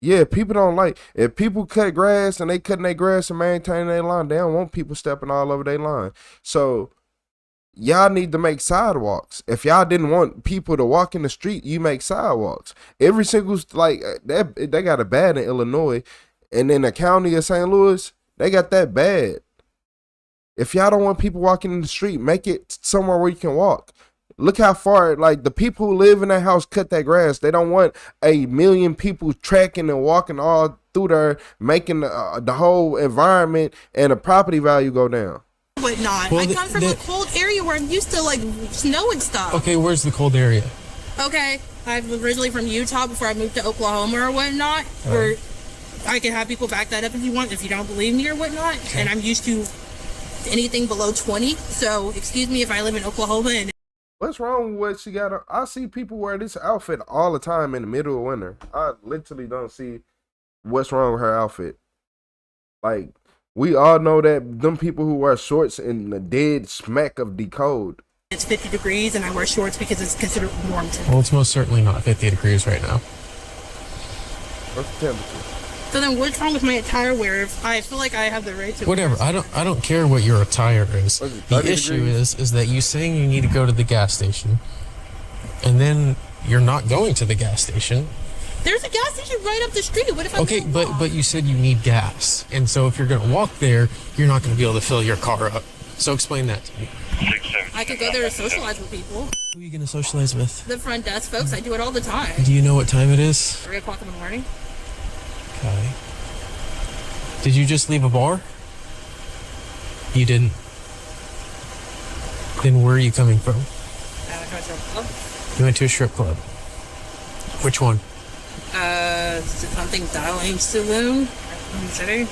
Yeah, people don't like, if people cut grass and they cutting their grass and maintaining their lawn, they don't want people stepping all over their lawn. So y'all need to make sidewalks. If y'all didn't want people to walk in the street, you make sidewalks. Every single, like, they got it bad in Illinois, and in the county of St. Louis, they got that bad. If y'all don't want people walking in the street, make it somewhere where you can walk. Look how far, like, the people who live in that house cut that grass. They don't want 1 million people tracking and walking all through there, making the whole environment and the property value go down. Whatnot. Well, I come from a cold area where I'm used to like snow and stuff. Okay, where's the cold area? Okay, I'm originally from Utah before I moved to Oklahoma or whatnot. Where I can have people back that up if you want, if you don't believe me or whatnot. Okay. And I'm used to anything below 20. So excuse me if I live in Oklahoma and. What's wrong with what she got on? I see people wear this outfit all the time in the middle of winter. I literally don't see what's wrong with her outfit. Like, we all know that them people who wear shorts in the dead smack of the cold. It's 50 degrees and I wear shorts because it's considered warm to me. Well, it's most certainly not 50 degrees right now. What's the temperature? So then what's wrong with my attire wear if I feel like I have the right to Whatever. I don't care what your attire is. The issue is that you saying you need to go to the gas station and then you're not going to the gas station. There's a gas station right up the street. What if I Okay, but you said you need gas. And so if you're going to walk there, you're not going to be able to fill your car up. So explain that to me. I could go there to socialize with people. Who are you going to socialize with? The front desk folks. I do it all the time. Do you know what time it is? 3 o'clock in the morning. Okay. Did you just leave a bar? You didn't. Then where are you coming from? I went to a strip club. You went to a strip club. Which one? Something Dialing Saloon in the city.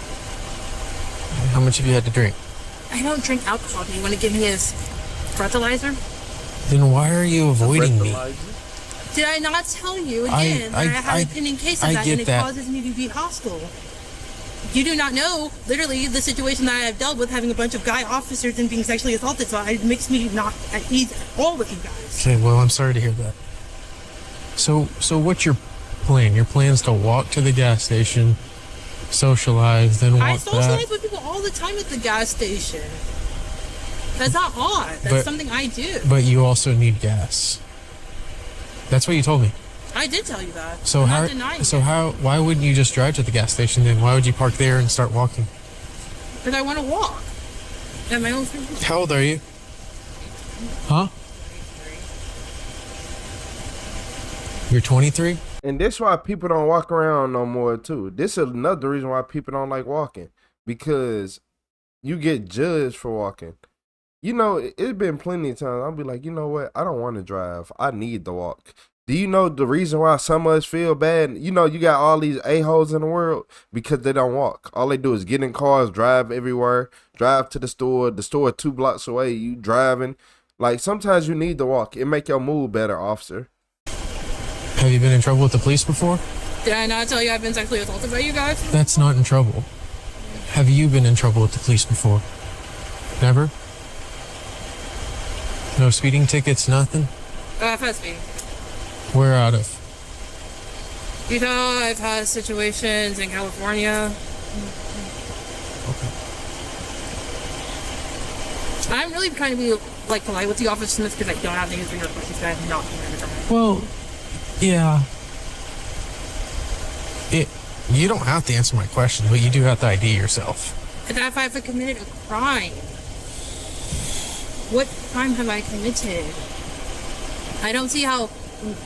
How much have you had to drink? I don't drink alcohol. Do you want to give me a breathalyzer? Then why are you avoiding me? Did I not tell you again that I have a pending case of that and it causes me to be hostile? You do not know, literally, the situation that I have dealt with, having a bunch of guy officers and being sexually assaulted, so it makes me not at ease at all with you guys. Okay, well, I'm sorry to hear that. So what's your plan? Your plan's to walk to the gas station, socialize, then walk back? I socialize with people all the time at the gas station. That's not odd. That's something I do. But you also need gas. That's what you told me. I did tell you that. So why wouldn't you just drive to the gas station then? Why would you park there and start walking? Because I want to walk. At my own freedom. How old are you? Huh? You're 23? And this why people don't walk around no more too. This is another reason why people don't like walking. Because you get judged for walking. You know, it's been plenty of times I'll be like, you know what? I don't want to drive. I need to walk. Do you know the reason why some of us feel bad? You know, you got all these a-holes in the world because they don't walk. All they do is get in cars, drive everywhere, drive to the store 2 blocks away, you driving. Like, sometimes you need to walk. It make your mood better, officer. Have you been in trouble with the police before? Did I not tell you I've been sexually assaulted by you guys? That's not in trouble. Have you been in trouble with the police before? Never? No speeding tickets, nothing? First speeding. Where out of? You know, I've had situations in California. Okay. I'm really trying to be like polite with the officer Smith because I don't have the answer to your questions. I have not been in trouble. Well, yeah. You don't have to answer my question, but you do have to ID yourself. And if I've committed a crime, what crime have I committed? I don't see how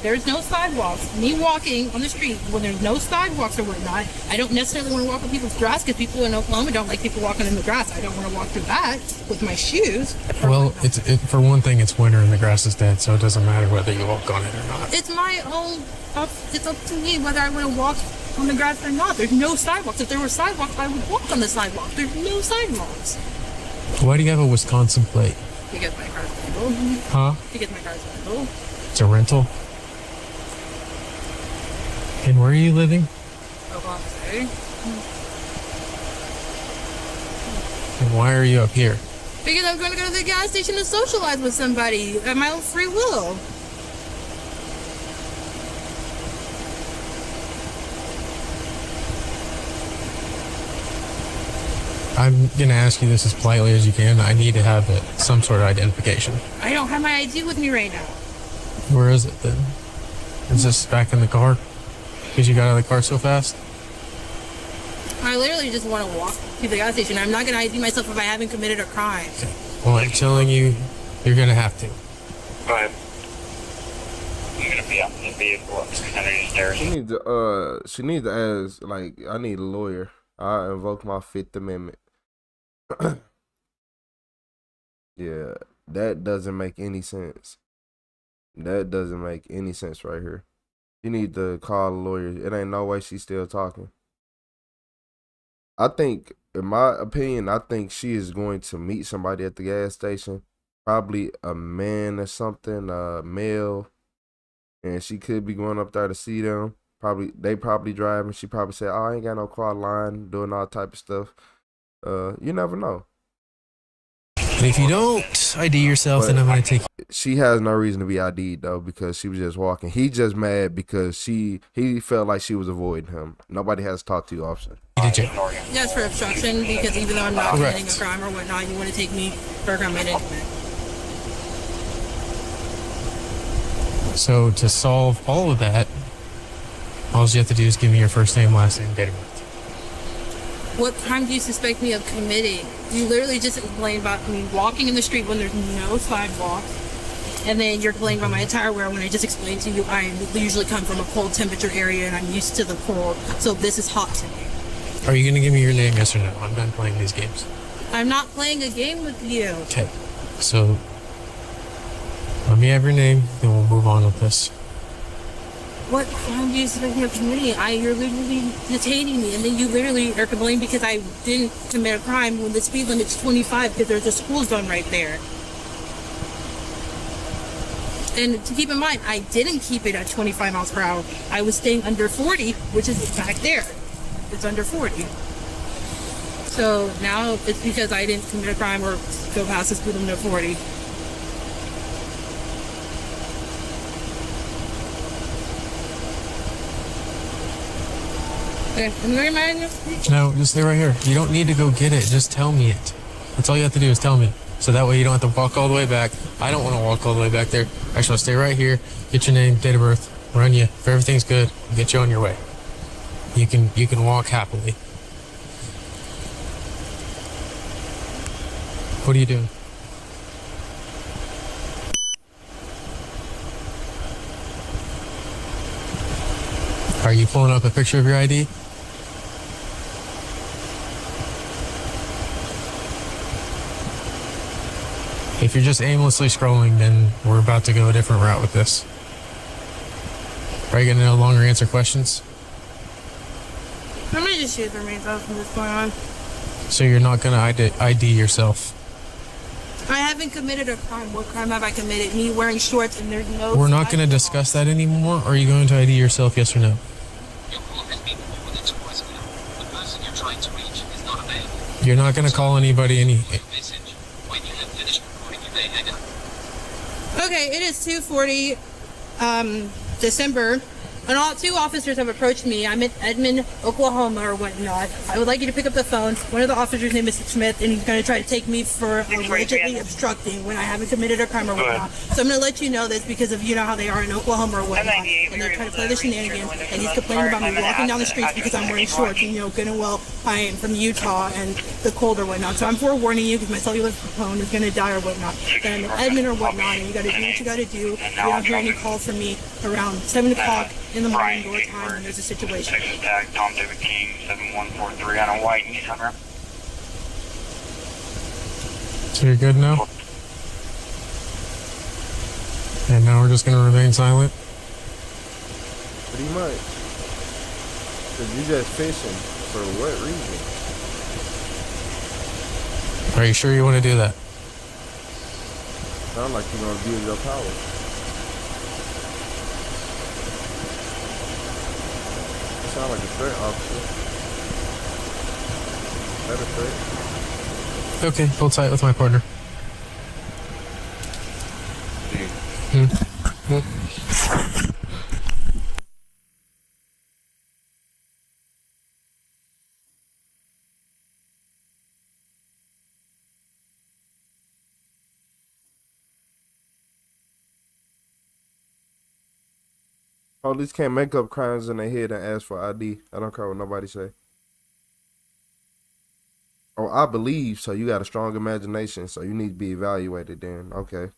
there's no sidewalks. Me walking on the street when there's no sidewalks or whatnot, I don't necessarily want to walk on people's grass because people in Oklahoma don't like people walking in the grass. I don't want to walk through that with my shoes. Well, for one thing, it's winter and the grass is dead, so it doesn't matter whether you walk on it or not. It's my own. It's up to me whether I want to walk on the grass or not. There's no sidewalks. If there were sidewalks, I would walk on the sidewalk. There's no sidewalks. Why do you have a Wisconsin plate? Because my car's rental. Huh? Because my car's rental. It's a rental? And where are you living? Oklahoma City. And why are you up here? Because I'm going to go to the gas station and socialize with somebody at my own free will. I'm going to ask you this as politely as you can. I need to have some sort of identification. I don't have my ID with me right now. Where is it then? Is this back in the car? Because you got out of the car so fast? I literally just want to walk to the gas station. I'm not going to ID myself if I haven't committed a crime. Okay. Well, I'm telling you, you're going to have to. Go ahead. I'm going to be up in the vehicle underneath there. She needs to ask, like, I need a lawyer. I invoke my 5th Amendment. Yeah, that doesn't make any sense. That doesn't make any sense right here. You need to call a lawyer. It ain't no way she's still talking. I think, in my opinion, I think she is going to meet somebody at the gas station. Probably a man or something, a male. And she could be going up there to see them. They probably driving. She probably said, "Oh, I ain't got no car line," doing all type of stuff. You never know. And if you don't ID yourself, then I'm going to take you. She has no reason to be ID'd though, because she was just walking. He just mad because he felt like she was avoiding him. Nobody has to talk to you, officer. Did you? Yes, for obstruction, because even though I'm not committing a crime or whatnot, you want to take me for a crime I didn't commit. So to solve all of that, all you have to do is give me your first name, last name, date of birth. What crime do you suspect me of committing? You literally just complained about me walking in the street when there's no sidewalk. And then you're complaining about my attire wear when I just explained to you I usually come from a cold temperature area and I'm used to the cold. So this is hot to me. Are you going to give me your name, yes or no? I'm done playing these games. I'm not playing a game with you. Okay. So let me have your name, then we'll move on with this. What crime do you suspect me of committing? You're literally detaining me, and then you literally are complaining because I didn't commit a crime when the speed limit's 25 because there's a school zone right there. And to keep in mind, I didn't keep it at 25 miles per hour. I was staying under 40, which is back there. It's under 40. So now it's because I didn't commit a crime or go past the speed limit of 40. Okay, I'm going to remind you. No, just stay right here. You don't need to go get it. Just tell me it. That's all you have to do is tell me. So that way you don't have to walk all the way back. I don't want to walk all the way back there. I just want to stay right here, get your name, date of birth, run you. If everything's good, get you on your way. You can walk happily. What are you doing? Are you pulling up a picture of your ID? If you're just aimlessly scrolling, then we're about to go a different route with this. Are you going to no longer answer questions? I'm going to just shoot the remains out from this point on. So you're not going to ID yourself? I haven't committed a crime. What crime have I committed? Me wearing shorts and there's no... We're not going to discuss that anymore. Are you going to ID yourself, yes or no? You're not going to call anybody any... Okay, it is 2:40, December And 2 officers have approached me. I'm in Edmond, Oklahoma or whatnot. I would like you to pick up the phone. One of the officers' name is Smith, and he's going to try to take me for allegedly obstructing when I haven't committed a crime or whatnot. So I'm going to let you know this because of, you know how they are in Oklahoma or whatnot. And they try to play the shenanigans, and he's complaining about me walking down the streets because I'm wearing shorts, and, you know, good and well, I am from Utah and the cold or whatnot. So I'm forewarning you because my cellular phone is going to die or whatnot. And I'm in Edmond or whatnot, and you got to do what you got to do. You don't hear any calls from me around 7 o'clock in the morning your time when there's a situation. Texas tag, Tom David King, 7143 on a white Nissan Ram. So you're good now? And now we're just going to remain silent? Pretty much. Because you just fishing. For what reason? Are you sure you want to do that? Sound like you're going to abuse your power. Sound like a threat, officer. Is that a threat? Okay, hold tight with my partner. Police can't make up crimes in their head and ask for ID. I don't care what nobody say. Oh, I believe, so you got a strong imagination, so you need to be evaluated then. Okay.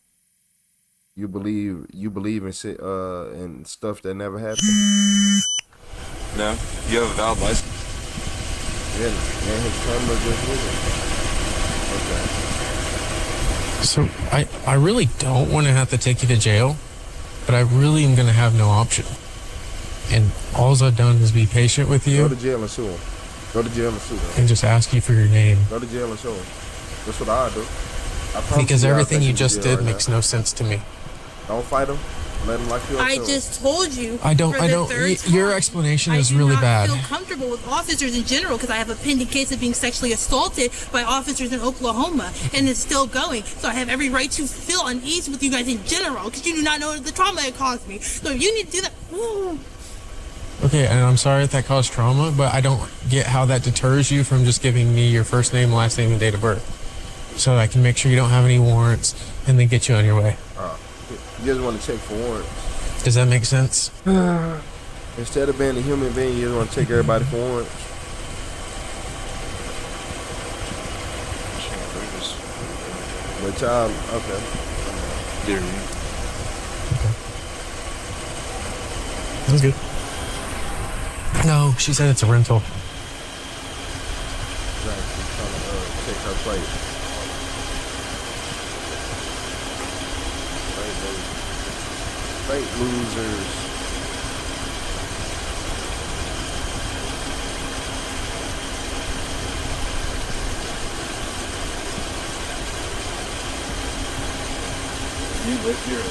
You believe in stuff that never happened? No. You have a valid license? Yeah, and his camera just moving. Okay. So I really don't want to have to take you to jail, but I really am going to have no option. And all I've done is be patient with you. Go to jail and sue him. Go to jail and sue him. And just ask you for your name. Go to jail and sue him. That's what I do. Because everything you just did makes no sense to me. Don't fight him. Let him lock you up. I just told you. Your explanation is really bad. I do not feel comfortable with officers in general because I have a pending case of being sexually assaulted by officers in Oklahoma, and it's still going. So I have every right to feel unease with you guys in general because you do not know the trauma it caused me. So if you need to do that. Okay, and I'm sorry if that caused trauma, but I don't get how that deters you from just giving me your first name, last name, and date of birth. So I can make sure you don't have any warrants and then get you on your way. You just want to check for warrants. Does that make sense? Instead of being a human being, you just want to check everybody for warrants. But child, okay. That's good. No, she said it's a rental. Exactly. Trying to check her plate. Fake losers. You live here.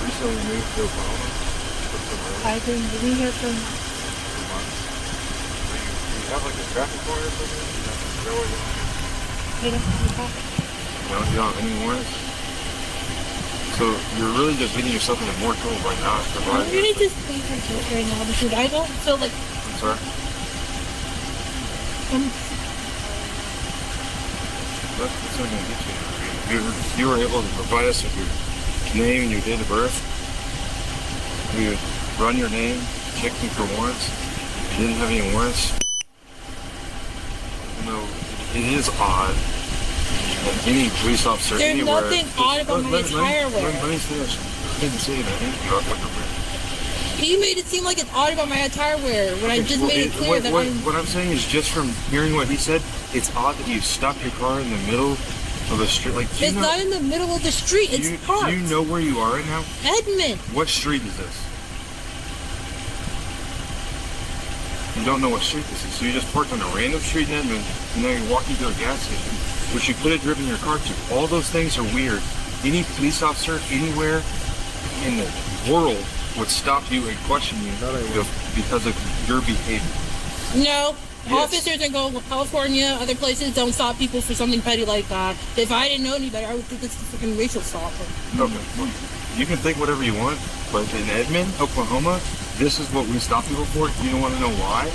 Recently moved to Oklahoma. I've been living here for months. Do you have like a traffic warrant or something? I don't have No, you don't have any warrants? So you're really just getting yourself into more trouble by not providing. You need to stay right now because I don't feel like. I'm sorry? That's not going to get you. You were able to provide us with your name and your date of birth. We would run your name, check you for warrants. If you didn't have any warrants. No, it is odd. And any police officer There's anywhere. nothing odd about my attire wear. Let me finish. I didn't say anything about what you're wearing. You made it seem like it's odd about my attire wear when I just made it clear that what I'm saying is just from hearing what he said, it's odd that you stopped your car in the middle of the street. Like, it's not in the middle of the street. It's parked. Do you know where you are right now? Edmond. What street is this? You don't know what street this is, so you just parked on a random street in Edmond, and now you're walking to a gas station, which you could have driven your car to. All those things are weird. Any police officer anywhere in the world would stop you and question you because of your behavior. No, Officers in California, other places don't stop people for something petty like that. If I didn't know any better, I would think it's a freaking racial stop. Okay, well, you can think whatever you want, but in Edmond, Oklahoma, this is what we stop people for. You don't want to know why?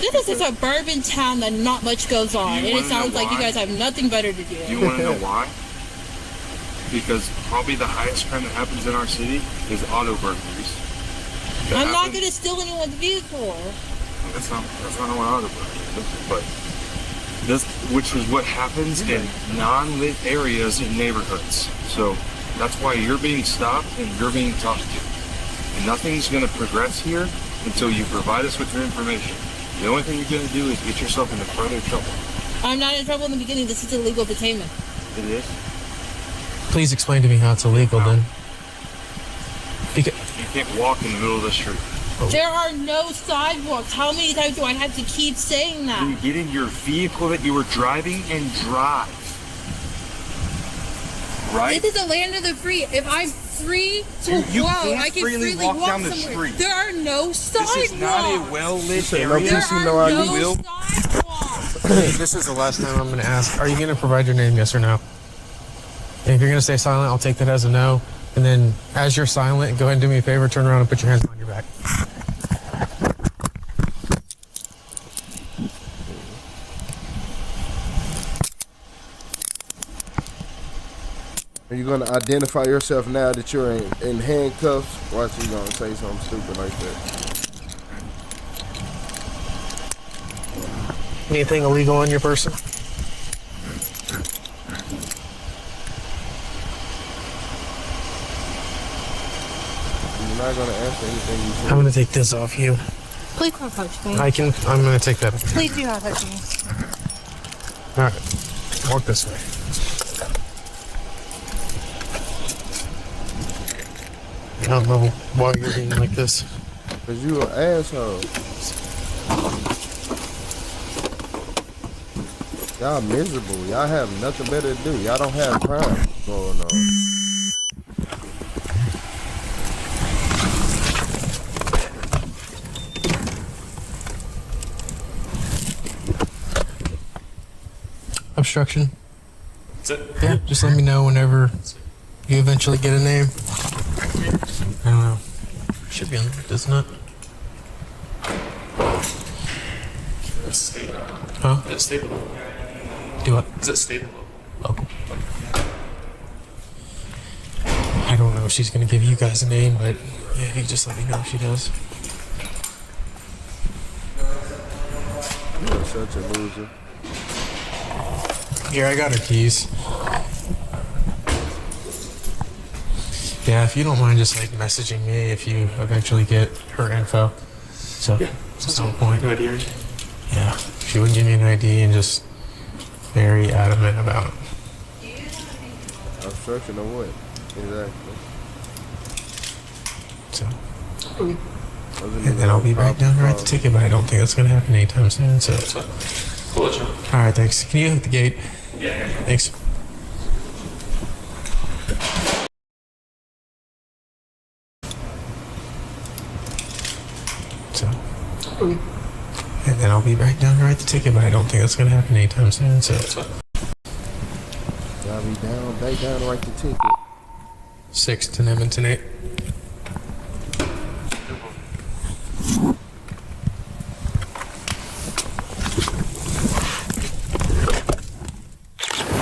This is a suburban town that not much goes on, and it sounds like you guys have nothing better to do. Do you want to know why? Because probably the highest crime that happens in our city is auto burglaries. I'm not going to steal anyone's vehicle. That's not what auto burglary is, but this, which is what happens in non-lit areas in neighborhoods. So that's why you're being stopped and you're being talked to. And nothing's going to progress here until you provide us with your information. The only thing you're going to do is get yourself into further trouble. I'm not in trouble in the beginning. This is illegal detainment. It is? Please explain to me how it's illegal then. Because you can't walk in the middle of the street. There are no sidewalks. How many times do I have to keep saying that? You get in your vehicle that you were driving and drive. Right? This is the land of the free. If I'm free to you go, can't I can freely walk down the somewhere. street. There are no sidewalks. This is not a well-lit area. no This is the last time I'm going to ask. Are you going to provide your name, yes or no? And if you're going to stay silent, I'll take that as a no. And then, as you're silent, go ahead and do me a favor, turn around and put your hands behind your back. Are you going to identify yourself now that you're in handcuffs? Watch, you going to say something stupid like that. Anything illegal on your person? You're not going to answer anything you say. I'm going to take this off you. Please don't touch me. I'm going to take that off. Please do not touch me. All right. Walk this way. I don't know why you're being like this. Because you an asshole. Y'all miserable. Y'all have nothing better to do. Y'all don't have crime going on. Obstruction. That's it? Yeah, just let me know whenever you eventually get a name. I don't know. Should be on there, doesn't it? It's stable. Huh? It's stable. Do what? Is it stable? Local. I don't know if she's gonna give you guys a name, but yeah, you just let me know if she does. You're such a loser. Here, I got her keys. Yeah, if you don't mind just like messaging me if you eventually get her info. So, at some point. No idea. Yeah, she wouldn't give me an ID and just very adamant about it. Obstruction of what? Exactly. So, and then I'll be back down to write the ticket, but I don't think that's going to happen anytime soon. So, Cool. alright, thanks. Can you hit the gate? Yeah. Thanks. So, and then I'll be back down to write the ticket, but I don't think that's going to happen anytime soon. So, Y'all be down, back down to write the ticket. 6 to Edmonton 8.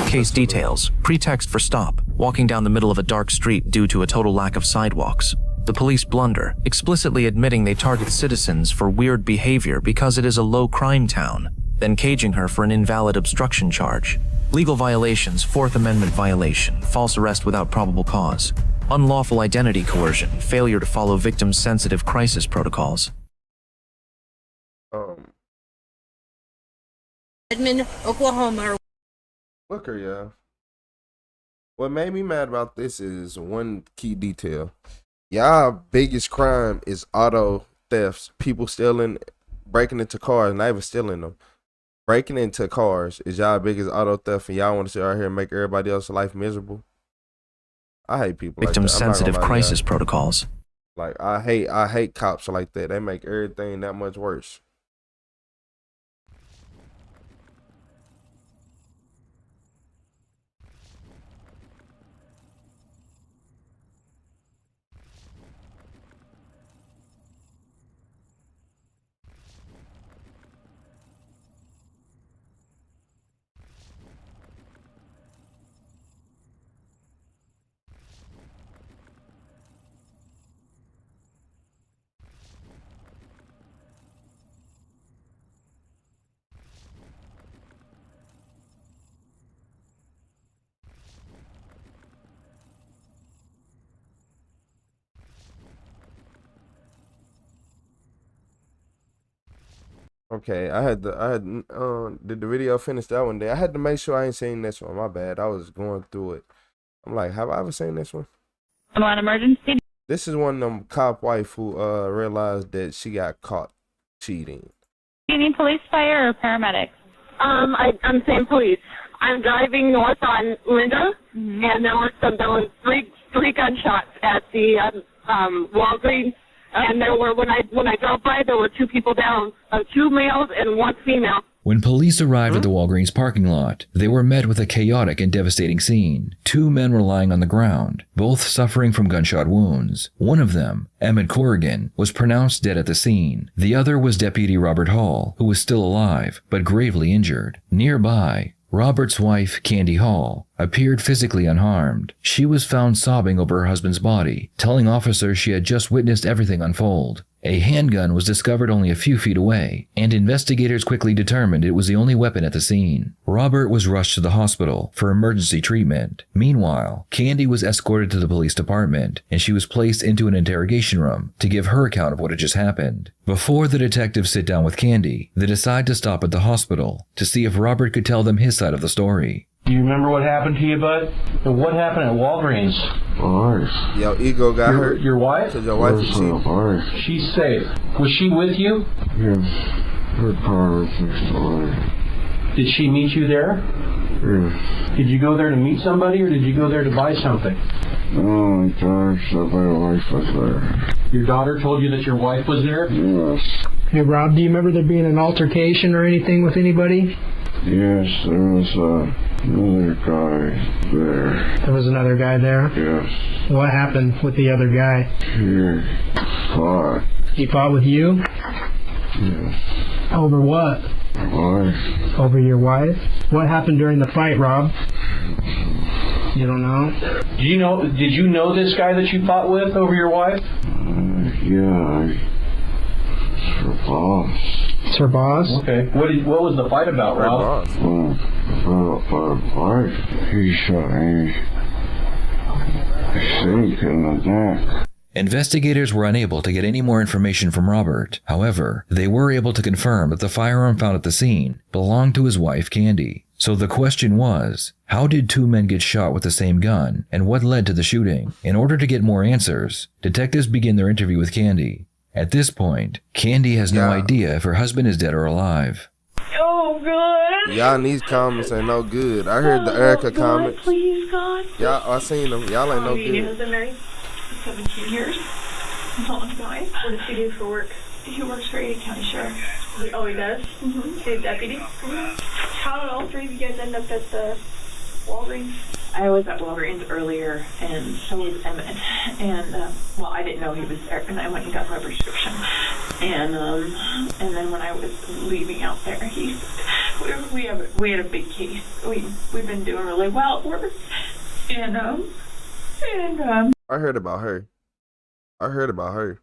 Case details. Pretext for stop. Walking down the middle of a dark street due to a total lack of sidewalks. The police blunder, explicitly admitting they target citizens for weird behavior because it is a low crime town, then caging her for an invalid obstruction charge. Legal violations, Fourth Amendment violation, false arrest without probable cause, unlawful identity coercion, failure to follow victims' sensitive crisis protocols. Edmond, Oklahoma. Look her, y'all. What made me mad about this is one key detail. Y'all biggest crime is auto thefts. People stealing, breaking into cars, not even stealing them. Breaking into cars is y'all biggest auto theft, and y'all want to sit out here and make everybody else's life miserable. I hate people Victims' like that. sensitive crisis protocols. Like I hate cops like that. They make everything that much worse. Okay, did the video finish that one day? I had to make sure I ain't seen this one. My bad. I was going through it. I'm like, have I ever seen this one? I'm on emergency. This is one of them cop wife who realized that she got caught cheating. Do you need police, fire, or paramedics? I'm saying police. I'm driving north on Linda, and there was three gunshots at the Walgreens, and there were when I drove by, there were two people down, 2 males and 1 female. When police arrived at the Walgreens parking lot, they were met with a chaotic and devastating scene. 2 men were lying on the ground, both suffering from gunshot wounds. One of them, Emmett Corrigan, was pronounced dead at the scene. The other was Deputy Robert Hall, who was still alive, but gravely injured. Nearby, Robert's wife, Candy Hall, appeared physically unharmed. She was found sobbing over her husband's body, telling officers she had just witnessed everything unfold. A handgun was discovered only a few feet away, and investigators quickly determined it was the only weapon at the scene. Robert was rushed to the hospital for emergency treatment. Meanwhile, Candy was escorted to the police department, and she was placed into an interrogation room to give her account of what had just happened. Before the detectives sit down with Candy, they decide to stop at the hospital to see if Robert could tell them his side of the story. Do you remember what happened to you, bud? And what happened at Walgreens? Yo, ego got hurt. Your wife? Your wife is cheating. She's safe. Was she with you? Yes. Her car was next door. Did she meet you there? Yes. Did you go there to meet somebody, or did you go there to buy something? No, my daughter said my wife was there. Your daughter told you that your wife was there? Yes. Hey, Rob, do you remember there being an altercation or anything with anybody? Yes, there was another guy there. There was another guy there? Yes. What happened with the other guy? He fought. He fought with you? Yes. Over what? Wife. Over your wife? What happened during the fight, Rob? You don't know? Did you know this guy that you fought with over your wife? Yeah, it's her boss. It's her boss? Okay. What was the fight about, Rob? He shot me, I think, in the neck. Investigators were unable to get any more information from Robert. However, they were able to confirm that the firearm found at the scene belonged to his wife, Candy. So the question was, how did 2 men get shot with the same gun, and what led to the shooting? In order to get more answers, detectives begin their interview with Candy. At this point, Candy has no idea if her husband is dead or alive. Oh, God. Y'all in these comments ain't no good. I heard the Erica comments. Please, God. Y'all, I seen them. Y'all ain't no good. 17 years. Oh, nice. What does he do for work? He works for Ada County Sheriff. Oh, he does? Mm-hmm. He's a deputy? Mm-hmm. How did all 3 of you guys end up at the Walgreens? I was at Walgreens earlier, and so was Emmett. And, well, I didn't know he was there, and I went and got my prescription. And then when I was leaving out there, we had a big case. We've been doing really well at work. I heard about her.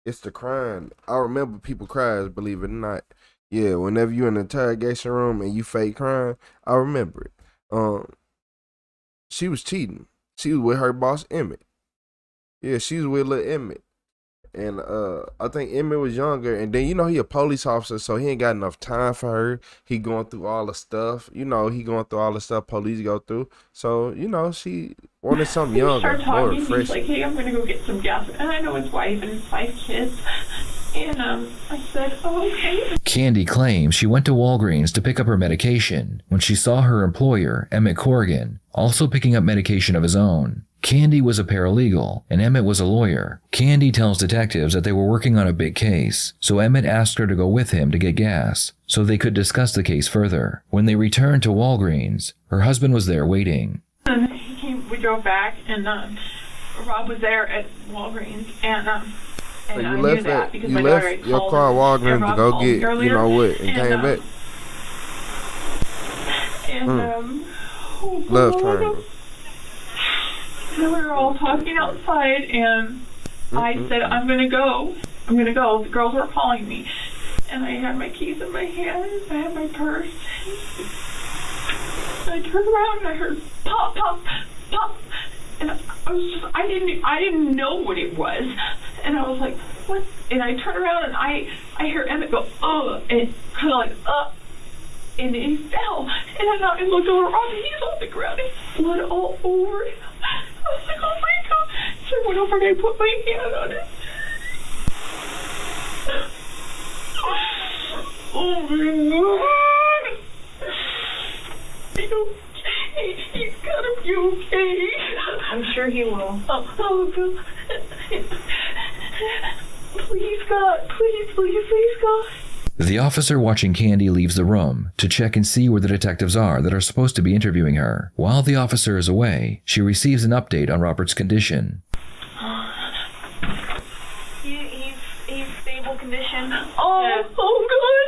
It's the crying. I remember people cries, believe it or not. Yeah, whenever you in the interrogation room and you fake crying, I remember it. She was cheating. She was with her boss, Emmett. Yeah, she was with little Emmett. And I think Emmett was younger. And then, he a police officer, so he ain't got enough time for her. He going through all the stuff. He going through all the stuff police go through. So, she wanted something younger, more fresh. He's like, hey, I'm going to go get some gas. And I know his wife and his 5 kids. And I said, oh, okay. Candy claims she went to Walgreens to pick up her medication when she saw her employer, Emmett Corrigan, also picking up medication of his own. Candy was a paralegal, and Emmett was a lawyer. Candy tells detectives that they were working on a big case, so Emmett asked her to go with him to get gas, so they could discuss the case further. When they returned to Walgreens, her husband was there waiting. We drove back, and Rob was there at Walgreens, and so you left that, you left your car at Walgreens to go get, what, and came back. And, love triangle. So we were all talking outside, and I said, I'm gonna go. The girls were calling me. And I had my keys in my hands, I had my purse. And I turned around and I heard pop, pop, pop. And I didn't know what it was. And I was like, what? And I turn around and I hear Emmett go, and kind of like, and he fell. And I looked over at Rob, and he's on the ground, and blood all over him. I was like, oh my God. So I went over and I put my hand on it. Oh my God. He's gotta be okay. I'm sure he will. Oh God. Please, God. Please, God. The officer watching Candy leaves the room to check and see where the detectives are that are supposed to be interviewing her. While the officer is away, she receives an update on Robert's condition. He's stable condition. Oh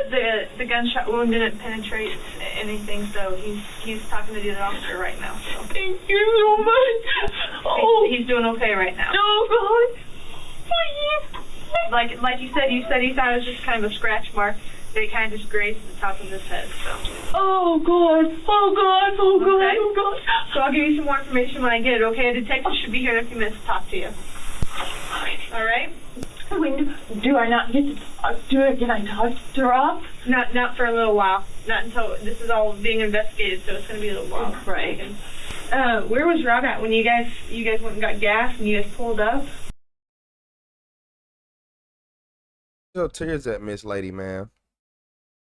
good. The gunshot wound didn't penetrate anything, so he's talking to the officer right now. So. Thank you so much. He's doing okay right now. Oh God. Please. Like you said he thought it was just kind of a scratch mark. They kind of just grazed the top of his head. So. Oh God. Okay. So I'll give you some more information when I get it. Okay, a detective should be here in a few minutes to talk to you. All right. Do I not get to can I talk to Rob? Not for a little while. Not until this is all being investigated, so it's going to be a little while. Right. Where was Rob at when you guys went and got gas and you guys pulled up? Your tears at Miss Lady, man.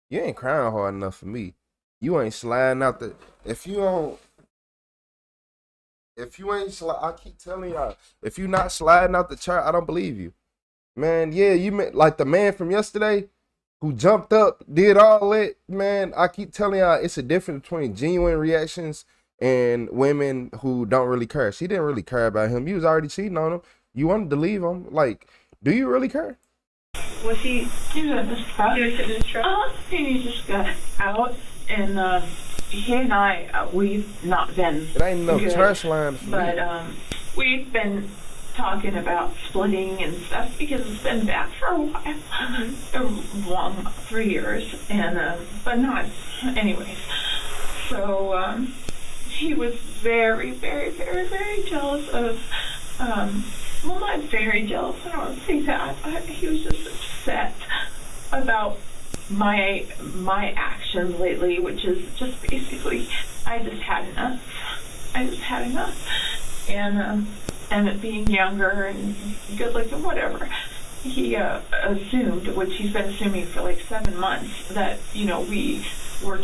You ain't crying hard enough for me. You ain't sliding out the. If you ain't I keep telling y'all, if you not sliding out the chart, I don't believe you. Man, yeah, you meant like the man from yesterday who jumped up, did all that, man. I keep telling y'all it's a difference between genuine reactions and women who don't really care. She didn't really care about him. You was already cheating on him. You wanted to leave him. Like, do you really care? Was he was in his truck? He was sitting in his truck? He just got out, and he and I, we've not been It ain't no good, trash line for but me. we've been talking about splitting and stuff because it's been bad for a while, a long 3 years, and but not anyways. So he was very, very, very, very jealous of. Well, not very jealous. I don't want to say that. He was just upset about my actions lately, which is just basically I just had enough. And it being younger and good looking, whatever. He assumed, which he's been assuming for like 7 months, that we were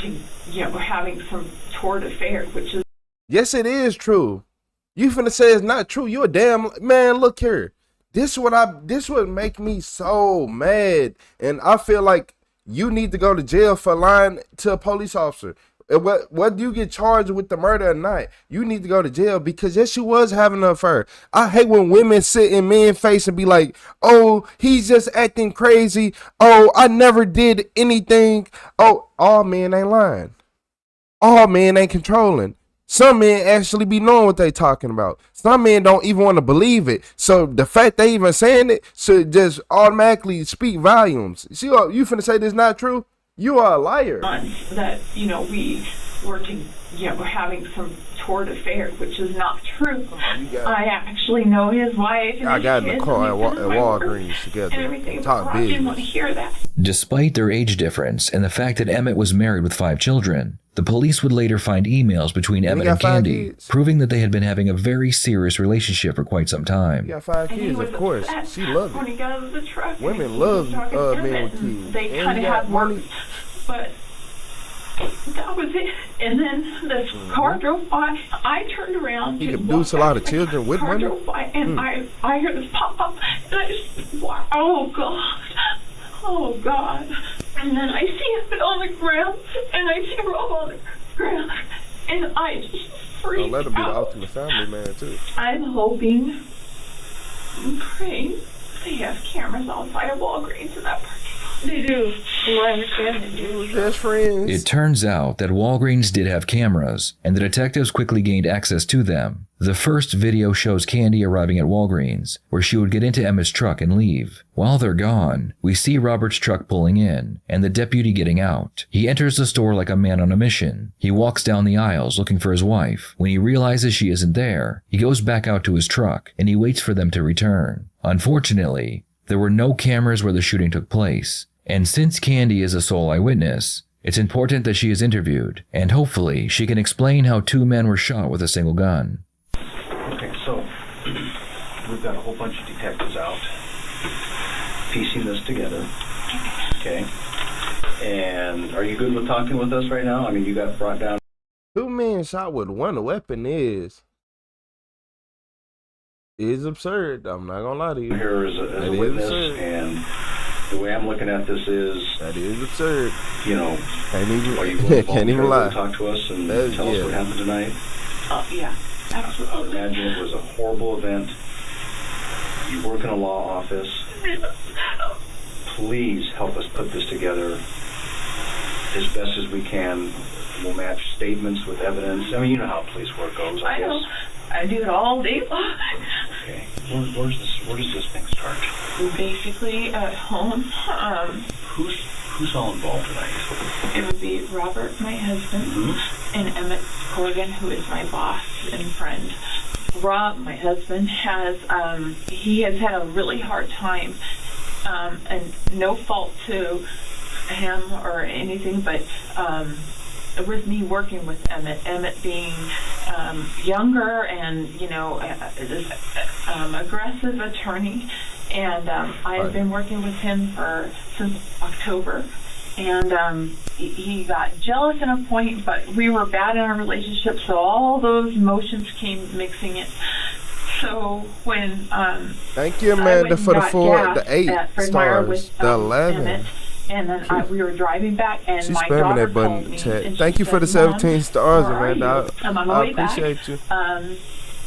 having some toward affair, which is. Yes, it is true. You finna say it's not true. You a damn man. Look here. This would make me so mad, and I feel like you need to go to jail for lying to a police officer. Whether you get charged with the murder or not, you need to go to jail because yes, you was having an affair. I hate when women sit in men's face and be like, "Oh, he's just acting crazy. Oh, I never did anything." Oh, all men ain't lying. All men ain't controlling. Some men actually be knowing what they talking about. Some men don't even want to believe it. So the fact they even saying it should just automatically speak volumes. See, you finna say this not true? You are a liar. That we were having some toward affair, which is not true. I actually know his wife. And I got in his the car at kids and my work Walgreens together. and everything. Talk I didn't want to business. hear that. Despite their age difference and the fact that Emmett was married with 5 children, the police would later find emails between Emmett and got 5 Candy, kids? proving that they had been having a very serious relationship for quite some time. You got 5 And he kids, was of course. upset She loved when it. he got out of the truck. Women and he love was talking to men Emmett, with and kids. They And kind you of got had money. work, but that was it. And then the car drove by. I turned around. He to could walk produce a lot of back. children with car money. drove by, and I hear this pop up, and I just, oh God. And then I see it on the ground, and I see Rob on the ground, and I just freaked Don't let him be the out. ultimate family man too. I'm hoping and praying they have cameras outside of Walgreens in that parking lot. They do. From what I understand, they do. Best friends. It turns out that Walgreens did have cameras, and the detectives quickly gained access to them. The first video shows Candy arriving at Walgreens, where she would get into Emmett's truck and leave. While they're gone, we see Robert's truck pulling in, and the deputy getting out. He enters the store like a man on a mission. He walks down the aisles looking for his wife. When he realizes she isn't there, he goes back out to his truck, and he waits for them to return. Unfortunately, There were no cameras where the shooting took place, and since Candy is a sole eyewitness, it's important that she is interviewed, and hopefully she can explain how 2 men were shot with a single gun. Okay, so we've got a whole bunch of detectives out piecing this together, okay? And are you good with talking with us right now? I mean, you got brought down. 2 men shot with 1 weapon is absurd. I'm not gonna lie to you. Here as a witness, and the way I'm looking at this is that is absurd. You know, can't even lie. Talk to us and tell us what happened tonight. Yeah, absolutely. I would imagine it was a horrible event. You work in a law office. Please help us put this together as best as we can. We'll match statements with evidence. I mean, you know how police work goes, I guess. Know. I do it all day long. Okay. Where does this thing start? Basically at home. Who's all involved tonight? It would be Robert, my husband, and Emmett Corrigan, who is my boss and friend. Rob, my husband, he has had a really hard time, and no fault to him or anything, but with me working with Emmett being younger and, you know, aggressive attorney, and I have been working with him since October, and he got jealous at a point, but we were bad in our relationship, so all those emotions came mixing it. So when thank you, Amanda, for the 8 stars, with, the 11. Emmett, and then we were driving back, and She's my spamming daughter that button called me, chat. and Thank she you for the said, 17 stars, Amanda. I'm on my way appreciate back. you.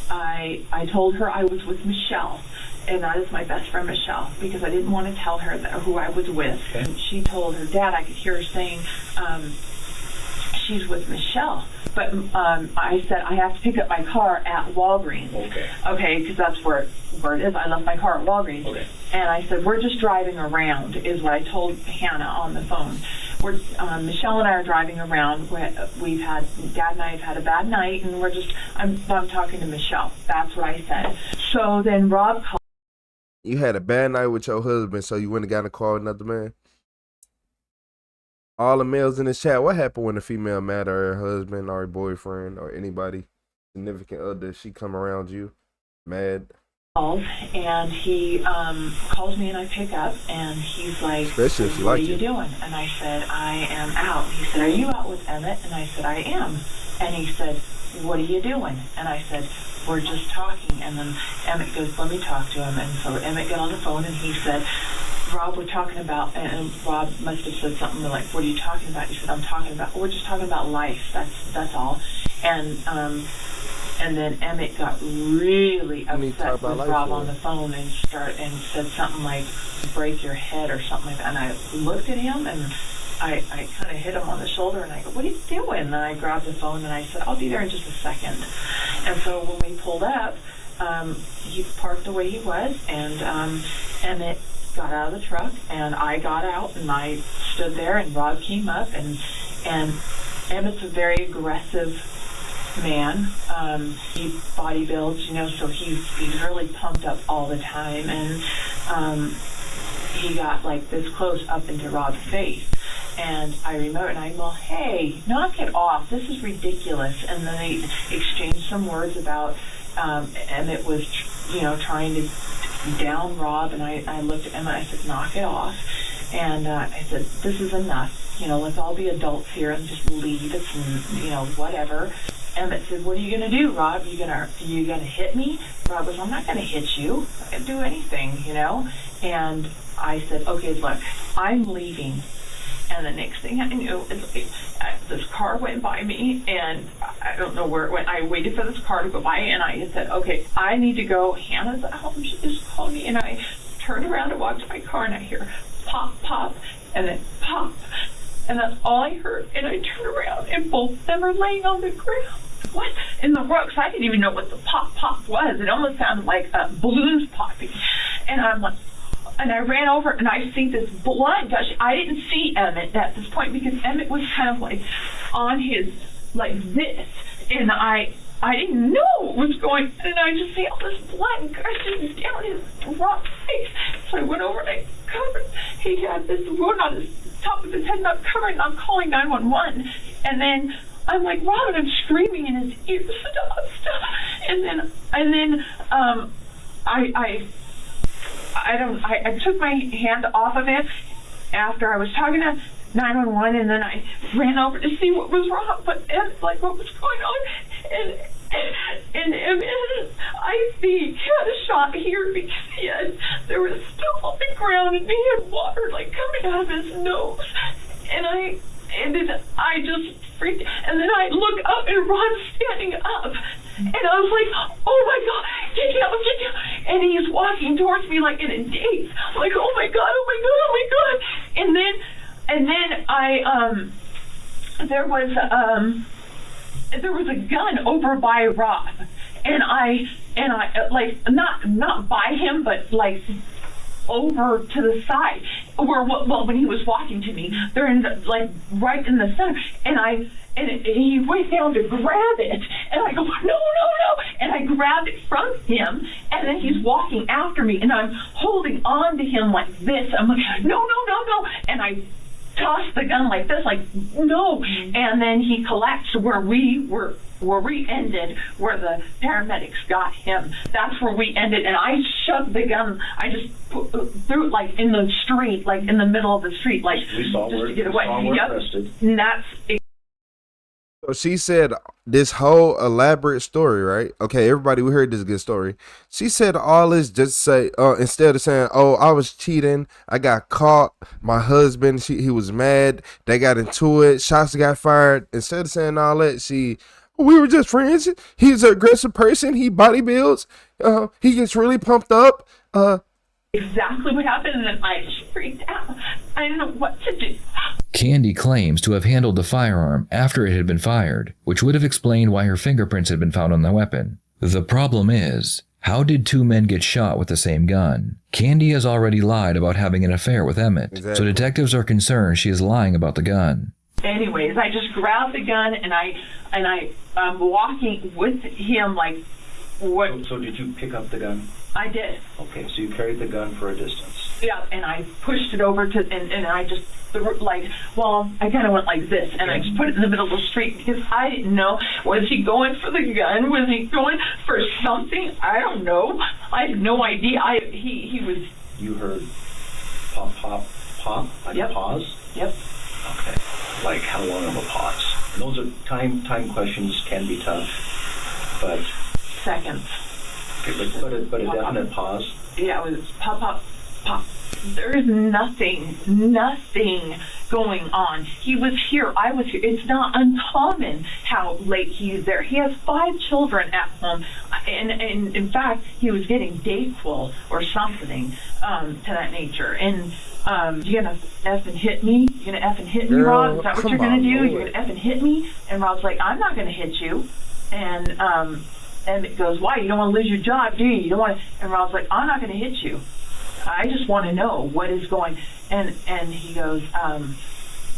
I told her I was with Michelle, and that is my best friend Michelle, because I didn't want to tell her who I was with. Okay. And she told her dad, I could hear her saying, she's with Michelle. But I said, I have to pick up my car at Walgreens. Okay, because that's where it is. I left my car at Walgreens. Okay. And I said, we're just driving around, is what I told Hannah on the phone. Michelle and I are driving around. Dad and I have had a bad night, and I'm talking to Michelle. That's what I said. So then Rob called. You had a bad night with your husband, so you went and got in a car with another man? All the males in the chat, what happened when a female mad at her husband or her boyfriend or anybody, significant other, she come around you mad? And he calls me, and I pick up, and he's like, what are you doing? And I said, I am out. He said, are you out with Emmett? And I said, I am. And he said, what are you doing? And I said, we're just talking. And then Emmett goes, let me talk to him. And so Emmett got on the phone, and he said, Rob, we're talking about, and Rob must have said something like, what are you talking about? He said, we're just talking about life. That's all. And then Emmett got really upset with Rob on the phone and said something like, break your head or something like that. And I looked at him, and I kind of hit him on the shoulder, and I go, what are you doing? And I grabbed the phone, and I said, I'll be there in just a second. And so when we pulled up, he parked the way he was, and Emmett got out of the truck, and I got out, and I stood there, and Rob came up, and Emmett's a very aggressive man. He bodybuilds, so he's really pumped up all the time, and he got like this close up into Rob's face, and I remember, and I go, hey, knock it off, this is ridiculous. And then they exchanged some words about Emmett was trying to down Rob, and I looked at Emmett, and I said, knock it off. And I said, this is enough, let's all be adults here and just leave. It's whatever. Emmett said, what are you going to do, Rob? Are you gonna hit me? Rob goes, I'm not going to hit you. I can do anything, And I said, okay, look, I'm leaving. And the next thing I knew is this car went by me, and I don't know where it went. I waited for this car to go by, and I said, okay, I need to go. Hannah's at home. She just called me, and I turned around and walked to my car, and I hear pop, pop, and then pop. And that's all I heard. And I turned around, and both of them are laying on the ground. What? In the rocks. I didn't even know what the pop, pop was. It almost sounded like balloons popping. And I'm like, and I ran over, and I see this blood gush. I didn't see Emmett at this point, because Emmett was kind of like on his, like this. And I didn't know what was going on, and I just see all this blood gushing down his rock face. So I went over calling 911. And then I'm like, Robin, I'm screaming in his ear, stop. And then I took my hand off of it after I was talking to 911, and then I ran over to see what was wrong, like what was going on, and I think he had a shot here because there was stuff on the ground and he had water like coming out of his nose, and then I just freaked, and then I look up and Ron's standing up, and I was like, oh my God, get down, and he's walking towards me like in a daze, like, oh my God, and then there was a gun over by Rob, and I like not by him, but like over to the side where, well, when he was walking to me, they're in the, like right in the center, and he went down to grab it, and I go, no, and I grabbed it from him, and then he's walking after me, and I'm holding on to him like this. I'm like, no, and I tossed the gun like this, like, no, and then he collapsed where we ended, where the paramedics got him. That's where we ended, and I shoved the gun, I just threw it like in the street, like in the middle of the street, like just to get away. And that's So she said this whole elaborate story, right? Okay, everybody, we heard this good story. She said all this just say, instead of saying, oh, I was cheating, I got caught, my husband, he was mad, they got into it, shots got fired. Instead of saying all that, we were just friends. He's an aggressive person. He body builds. He gets really pumped up. Exactly what happened, and then I just freaked out. I didn't know what to do. Candy claims to have handled the firearm after it had been fired, which would have explained why her fingerprints had been found on the weapon. The problem is, how did two men get shot with the same gun? Candy has already lied about having an affair with Emmett, so detectives are concerned she is lying about the gun. Anyways, I just grabbed the gun, and I'm walking with him like, what? So did you pick up the gun? I did. Okay, so you carried the gun for a distance. Yeah, and I pushed it over to, and I just threw, like, well, I kind of went like this, and I just put it in the middle of the street because I didn't know, was he going for the gun? Was he going for something? I don't know. I had no idea. He was. You heard pop, like a pause? Yep. Okay. Like how long of a pause? And those are time questions can be tough, but seconds. Okay, but a definite pause. Yeah, it was pop. There is nothing going on. He was here, I was here. It's not uncommon how late he's there. He has 5 children at home, and in fact, he was getting Dayquil or something to that nature. And you gonna effing hit me? You gonna effing hit me, Rob? Is that what you're gonna do? You're gonna effing hit me? And Rob's like, I'm not gonna hit you. And Emmett goes, why? You don't want to lose your job, do you? You don't want to. And Rob's like, I'm not going to hit you. I just want to know what is going. And he goes,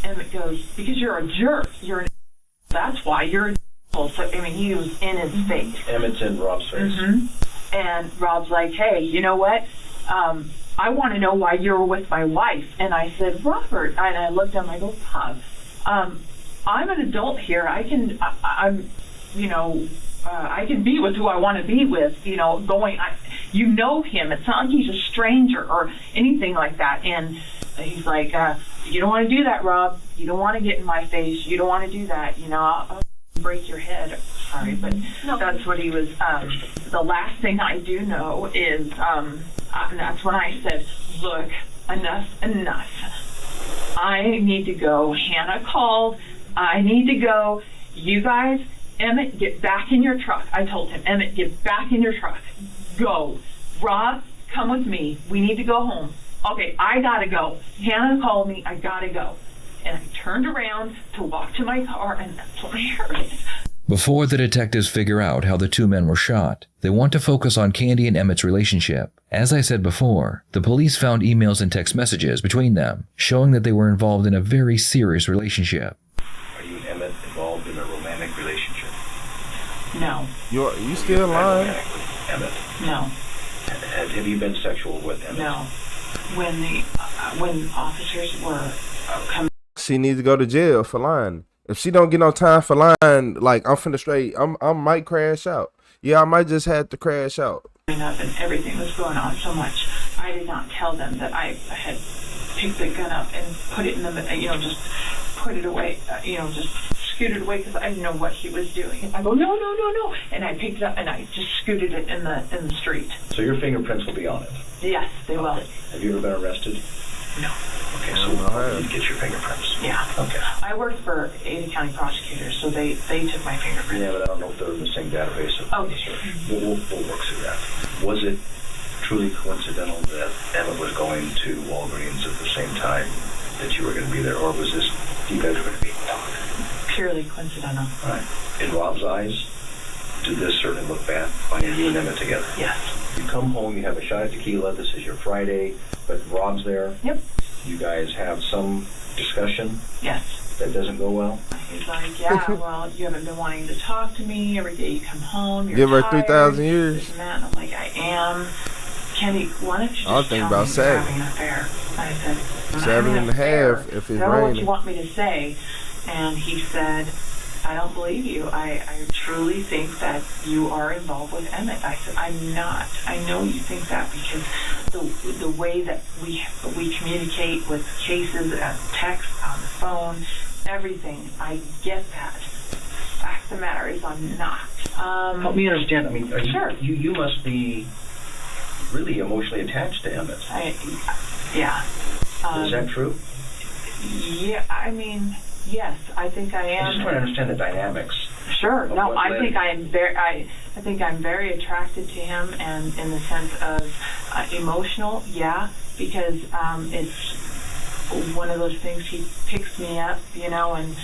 Emmett goes, because you're a jerk. That's why you're a jerk. So, I mean, he was in his face. Emmett's in Rob's face. Mm-hmm. And Rob's like, hey, you know what? I want to know why you're with my wife. And I said, Robert. And I looked at him, I go, Bob, I'm an adult here. I can be with who I want to be with, you know, you know him. It's not like he's a stranger or anything like that. And he's like, you don't want to do that, Rob. You don't want to get in my face. You don't want to do that. You know, I'll break your head. Sorry, but that's what he was. The last thing I do know is, that's when I said, look, enough. I need to go. Hannah called. I need to go. You guys, Emmett, get back in your truck. I told him, Emmett, get back in your truck. Go. Rob, come with me. We need to go home. Okay, I gotta go. Hannah called me. I gotta go. And I turned around to walk to my car, and that's when I heard it. Before the detectives figure out how the two men were shot, they want to focus on Candy and Emmett's relationship. As I said before, the police found emails and text messages between them, showing that they were involved in a very serious relationship. Are you and Emmett involved in a romantic relationship? No. You still lying? Emmett? No. Have you been sexual with Emmett? No. When the officers were coming. she needs to go to jail for lying. If she don't get no time for lying, like I'm finna straight, I might crash out. Yeah, I might just have to crash out. And everything was going on so much. I did not tell them that I had picked the gun up and put it in the, just put it away, just scooted away because I didn't know what he was doing. I go, no, and I picked it up and I just scooted it in the street. So your fingerprints will be on it? Yes, they will. Have you ever been arrested? No. Okay, so you need to get your fingerprints. Yeah. Okay. I worked for Ada County prosecutors, so they took my fingerprints. Yeah, but I don't know if they're in the same database. Sure. We'll work through that. Was it truly coincidental that Emmett was going to Walgreens at the same time that you were going to be there, or was this you guys were going to be talking? Purely coincidental. All right. In Rob's eyes, did this certainly look bad, finding you and Emmett together? Yes. You come home, you have a shot of tequila, this is your Friday, but Rob's there. Yep. You guys have some discussion? Yes. That doesn't go well? He's like, yeah, well, you haven't been wanting to talk to me. Every day you come home, you're Give her tired, 3,000 years. This and that. And I'm like, I am. Kenny, why don't you just I was thinking tell about me 7. you're having an affair? I said, I'm 7.5 if it's I don't know what raining. you want me to say. And he said, I don't believe you. I truly think that you are involved with Emmett. I said, I'm not. I know you think that because the way that we communicate with cases, text, on the phone, everything, I get that. Fact of the matter is I'm not. Help me understand. I mean, sure. You must be really emotionally attached to Emmett. Yeah. Is that true? Yeah, I mean, yes, I think I am. I just want to understand the dynamics. Sure. No, I think I am very. I think I'm very attracted to him, and in the sense of emotional, yeah, because it's one of those things. He picks me up, and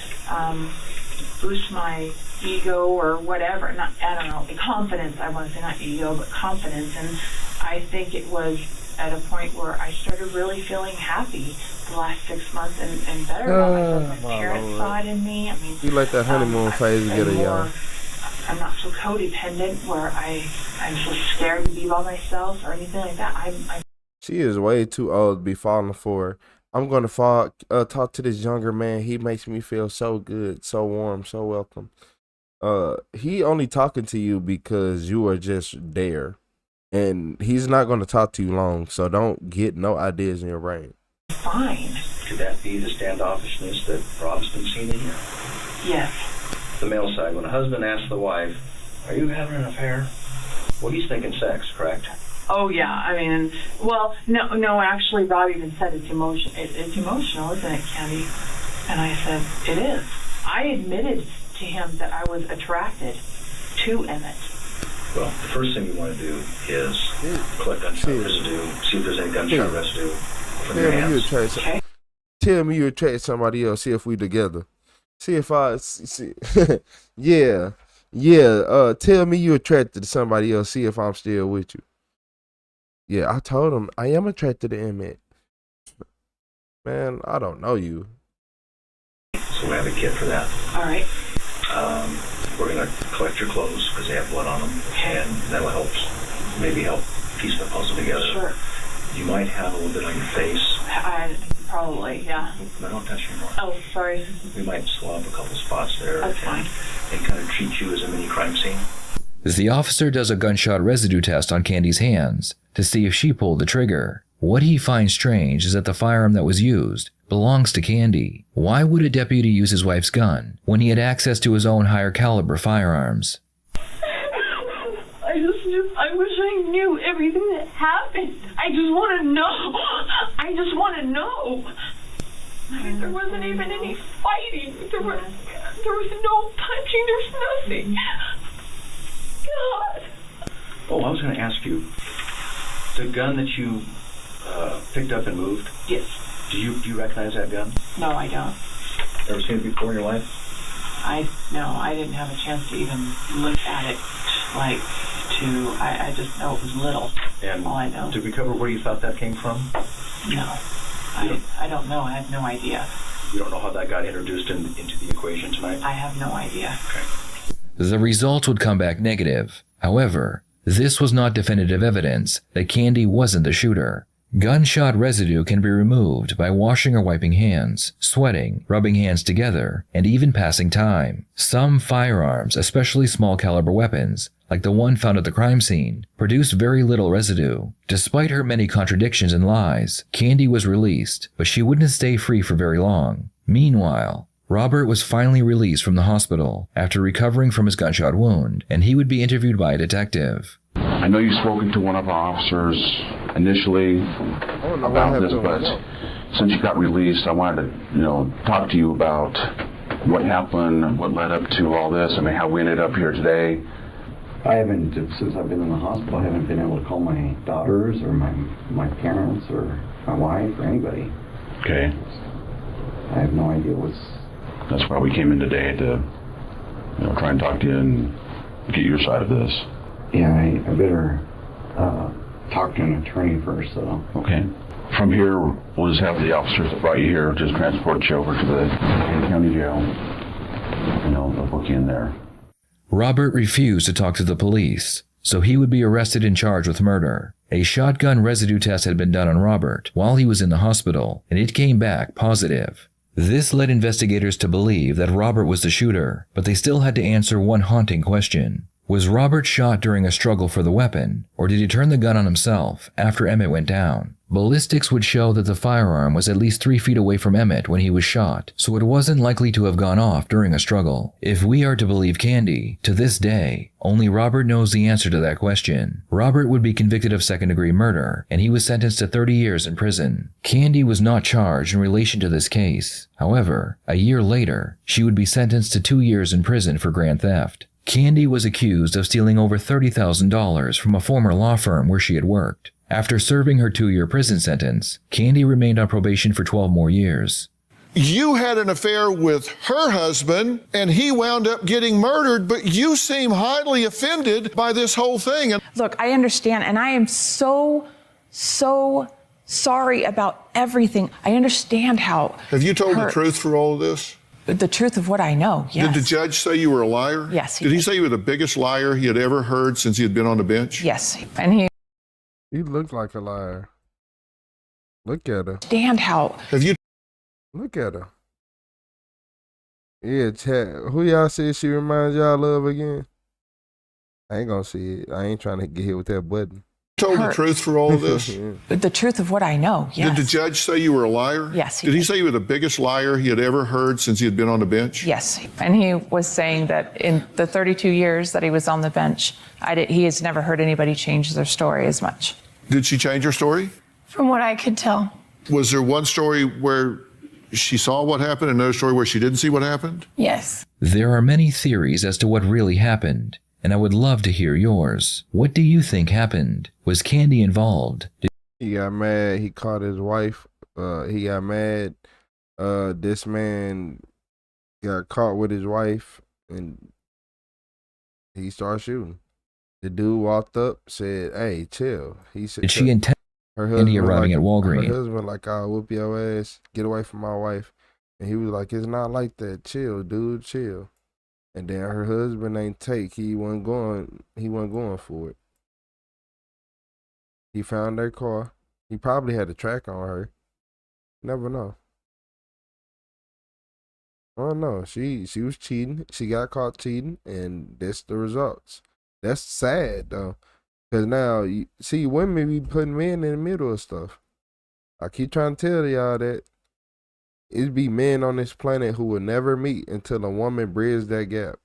boosts my ego or whatever. I don't know, confidence. I want to say not ego, but confidence. And I think it was at a point where I started really feeling happy the last 6 months and better about myself. My parents saw it in me. I mean, You let that honeymoon phase get a y'all. I'm not so codependent where I'm so scared to be by myself or anything like that. She is way too old to be falling for her. I'm going to talk to this younger man. He makes me feel so good, so warm, so welcome. He only talking to you because you are just there. And he's not going to talk to you long, so don't get no ideas in your brain. Fine. Could that be the standoffishness that Rob's been seeing in you? Yes. The male side, when a husband asks the wife, are you having an affair? Well, he's thinking sex, correct? Oh, yeah. I mean, well, no, actually, Rob even said it's emotional. It's emotional, isn't it, Candy? And I said, it is. I admitted to him that I was attracted to Emmett. Well, the first thing you want to do is collect gunshot residue, see if there's any gunshot residue from your hands. Tell me you attract somebody else, see if we together. See if I see. Yeah. Tell me you attracted to somebody else, see if I'm still with you. Yeah, I told him I am attracted to Emmett. Man, I don't know you. So we have a kit for that. All right. We're going to collect your clothes because they have blood on them, and that'll maybe help piece the puzzle together. Sure. You might have a little bit on your face. Probably, yeah. No, don't touch anymore. Oh, sorry. We might swab a couple spots there. That's fine. And kind of treat you as a mini crime scene. The officer does a gunshot residue test on Candy's hands to see if she pulled the trigger. What he finds strange is that the firearm that was used belongs to Candy. Why would a deputy use his wife's gun when he had access to his own higher caliber firearms? I wish I knew everything that happened. I just want to know. I just want to know. I mean, there wasn't even any fighting. There was no punching. There was nothing. God. Oh, I was going to ask you, the gun that you picked up and moved? Yes. Do you recognize that gun? No, I don't. Ever seen it before in your life? No, I didn't have a chance to even look at it. I just know it was little. And all I know. Did we cover where you thought that came from? No. I don't know. I have no idea. You don't know how that got introduced into the equation tonight? I have no idea. Okay. The results would come back negative. However, this was not definitive evidence that Candy wasn't the shooter. Gunshot residue can be removed by washing or wiping hands, sweating, rubbing hands together, and even passing time. Some firearms, especially small caliber weapons, like the one found at the crime scene, produce very little residue. Despite her many contradictions and lies, Candy was released, but she wouldn't stay free for very long. Meanwhile, Robert was finally released from the hospital after recovering from his gunshot wound, and he would be interviewed by a detective. I know you've spoken to one of our officers initially about this, but since you got released, I wanted to, talk to you about what happened, what led up to all this. I mean, how we ended up here today. I haven't, since I've been in the hospital, I haven't been able to call my daughters or my parents or my wife or anybody. Okay. I have no idea what's... That's why we came in today to, try and talk to you and get your side of this. Yeah, I better talk to an attorney first, though. Okay. From here, we'll just have the officers that brought you here just transport you over to the county jail. They'll book you in there. Robert refused to talk to the police, so he would be arrested and charged with murder. A shotgun residue test had been done on Robert while he was in the hospital, and it came back positive. This led investigators to believe that Robert was the shooter, but they still had to answer one haunting question. Was Robert shot during a struggle for the weapon, or did he turn the gun on himself after Emmett went down? Ballistics would show that the firearm was at least 3 feet away from Emmett when he was shot, so it wasn't likely to have gone off during a struggle. If we are to believe Candy, to this day, only Robert knows the answer to that question. Robert would be convicted of second-degree murder, and he was sentenced to 30 years in prison. Candy was not charged in relation to this case. However, a year later, she would be sentenced to 2 years in prison for grand theft. Candy was accused of stealing over $30,000 from a former law firm where she had worked. After serving her 2-year prison sentence, Candy remained on probation for 12 more years. You had an affair with her husband, and he wound up getting murdered, but you seem highly offended by this whole thing. Look, I understand, and I am so sorry about everything. I understand how... Have you told the truth for all of this? The truth of what I know, yes. Did the judge say you were a liar? Yes. Did he say you were the biggest liar he had ever heard since he had been on the bench? Yes, and he... You look like a liar. Look at her. Understand how... Have you... Look at her. Yeah, chat. Who y'all said she reminds y'all of again? I ain't gonna see it. I ain't trying to get hit with that button. Told the truth for all of this? The truth of what I know, yes. Did the judge say you were a liar? Yes. Did he say you were the biggest liar he had ever heard since he had been on the bench? Yes. And he was saying that in the 32 years that he was on the bench, he has never heard anybody change their story as much. Did she change her story? From what I could tell. Was there one story where she saw what happened and another story where she didn't see what happened? Yes. There are many theories as to what really happened, and I would love to hear yours. What do you think happened? Was Candy involved? He got mad. He caught his wife. He got mad. This man got caught with his wife, and he started shooting. The dude walked up, said, "Hey, chill." He said, Did she intend Candy arriving at Walgreens? Her husband like, "I'll whoop your ass. Get away from my wife." And he was like, "It's not like that. Chill, dude. Chill." And then her husband ain't take. He wasn't going for it. He found their car. He probably had a track on her. Never know. I don't know. She was cheating. She got caught cheating, and that's the results. That's sad though, because now you see women be putting men in the middle of stuff. I keep trying to tell y'all that it be men on this planet who will never meet until a woman bridges that gap.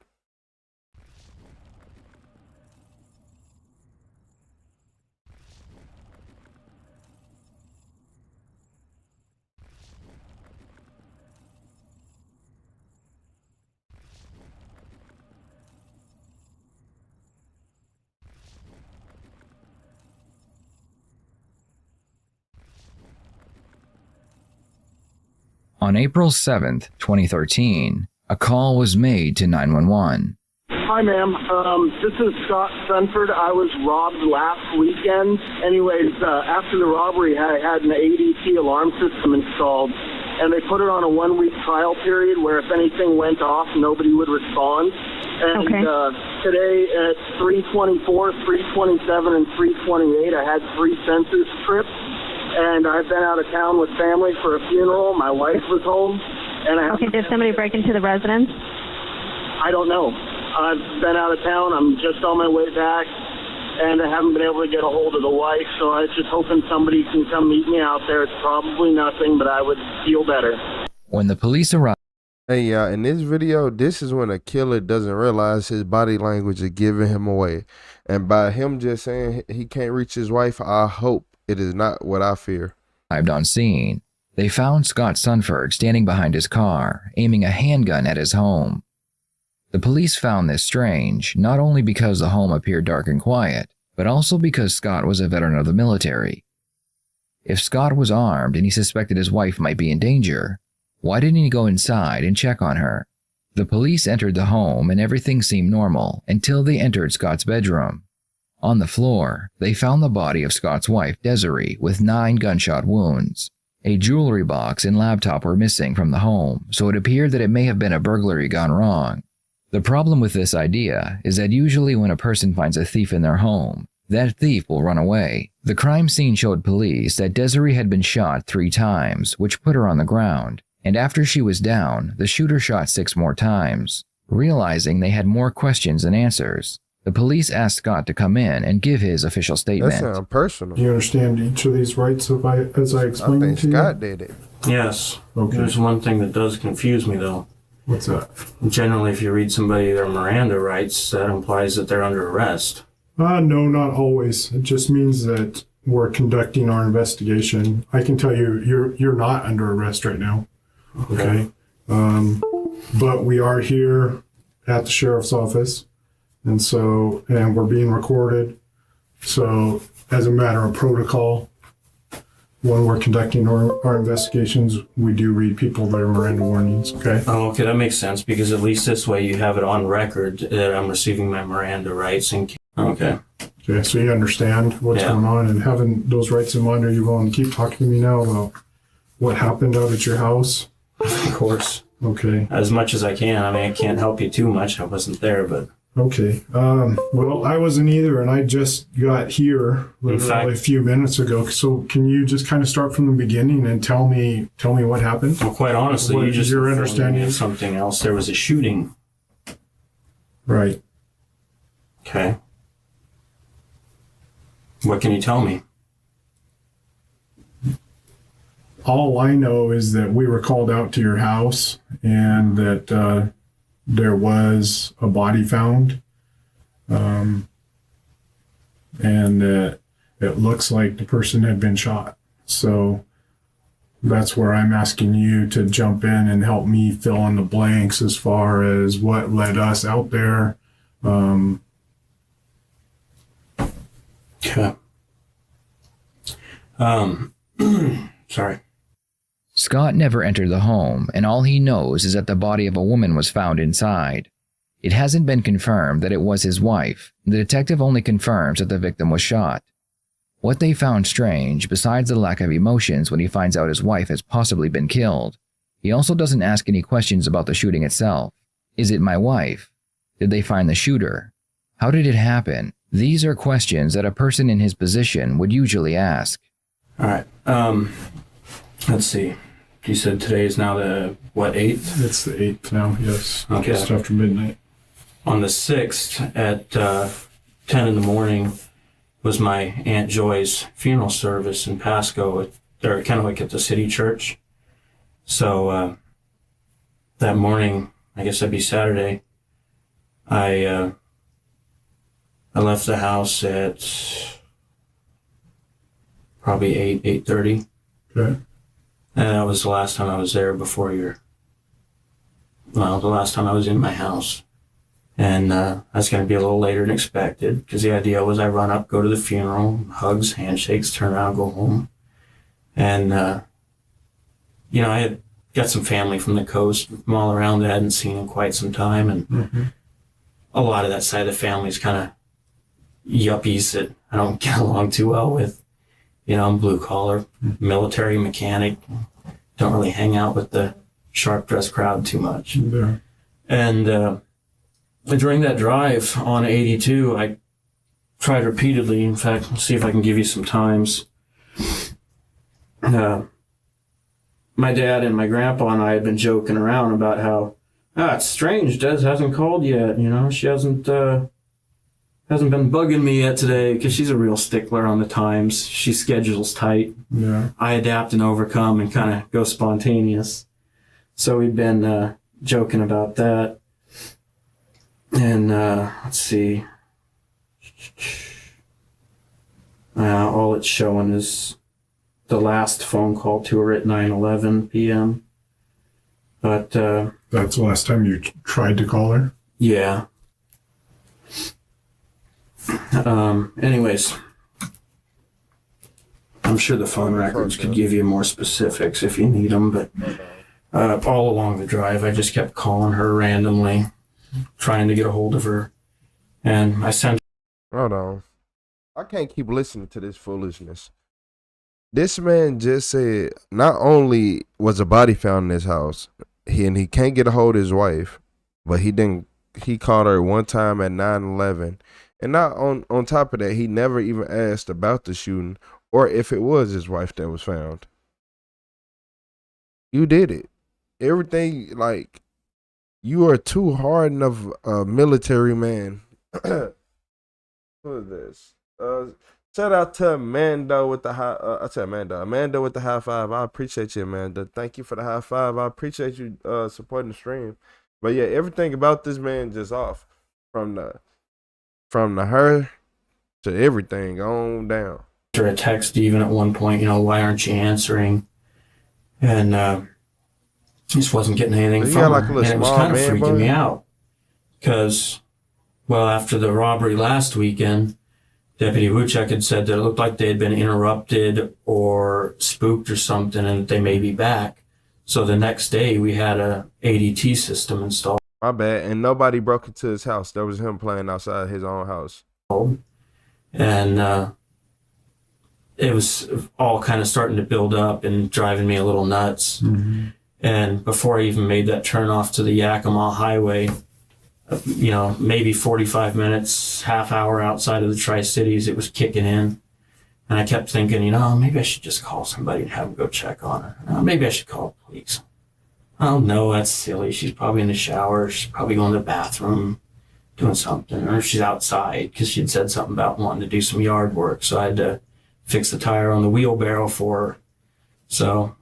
On April 7th, 2013, a call was made to 911. Hi, ma'am. This is Scott Sunford. I was robbed last weekend. Anyways, after the robbery, I had an ADT alarm system installed, and they put it on a 1-week trial period where if anything went off, nobody would respond. And today at 3:24, 3:27, and 3:28, I had 3 sensors tripped. and I've been out of town with family for a funeral. My wife was home, and Okay, did somebody break into the residence? I don't know. I've been out of town. I'm just on my way back, and I haven't been able to get a hold of the wife, so I was just hoping somebody can come meet me out there. It's probably nothing, but I would feel better. When the police arrived, hey, in this video, this is when a killer doesn't realize his body language is giving him away. And by him just saying he can't reach his wife, I hope it is not what I fear. on scene, they found Scott Sunford standing behind his car, aiming a handgun at his home. The police found this strange, not only because the home appeared dark and quiet, but also because Scott was a veteran of the military. If Scott was armed and he suspected his wife might be in danger, why didn't he go inside and check on her? The police entered the home and everything seemed normal until they entered Scott's bedroom. On the floor, they found the body of Scott's wife, Desiree, with 9 gunshot wounds. A jewelry box and laptop were missing from the home, so it appeared that it may have been a burglary gone wrong. The problem with this idea is that usually when a person finds a thief in their home, that thief will run away. The crime scene showed police that Desiree had been shot 3 times, which put her on the ground, and after she was down, the shooter shot 6 more times. Realizing they had more questions than answers, the police asked Scott to come in and give his official statement. That sounds personal. Do you understand each of these rights as I explained I think to you? Scott did it. Yes. Okay. There's one thing that does confuse me, though. What's that? Generally, if you read somebody their Miranda rights, that implies that they're under arrest. No, not always. It just means that we're conducting our investigation. I can tell you, you're not under arrest right now. Okay. But we are here at the sheriff's office, and we're being recorded. So, as a matter of protocol, when we're conducting our investigations, we do read people their Miranda warnings, okay? Oh, okay, that makes sense, because at least this way you have it on record that I'm receiving my Miranda rights. Okay. Okay, so you understand what's going on, and having those rights in mind, are you willing to keep talking to me now about what happened out at your house? Of course. Okay. As much as I can. I mean, I can't help you too much. I wasn't there, but... Okay. Well, I wasn't either, and I just got here literally a few minutes ago. So can you just kind of start from the beginning and tell me what happened? Well, quite honestly, you just your understanding of something else. There was a shooting. Right. Okay. What can you tell me? All I know is that we were called out to your house and that there was a body found, and that it looks like the person had been shot. So that's where I'm asking you to jump in and help me fill in the blanks as far as what led us out there. Okay. Sorry. Scott never entered the home, and all he knows is that the body of a woman was found inside. It hasn't been confirmed that it was his wife. The detective only confirms that the victim was shot. What they found strange, besides the lack of emotions when he finds out his wife has possibly been killed, he also doesn't ask any questions about the shooting itself. Is it my wife? Did they find the shooter? How did it happen? These are questions that a person in his position would usually ask. All right. Let's see. You said today is now the, 8th? It's the 8th now, yes. Okay. Just after midnight. On the 6th at 10 in the morning was my Aunt Joy's funeral service in Pasco. They're kind of like at the city church. So that morning, I guess that'd be Saturday, I left the house at probably 8:30. Okay. And that was the last time I was there before the last time I was in my house. And that's going to be a little later than expected, because the idea was I run up, go to the funeral, hugs, handshakes, turn around, go home. And, I had got some family from the coast from all around that I hadn't seen in quite some time. And a lot of that side of the family is kind of yuppies that I don't get along too well with. I'm blue collar, military mechanic. Don't really hang out with the sharp dressed crowd too much. Yeah. And during that drive on 82, I tried repeatedly, in fact, see if I can give you some times. my dad and my grandpa and I had been joking around about how, it's strange, Des hasn't called yet. You know, she hasn't been bugging me yet today, because she's a real stickler on the times. She schedules tight. Yeah. I adapt and overcome and kind of go spontaneous. So we've been joking about that. And let's see. All it's showing is the last phone call to her at 9:11 p.m. But that's the last time you tried to call her? Yeah. Anyways, I'm sure the phone records could give you more specifics if you need them, but all along the drive, I just kept calling her randomly, trying to get a hold of her. And I sent... Hold on. I can't keep listening to this foolishness. This man just said not only was a body found in his house, he can't get a hold of his wife, but he called her one time at 9/11. And not on top of that, he never even asked about the shooting or if it was his wife that was found. You did it. Everything, like, you are too hardened of a military man. Who is this? Shout out to Amanda with the high. Amanda with the high five. I appreciate you, Amanda. Thank you for the high five. I appreciate you supporting the stream. But yeah, everything about this man just off from the her to everything on down. Her a text even at one point, why aren't you answering? And just wasn't getting anything from her. And it was kind of freaking me out. Because, after the robbery last weekend, Deputy Wuchek had said that it looked like they had been interrupted or spooked or something and that they may be back. So the next day we had a ADT system installed. My bad. And nobody broke into his house. That was him playing outside his own house. And it was all kind of starting to build up and driving me a little nuts. Mm-hmm. And before I even made that turn off to the Yakima Highway, maybe 45 minutes, half hour outside of the Tri-Cities, it was kicking in. And I kept thinking, maybe I should just call somebody and have them go check on her. Maybe I should call the police. Oh, no, that's silly. She's probably in the shower. She's probably going to the bathroom doing something. Or she's outside because she'd said something about wanting to do some yard work. So I had to fix the tire on the wheelbarrow for her. So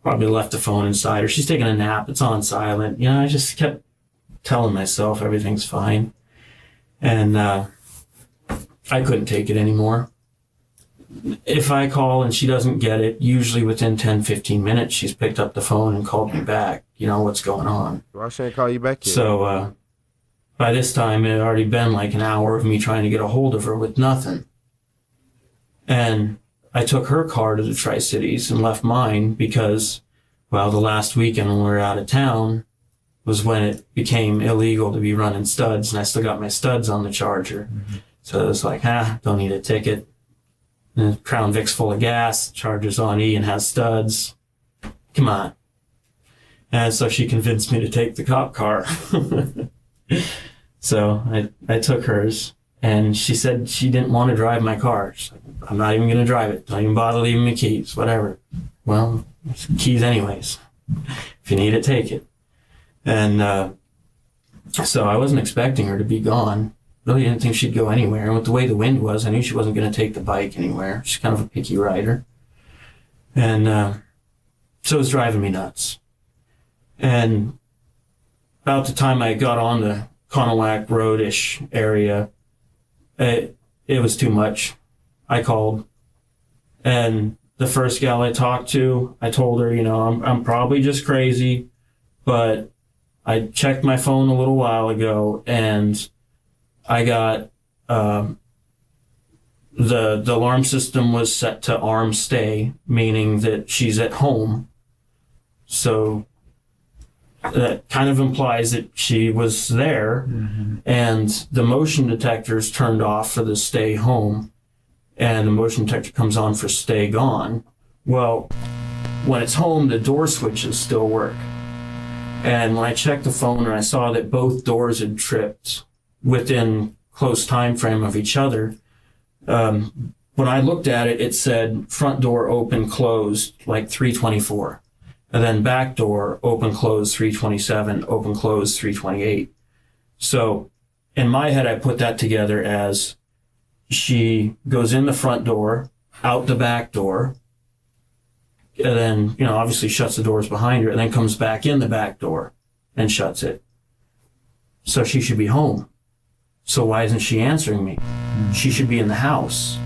probably left the phone inside her. She's taking a nap. It's on silent. I just kept telling myself everything's fine. And I couldn't take it anymore. If I call and she doesn't get it, usually within 10, 15 minutes, she's picked up the phone and called me back. What's going on? Why shouldn't I call you back yet? So by this time, it had already been like an hour of me trying to get a hold of her with nothing. And I took her car to the Tri-Cities and left mine because, the last weekend when we were out of town was when it became illegal to be running studs, and I still got my studs on the Charger. Mm-hmm. So it was like, don't need a ticket. And Crown Vic's full of gas, Charger's on E and has studs. Come on. And so she convinced me to take the cop car. So I took hers, and she said she didn't want to drive my car. She's like, I'm not even going to drive it. Don't even bother leaving me keys, whatever. Well, keys anyways. If you need it, take it. And so I wasn't expecting her to be gone. Really didn't think she'd go anywhere. And with the way the wind was, I knew she wasn't going to take the bike anywhere. She's kind of a picky rider. And so it was driving me nuts. And about the time I got on the Conowack Road-ish area, it was too much. I called. And the first gal I talked to, I told her, I'm probably just crazy, but I checked my phone a little while ago, and I got the alarm system was set to arm stay, meaning that she's at home. So that kind of implies that she was there. Mm-hmm. And the motion detector's turned off for the stay home, and the motion detector comes on for stay gone. Well, when it's home, the door switches still work. And when I checked the phone and I saw that both doors had tripped within close time frame of each other, when I looked at it, it said front door open, closed, like 324. And then back door open, closed, 327, open, closed, 328. So in my head, I put that together as she goes in the front door, out the back door, and then, you know, obviously shuts the doors behind her, and then comes back in the back door and shuts it. So she should be home. So why isn't she answering me? She should be in the house.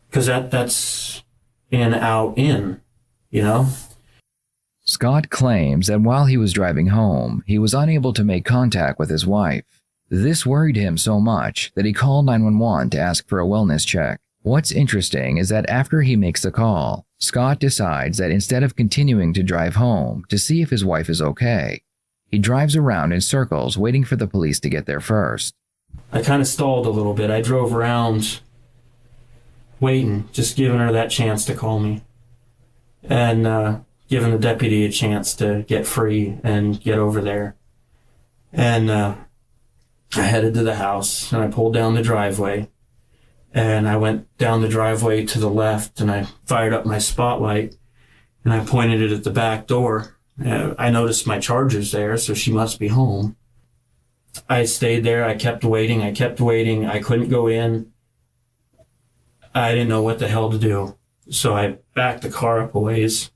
Because that's in, out, in, you know? Scott claims that while he was driving home, he was unable to make contact with his wife. This worried him so much that he called 911 to ask for a wellness check. What's interesting is that after he makes the call, Scott decides that instead of continuing to drive home to see if his wife is okay, he drives around in circles waiting for the police to get there first. I kind of stalled a little bit. I drove around waiting, just giving her that chance to call me. And giving the deputy a chance to get free and get over there. And I headed to the house, and I pulled down the driveway. And I went down the driveway to the left, and I fired up my spotlight, and I pointed it at the back door. I noticed my charger's there, so she must be home. I stayed there. I kept waiting. I couldn't go in. I didn't know what the hell to do. So I backed the car up a ways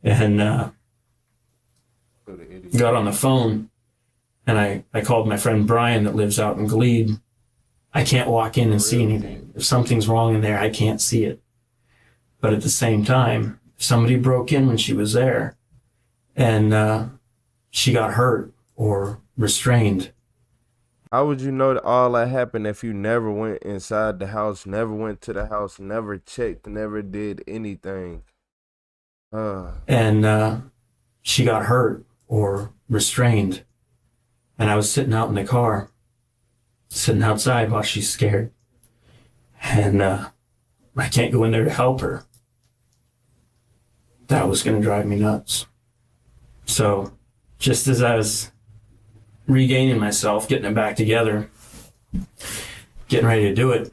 and got on the phone. And I called my friend Brian that lives out in Glebe. I can't walk in and see anything. If something's wrong in there, I can't see it. But at the same time, if somebody broke in when she was there and she got hurt or restrained. How would you know that all that happened if you never went inside the house, never went to the house, never checked, never did anything? And she got hurt or restrained. And I was sitting out in the car, sitting outside while she's scared. And I can't go in there to help her. That was going to drive me nuts. So just as I was regaining myself, getting it back together, getting ready to do it,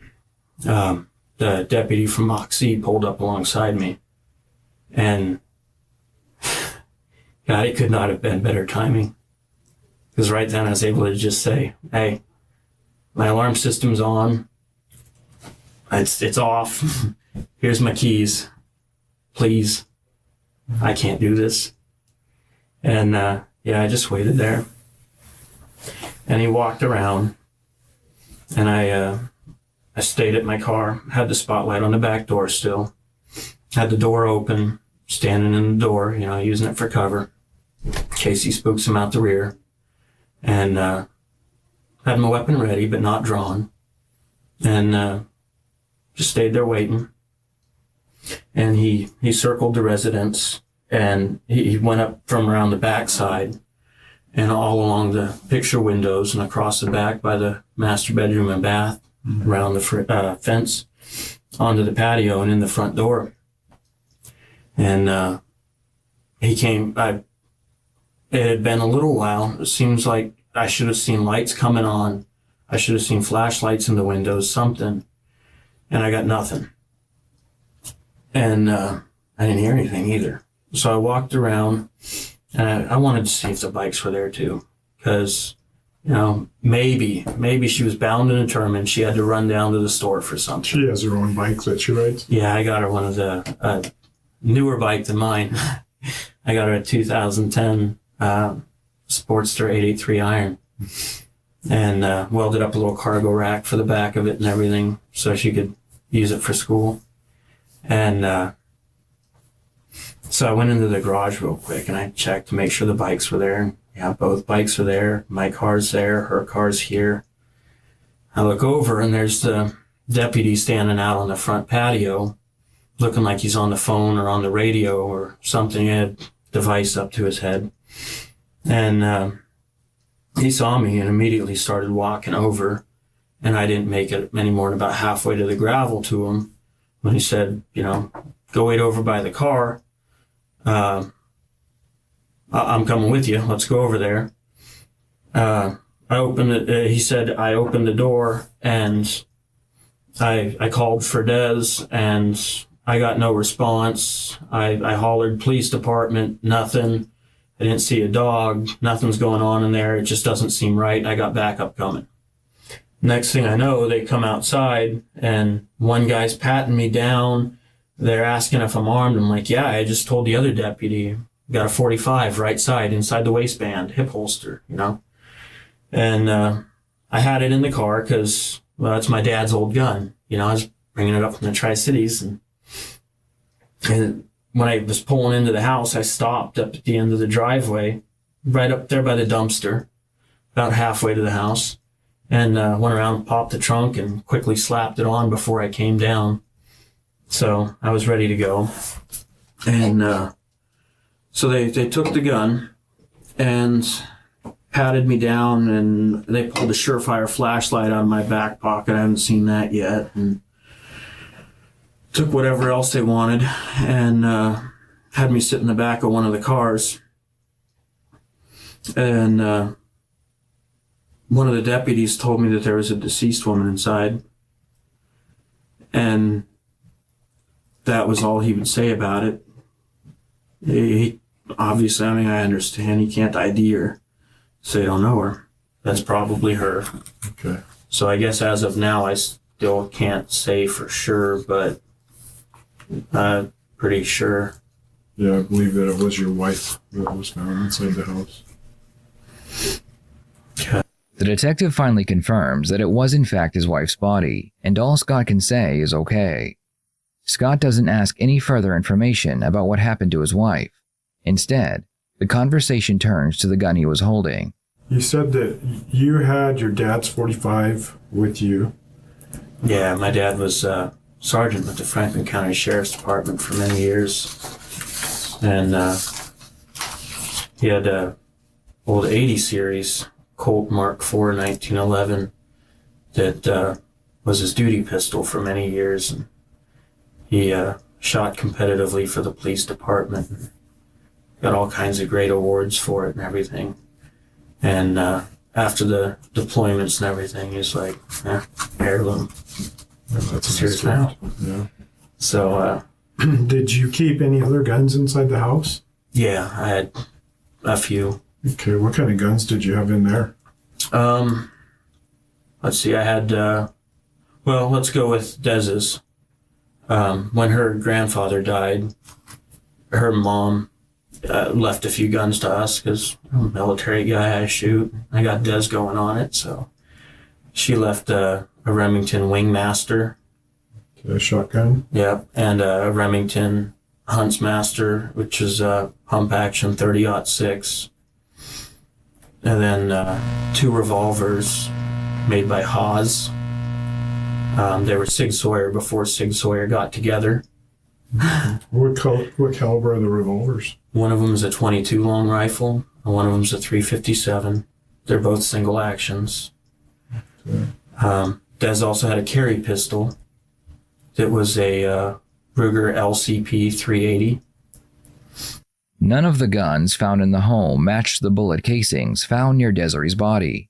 the deputy from Moxie pulled up alongside me. And God, it could not have been better timing. Because right then I was able to just say, hey, my alarm system's on. It's off. Here's my keys. Please. I can't do this. And I just waited there. And he walked around, and I stayed at my car, had the spotlight on the back door still, had the door open, standing in the door, you know, using it for cover, in case he spooks him out the rear, and had my weapon ready, but not drawn, and just stayed there waiting. And he circled the residence, and he went up from around the back side, and all along the picture windows and across the back by the master bedroom and bath, around the fence, onto the patio and in the front door. And he came. It had been a little while. It seems like I should have seen lights coming on. I should have seen flashlights in the windows, something. And I got nothing. And I didn't hear anything either. So I walked around, and I wanted to see if the bikes were there too. Because, you know, maybe she was bound and determined she had to run down to the store for something. She has her own bike that she rides? Yeah, I got her one of the newer bike than mine. I got her a 2010 Sportster 883 iron. And welded up a little cargo rack for the back of it and everything so she could use it for school. And so I went into the garage real quick and I checked to make sure the bikes were there. Yeah, both bikes are there. My car's there. Her car's here. I look over and there's the deputy standing out on the front patio looking like he's on the phone or on the radio or something. He had a device up to his head. And he saw me and immediately started walking over. And I didn't make it any more than about halfway to the gravel to him when he said, you know, go wait over by the car. I'm coming with you. Let's go over there. I opened it. He said, I opened the door and I called for Des, and I got no response. I hollered police department, nothing. I didn't see a dog. Nothing's going on in there. It just doesn't seem right. I got backup coming. Next thing I know, they come outside, and one guy's patting me down. They're asking if I'm armed. I'm like, yeah, I just told the other deputy. Got a 45 right side inside the waistband, hip holster, you know. And I had it in the car because, well, it's my dad's old gun. You know, I was bringing it up from the Tri-Cities. And when I was pulling into the house, I stopped up at the end of the driveway, right up there by the dumpster, about halfway to the house, and went around, popped the trunk, and quickly slapped it on before I came down. So I was ready to go. And so they took the gun and patted me down, and they pulled a Surefire flashlight out of my back pocket. I haven't seen that yet. And took whatever else they wanted, and had me sit in the back of one of the cars. And one of the deputies told me that there was a deceased woman inside. And that was all he would say about it. He obviously, I mean, I understand he can't ID her, so you don't know her. That's probably her. Okay. So I guess as of now, I still can't say for sure, but I'm pretty sure. Yeah, I believe that it was your wife that was found inside the house. The detective finally confirms that it was in fact his wife's body, and all Scott can say is okay. Scott doesn't ask any further information about what happened to his wife. Instead, the conversation turns to the gun he was holding. You said that you had your dad's 45 with you. Yeah, my dad was sergeant with the Franklin County Sheriff's Department for many years. And he had a old 80 series Colt Mark IV 1911 that was his duty pistol for many years. And he shot competitively for the police department and got all kinds of great awards for it and everything. And after the deployments and everything, he's like, heirloom. That's yours now. Yeah. So, did you keep any other guns inside the house? Yeah, I had a few. Okay, what kind of guns did you have in there? Let's see, I had, well, let's go with Dez's. When her grandfather died, her mom left a few guns to us because I'm a military guy, I shoot. I got Des going on it, so she left a Remington Wingmaster. A shotgun? Yep, and a Remington Huntsmaster, which is a pump action 30-06. And then 2 revolvers made by Haas. They were Sig Sauer before Sig Sauer got together. What caliber are the revolvers? One of them is a 22 long rifle, and one of them is a 357. They're both single actions. Okay. Des also had a carry pistol that was a Ruger LCP 380. None of the guns found in the home matched the bullet casings found near Desiree's body.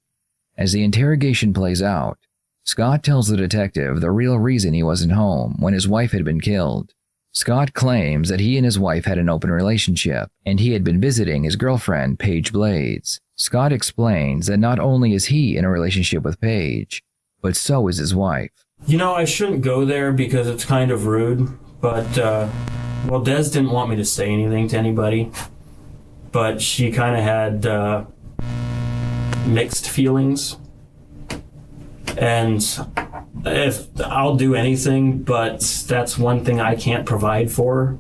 As the interrogation plays out, Scott tells the detective the real reason he wasn't home when his wife had been killed. Scott claims that he and his wife had an open relationship, and he had been visiting his girlfriend, Paige Blades. Scott explains that not only is he in a relationship with Paige, but so is his wife. You know, I shouldn't go there because it's kind of rude, but, well, Des didn't want me to say anything to anybody, but she kind of had mixed feelings. And if I'll do anything, but that's one thing I can't provide for her.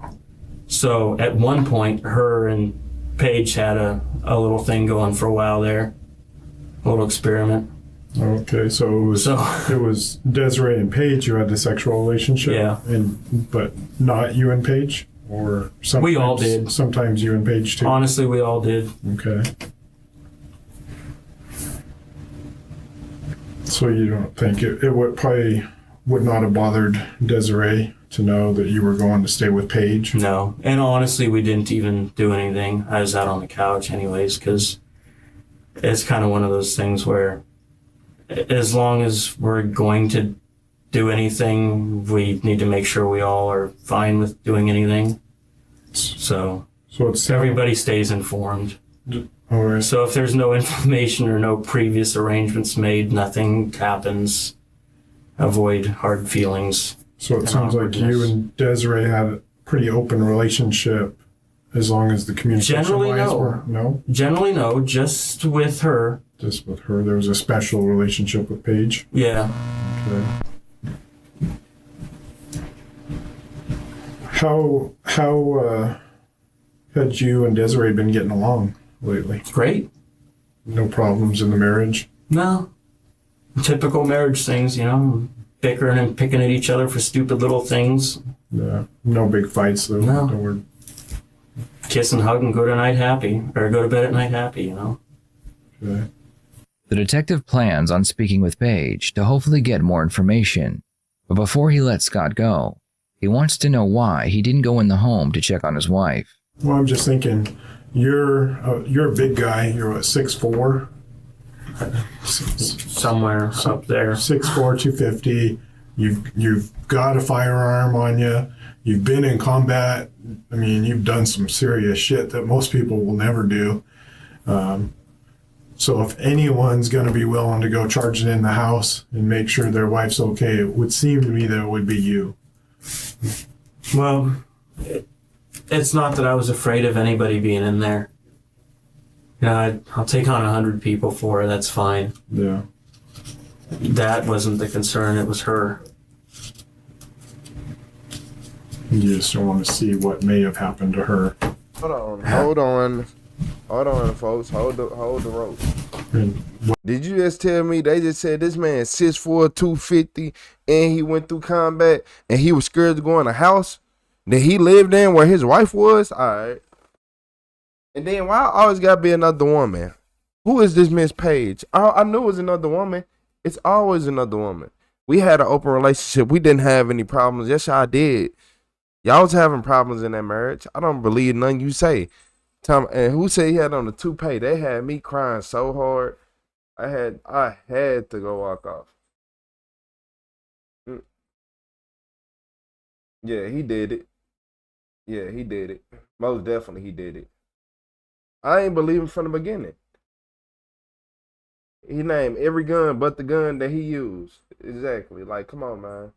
So at one point, her and Paige had a little thing going for a while there, a little experiment. Okay, so it was Desiree and Paige who had the sexual relationship? Yeah. But not you and Paige? Or sometimes, we all did. Sometimes you and Paige too? Honestly, we all did. Okay. So you don't think it would probably would not have bothered Desiree to know that you were going to stay with Paige? No, and honestly, we didn't even do anything. I was out on the couch anyways, because it's kind of one of those things where as long as we're going to do anything, we need to make sure we all are fine with doing anything. So it's everybody stays informed. All right. So if there's no information or no previous arrangements made, nothing happens. Avoid hard feelings. So it sounds like you and Desiree had a pretty open relationship as long as the communication Generally, lines no. were... No? Generally, no. Just with her. Just with her. There was a special relationship with Paige? Yeah. Okay. How had you and Desiree been getting along lately? Great. No problems in the marriage? No. Typical marriage things, you know, bickering and picking at each other for stupid little things. Yeah. No big fights, though? No. We're... Kiss and hug and go to night happy, or go to bed at night happy, you know? Okay. The detective plans on speaking with Paige to hopefully get more information, but before he lets Scott go, he wants to know why he didn't go in the home to check on his wife. Well, I'm just thinking, you're a big guy. You're what, 6'4"? Somewhere up there. 6'4", 250. You've got a firearm on you. You've been in combat. I mean, you've done some serious shit that most people will never do. So if anyone's going to be willing to go charging in the house and make sure their wife's okay, it would seem to me that it would be you. Well, it's not that I was afraid of anybody being in there. You know, I'll take on 100 people for her, that's fine. Yeah. That wasn't the concern, it was her. You just don't want to see what may have happened to her. Hold on, folks. Hold the rope. Did you just tell me they just said this man 6'4", 250, and he went through combat, and he was scared to go in a house that he lived in where his wife was? All right. And then why always gotta be another woman? Who is this Miss Page? I knew it was another woman. It's always another woman. We had an open relationship. We didn't have any problems. Yes, I did. Y'all was having problems in that marriage. I don't believe none you say. And who said he had on the toupee? They had me crying so hard. I had to go walk off. Yeah, he did it. Yeah, he did it. Most definitely he did it. I ain't believe him from the beginning. He named every gun but the gun that he used. Exactly. Like, come on, man.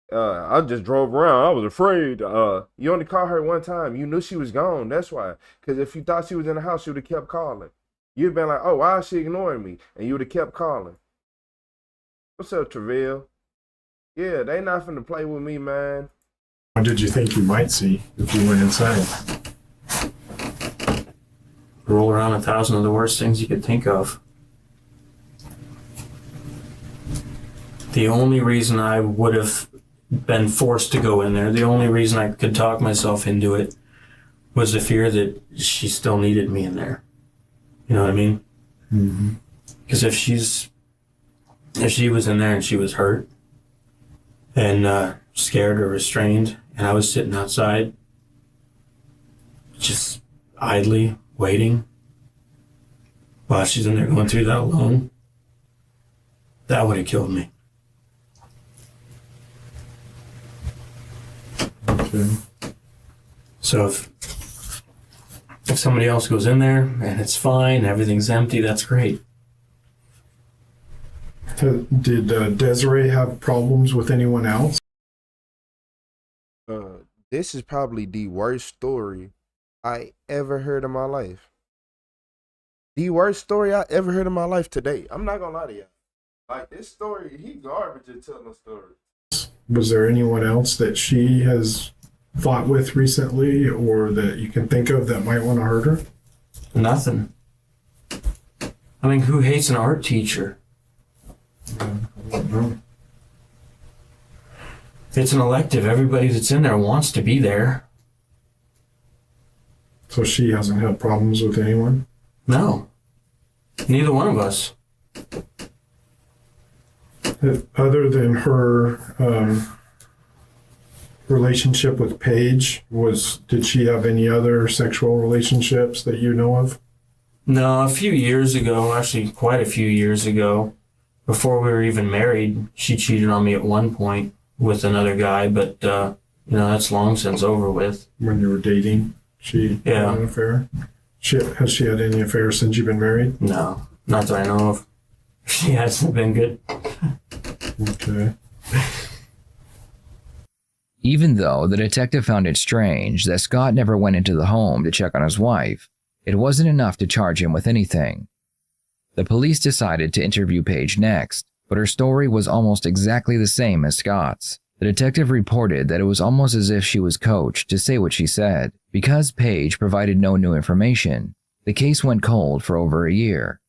I just drove around. I was afraid. You only called her one time. You knew she was gone. That's why. Because if you thought she was in the house, you would have kept calling. You'd been like, oh, why is she ignoring me? And you would have kept calling. What's up, Travell? Yeah, they not finna play with me, man. What did you think you might see if you went inside? Roll around 1,000 of the worst things you could think of. The only reason I would have been forced to go in there, the only reason I could talk myself into it, was the fear that she still needed me in there. You know what I mean? Mm-hmm. Because if she was in there and she was hurt and scared or restrained, and I was sitting outside, just idly waiting while she's in there going through that alone, that would have killed me. Okay. So If somebody else goes in there and it's fine, everything's empty, that's great. Did Desiree have problems with anyone else? This is probably the worst story I ever heard in my life. The worst story I ever heard in my life today. I'm not gonna lie to you. Like, this story, he garbage at telling stories. Was there anyone else that she has fought with recently or that you can think of that might want to hurt her? Nothing. I mean, who hates an art teacher? It's an elective. Everybody that's in there wants to be there. So she hasn't had problems with anyone? No. Neither one of us. Other than her relationship with Paige, did she have any other sexual relationships that you know of? No, a few years ago, actually quite a few years ago, before we were even married, she cheated on me at one point with another guy, but, that's long since over with. When you were dating, she had an affair? Has she had any affairs since you've been married? No, not that I know of. She hasn't been good. Okay. Even though the detective found it strange that Scott never went into the home to check on his wife, it wasn't enough to charge him with anything. The police decided to interview Paige next, but her story was almost exactly the same as Scott's. The detective reported that it was almost as if she was coached to say what she said. Because Paige provided no new information, the case went cold for over a year.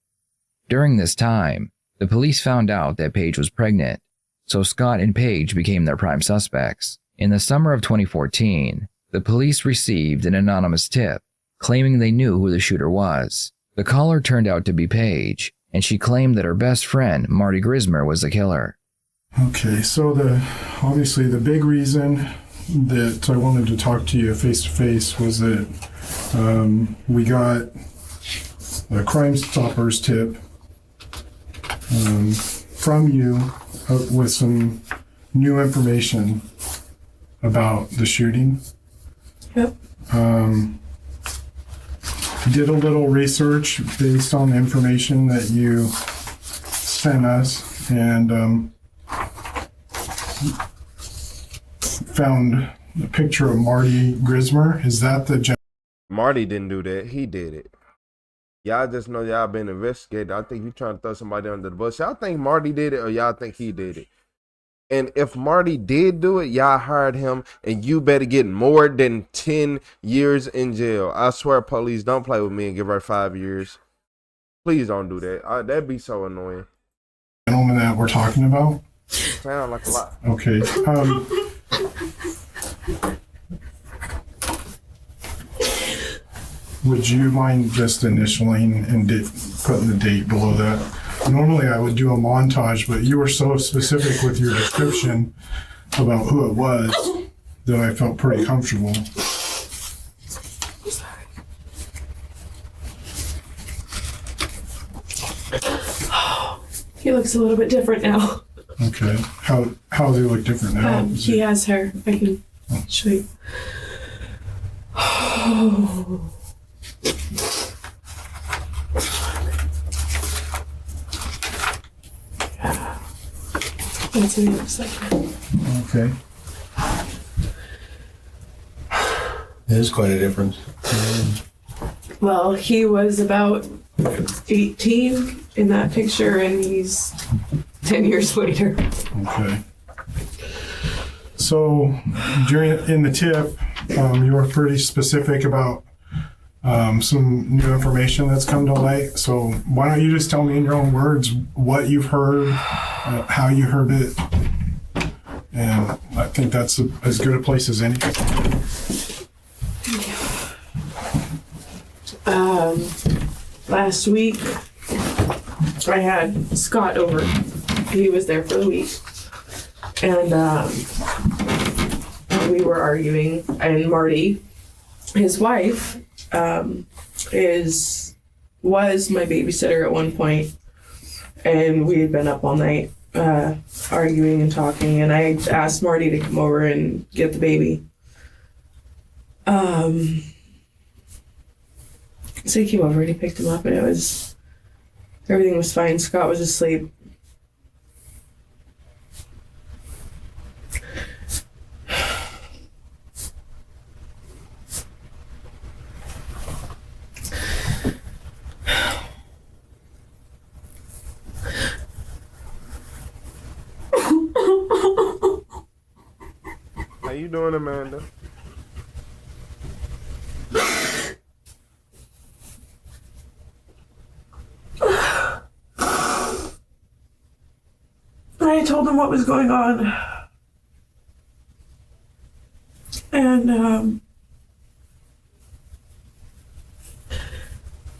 During this time, the police found out that Paige was pregnant, so Scott and Paige became their prime suspects. In the summer of 2014, the police received an anonymous tip claiming they knew who the shooter was. The caller turned out to be Paige, and she claimed that her best friend, Marty Grismer, was the killer. Okay, so obviously the big reason that I wanted to talk to you face to face was that we got a Crime Stoppers tip from you with some new information about the shooting. Yep. Did a little research based on the information that you sent us, and found a picture of Marty Grismer. Is that the Marty didn't do that. He did it. Y'all just know y'all been investigated. I think you trying to throw somebody under the bus. Y'all think Marty did it or y'all think he did it? And if Marty did do it, y'all hired him, and you better get more than 10 years in jail. I swear, police, don't play with me and give her 5 years. Please don't do that. That'd be so annoying. gentleman that we're talking about? Sound like a lot. Okay. Would you mind just initialing and putting the date below that? Normally I would do a montage, but you were so specific with your description about who it was that I felt pretty comfortable. He looks a little bit different now. Okay. How does he look different now? He has hair. I can show you. Oh. That's what he looks like. Okay. There's quite a difference. Well, he was about 18 in that picture, and he's 10 years later. Okay. So, in the tip, you were pretty specific about some new information that's come to light. So, why don't you just tell me in your own words what you've heard, how you heard it, and I think that's as good a place as any. Last week, I had Scott over. He was there for the week. And we were arguing. And Marty, his wife, was my babysitter at one point. And we had been up all night arguing and talking. And I asked Marty to come over and get the baby. So he came over and he picked him up, and everything was fine. Scott was asleep. How you doing, Amanda? I told him what was going on. And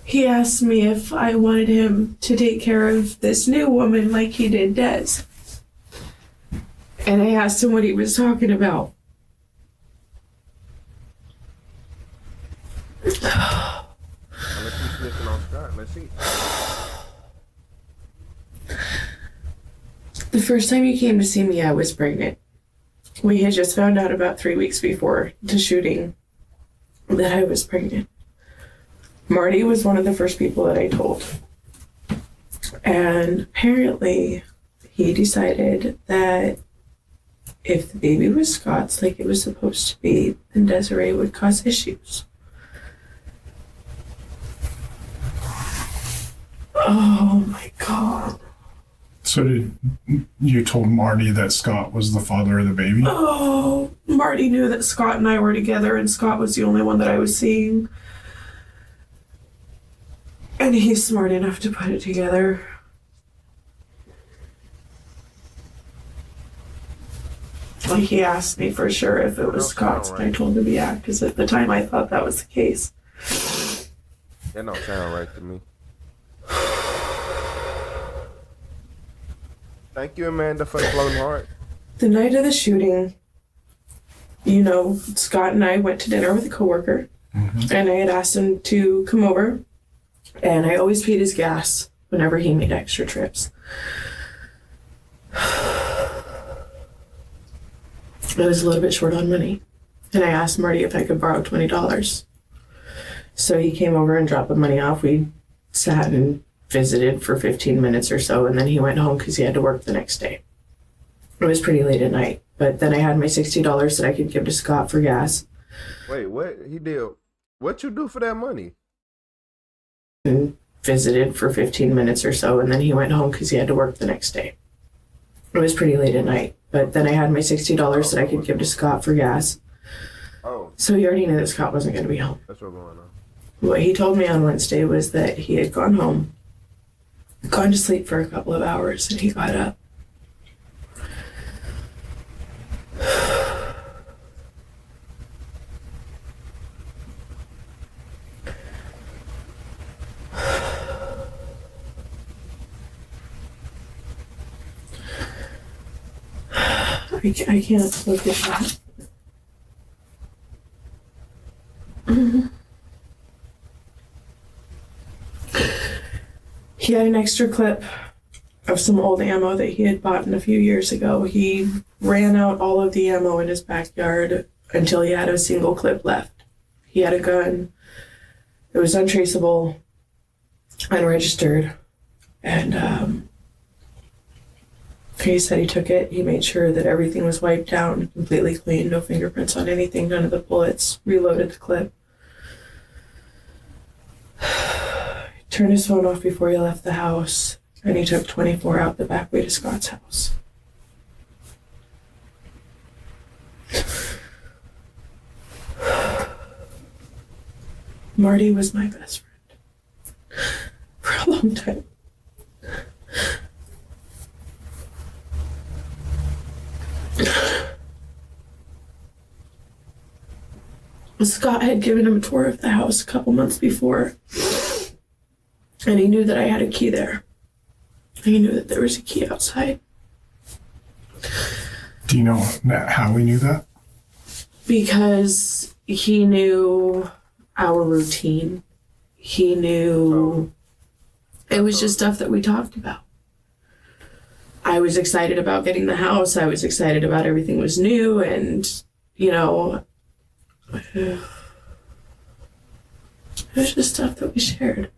he asked me if I wanted him to take care of this new woman like he did Des. And I asked him what he was talking about. Let's keep looking on Scott. Let's see. first time he came to see me, I was pregnant. We had just found out about 3 weeks before the shooting that I was pregnant. Marty was one of the first people that I told. And apparently he decided that if the baby was Scott's like it was supposed to be, then Desiree would cause issues. Oh my God. So did you told Marty that Scott was the father of the baby? Oh, Marty knew that Scott and I were together, and Scott was the only one that I was seeing. And he's smart enough to put it together. Like, he asked me for sure if it was Scott's, and I told him yeah, because at the time I thought that was the case. That don't sound right to me. Thank you, Amanda, for the floating heart. The night of the shooting, you know, Scott and I went to dinner with a coworker, and I had asked him to come over, and I always paid his gas whenever he made extra trips. I was a little bit short on money, and I asked Marty if I could borrow $20. So he came over and dropped the money off. We sat and visited for 15 minutes or so, and then he went home because he had to work the next day. It was pretty late at night, but then I had my $60 that I could give to Scott for gas. Wait, what he did? What you do for that money? And visited for 15 minutes or so, and then he went home because he had to work the next day. It was pretty late at night, but then I had my $60 that I could give to Scott for gas. Oh. So he already knew that Scott wasn't going to be home. That's what's going on. What he told me on Wednesday was that he had gone home, gone to sleep for a couple of hours, and he got up. I can't look at that. He had an extra clip of some old ammo that he had bought a few years ago. He ran out all of the ammo in his backyard until he had a single clip left. He had a gun. It was untraceable, unregistered, and he said he took it. He made sure that everything was wiped out and completely clean, no fingerprints on anything, none of the bullets, reloaded the clip. He turned his phone off before he left the house, and he took 24 out the back way to Scott's house. Marty was my best friend for a long time. Scott had given him a tour of the house a couple months before, and he knew that I had a key there. He knew that there was a key outside. Do you know how we knew that? Because he knew our routine. He knew it was just stuff that we talked about. I was excited about getting the house. I was excited about everything was new, and, you know, it was just stuff that we shared.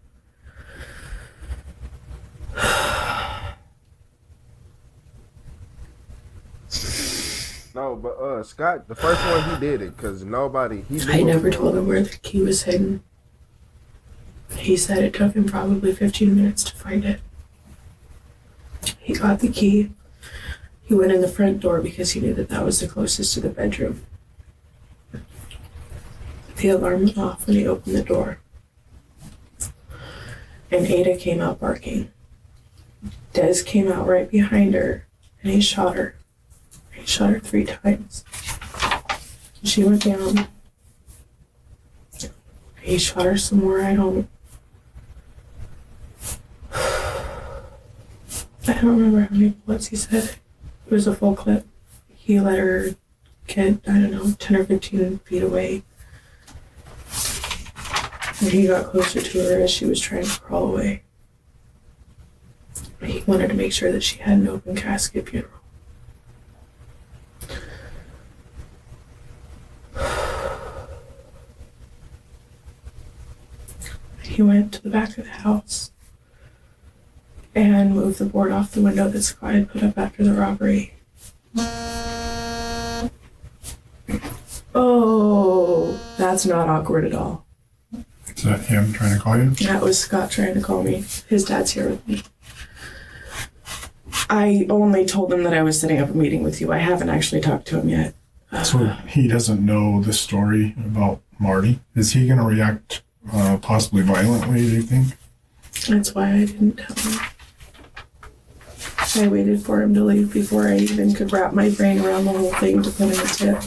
No, but Scott, the first one he did it because nobody. I never told him where the key was hidden. He said it took him probably 15 minutes to find it. He got the key. He went in the front door because he knew that that was the closest to the bedroom. The alarm went off when he opened the door. And Ada came out barking. Des came out right behind her, and he shot her. He shot her 3 times. She went down. He shot her some more. I don't remember how many bullets he said. It was a full clip. He let her get, I don't know, 10 or 15 feet away. And he got closer to her as she was trying to crawl away. He wanted to make sure that she had an open casket funeral. He went to the back of the house and moved the board off the window that Scott had put up after the robbery. Oh, that's not awkward at all. Is that him trying to call you? That was Scott trying to call me. His dad's here with me. I only told him that I was setting up a meeting with you. I haven't actually talked to him yet. So he doesn't know the story about Marty. Is he going to react possibly violently, do you think? That's why I didn't tell him. I waited for him to leave before I even could wrap my brain around the whole thing to put in a tip.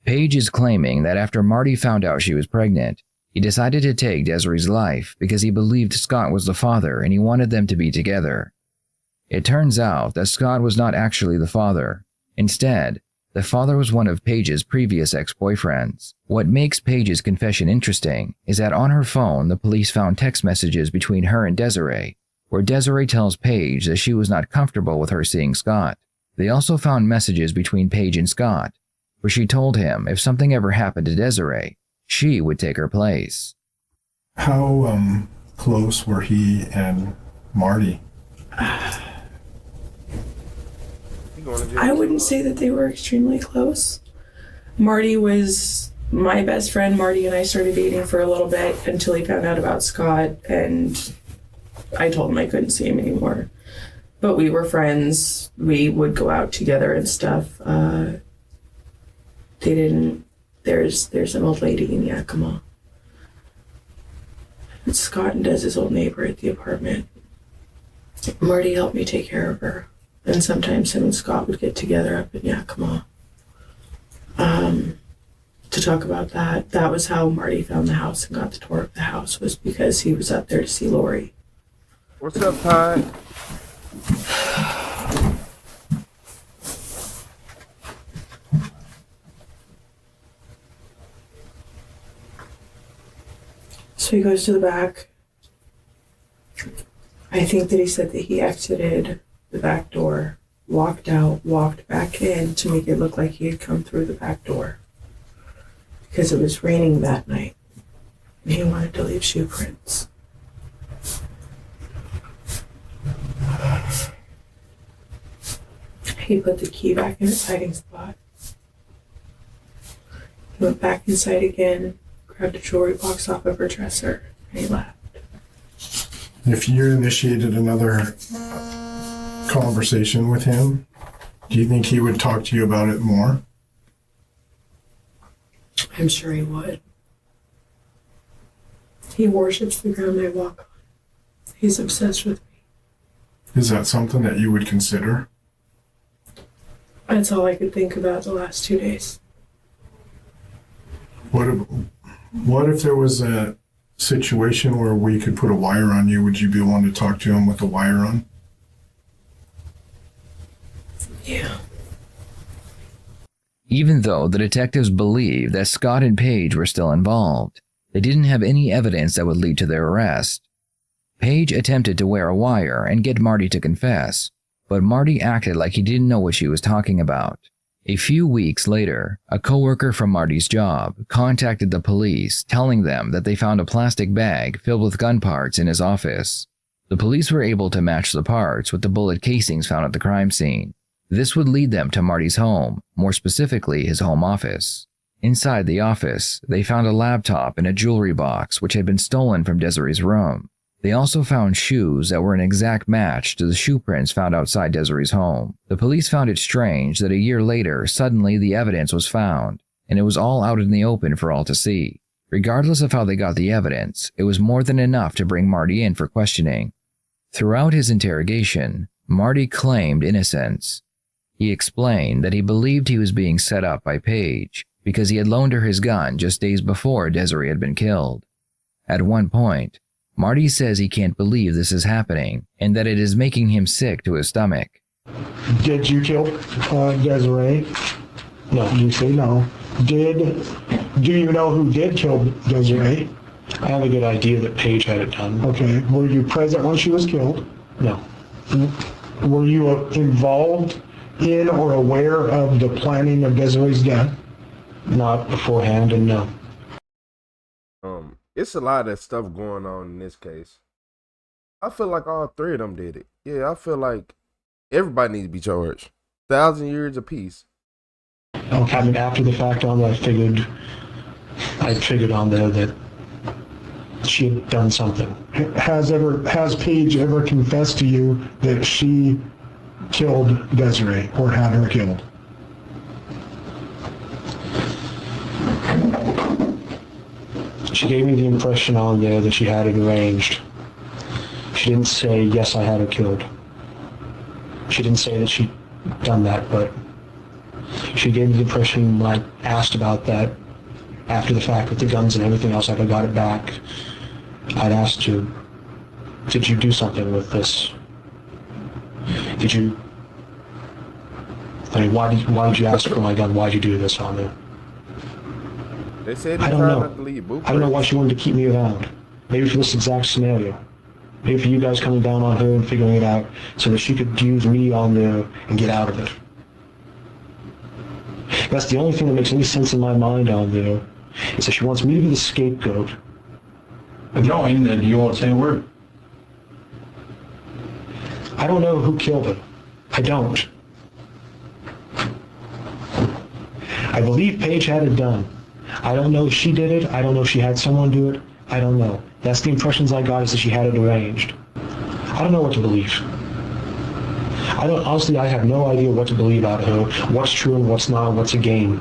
Paige is claiming that after Marty found out she was pregnant, he decided to take Desiree's life because he believed Scott was the father and he wanted them to be together. It turns out that Scott was not actually the father. Instead, the father was one of Paige's previous ex-boyfriends. What makes Paige's confession interesting is that on her phone, the police found text messages between her and Desiree, where Desiree tells Paige that she was not comfortable with her seeing Scott. They also found messages between Paige and Scott, where she told him if something ever happened to Desiree, she would take her place. How close were he and Marty? I wouldn't say that they were extremely close. Marty was my best friend. Marty and I started dating for a little bit until he found out about Scott, and I told him I couldn't see him anymore. But we were friends. We would go out together and stuff. There's an old lady in Yakima. It's Scott and Dez's old neighbor at the apartment. Marty helped me take care of her. And sometimes him and Scott would get together up in Yakima to talk about that. That was how Marty found the house and got the tour of the house, was because he was up there to see Lori. What's up, Ty? So he goes to the back. I think that he said that he exited the back door, walked out, walked back in to make it look like he had come through the back door. Because it was raining that night. And he wanted to leave shoe prints. He put the key back in its hiding spot. He went back inside again, grabbed a jewelry box off of her dresser, and he left. If you initiated another conversation with him, do you think he would talk to you about it more? I'm sure he would. He worships the ground I walk on. He's obsessed with me. Is that something that you would consider? That's all I could think about the last 2 days. What if there was a situation where we could put a wire on you? Would you be willing to talk to him with a wire on? Yeah. Even though the detectives believed that Scott and Paige were still involved, they didn't have any evidence that would lead to their arrest. Paige attempted to wear a wire and get Marty to confess, but Marty acted like he didn't know what she was talking about. A few weeks later, a coworker from Marty's job contacted the police, telling them that they found a plastic bag filled with gun parts in his office. The police were able to match the parts with the bullet casings found at the crime scene. This would lead them to Marty's home, more specifically his home office. Inside the office, they found a laptop and a jewelry box which had been stolen from Desiree's room. They also found shoes that were an exact match to the shoe prints found outside Desiree's home. The police found it strange that a year later, suddenly the evidence was found, and it was all out in the open for all to see. Regardless of how they got the evidence, it was more than enough to bring Marty in for questioning. Throughout his interrogation, Marty claimed innocence. He explained that he believed he was being set up by Paige because he had loaned her his gun just days before Desiree had been killed. At one point, Marty says he can't believe this is happening and that it is making him sick to his stomach. Did you kill Desiree? No. You say no. Do you know who did kill Desiree? I have a good idea that Paige had it done. Okay. Were you present when she was killed? No. Were you involved in or aware of the planning of Desiree's death? Not beforehand, and no. It's a lot of stuff going on in this case. I feel like all three of them did it. Yeah, I feel like everybody needs to be charged. 1,000 years apiece. I mean, after the fact on that, I figured on there that she had done something. Has Paige ever confessed to you that she killed Desiree or had her killed? She gave me the impression on there that she had it arranged. She didn't say, yes, I had her killed. She didn't say that she'd done that, but she gave me the impression when I asked about that after the fact with the guns and everything else, after I got it back, I'd asked her, did you do something with this? Did you, I mean, why did you ask for my gun? Why'd you do this on me? They said I don't know. I don't know why she wanted to keep me around. Maybe for this exact scenario. Maybe for you guys coming down on her and figuring it out so that she could use me on there and get out of it. That's the only thing that makes any sense in my mind on there, is that she wants me to be the scapegoat. Knowing that you won't say a word. I don't know who killed her. I don't. I believe Paige had it done. I don't know if she did it. I don't know if she had someone do it. I don't know. That's the impressions I got, is that she had it arranged. I don't know what to believe. Honestly, I have no idea what to believe about her, what's true and what's not, what's a game.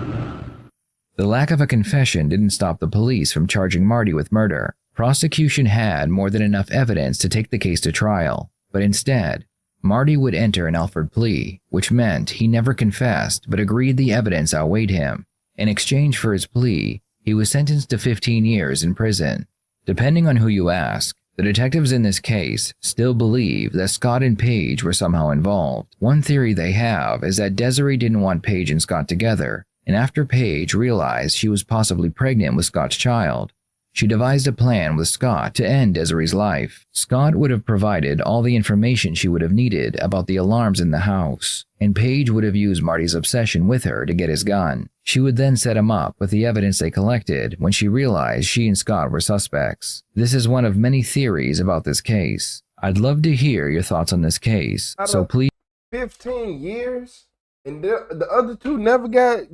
The lack of a confession didn't stop the police from charging Marty with murder. Prosecution had more than enough evidence to take the case to trial, but instead, Marty would enter an Alford plea, which meant he never confessed but agreed the evidence outweighed him. In exchange for his plea, he was sentenced to 15 years in prison. Depending on who you ask, the detectives in this case still believe that Scott and Paige were somehow involved. One theory they have is that Desiree didn't want Paige and Scott together, and after Paige realized she was possibly pregnant with Scott's child, she devised a plan with Scott to end Desiree's life. Scott would have provided all the information she would have needed about the alarms in the house, and Paige would have used Marty's obsession with her to get his gun. She would then set him up with the evidence they collected when she realized she and Scott were suspects. This is one of many theories about this case. I'd love to hear your thoughts on this case, so please. 15 years? And the other two never got.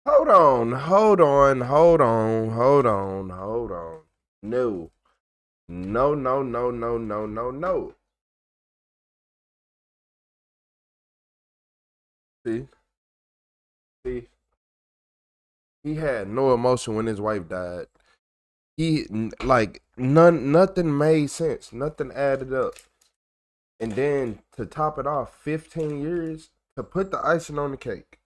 Hold on. No. See, he had no emotion when his wife died. Nothing made sense. Nothing added up. And then to top it off, 15 years to put the icing on the cake.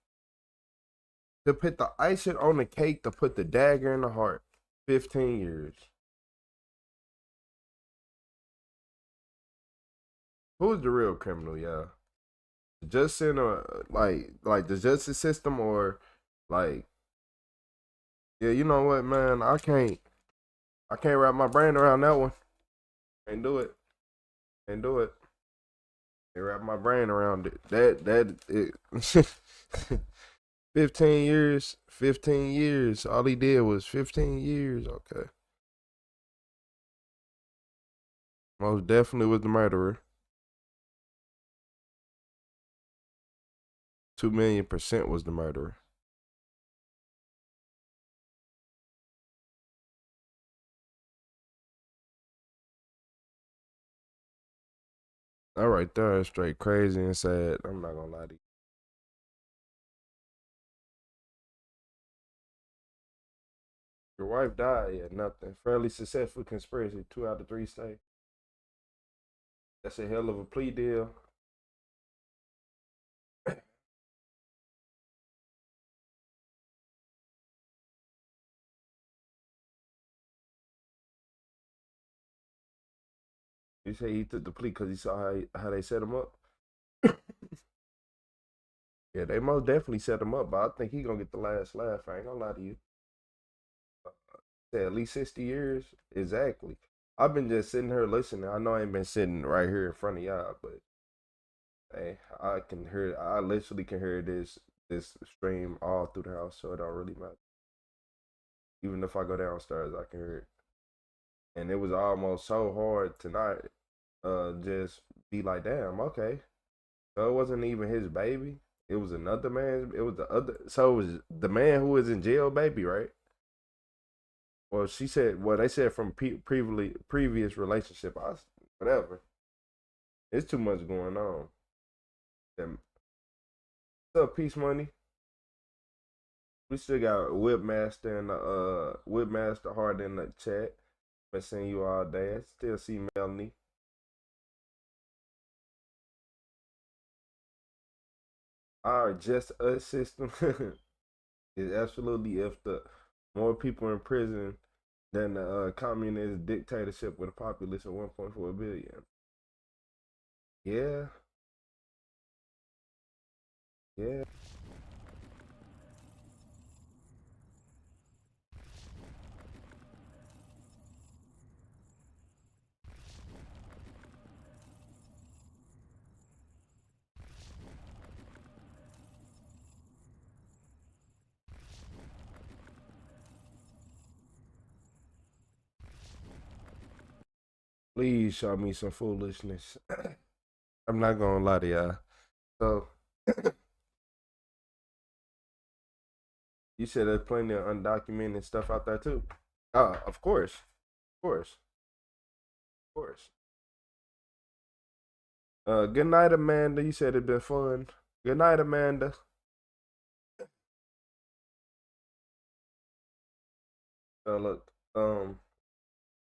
To put the icing on the cake, to put the dagger in the heart. 15 years. Who's the real criminal, y'all? Just in like the justice system, or yeah, you know what, man, I can't wrap my brain around that one. Can't do it. Can't wrap my brain around it. That 15 years. All he did was 15 years. Okay. Most definitely was the murderer. 2,000,000% was the murderer. All right, there is straight crazy and sad. I'm not gonna lie to you. Your wife died, yeah, nothing. Fairly successful conspiracy, 2 out of 3 states. That's a hell of a plea deal. You say he took the plea because he saw how they set him up? Yeah, they most definitely set him up, but I think he gonna get the last laugh. I ain't gonna lie to you. Said at least 60 years. Exactly. I've been just sitting here listening. I know I ain't been sitting right here in front of y'all, but hey, I can hear. I literally can hear this stream all through the house, so it don't really matter. Even if I go downstairs, I can hear it. And it was almost so hard to not just be like, damn, okay. So it wasn't even his baby. It was another man. It was the other. So it was the man who was in jail, baby, right? Well, she said. Well, they said from previous relationship. Whatever. It's too much going on. What's up, Peace Money? We still got Whipmaster and Whipmaster Hard in the chat. Been seeing you all day. I still see Melanie. Our Just Us system is absolutely effed up. More people in prison than the communist dictatorship with a population of 1.4 billion. Yeah. Yeah. Please show me some foolishness. I'm not gonna lie to y'all. So you said there's plenty of undocumented stuff out there too. Of course. Of course. Of course. Good night, Amanda. You said it'd been fun. Good night, Amanda. Look,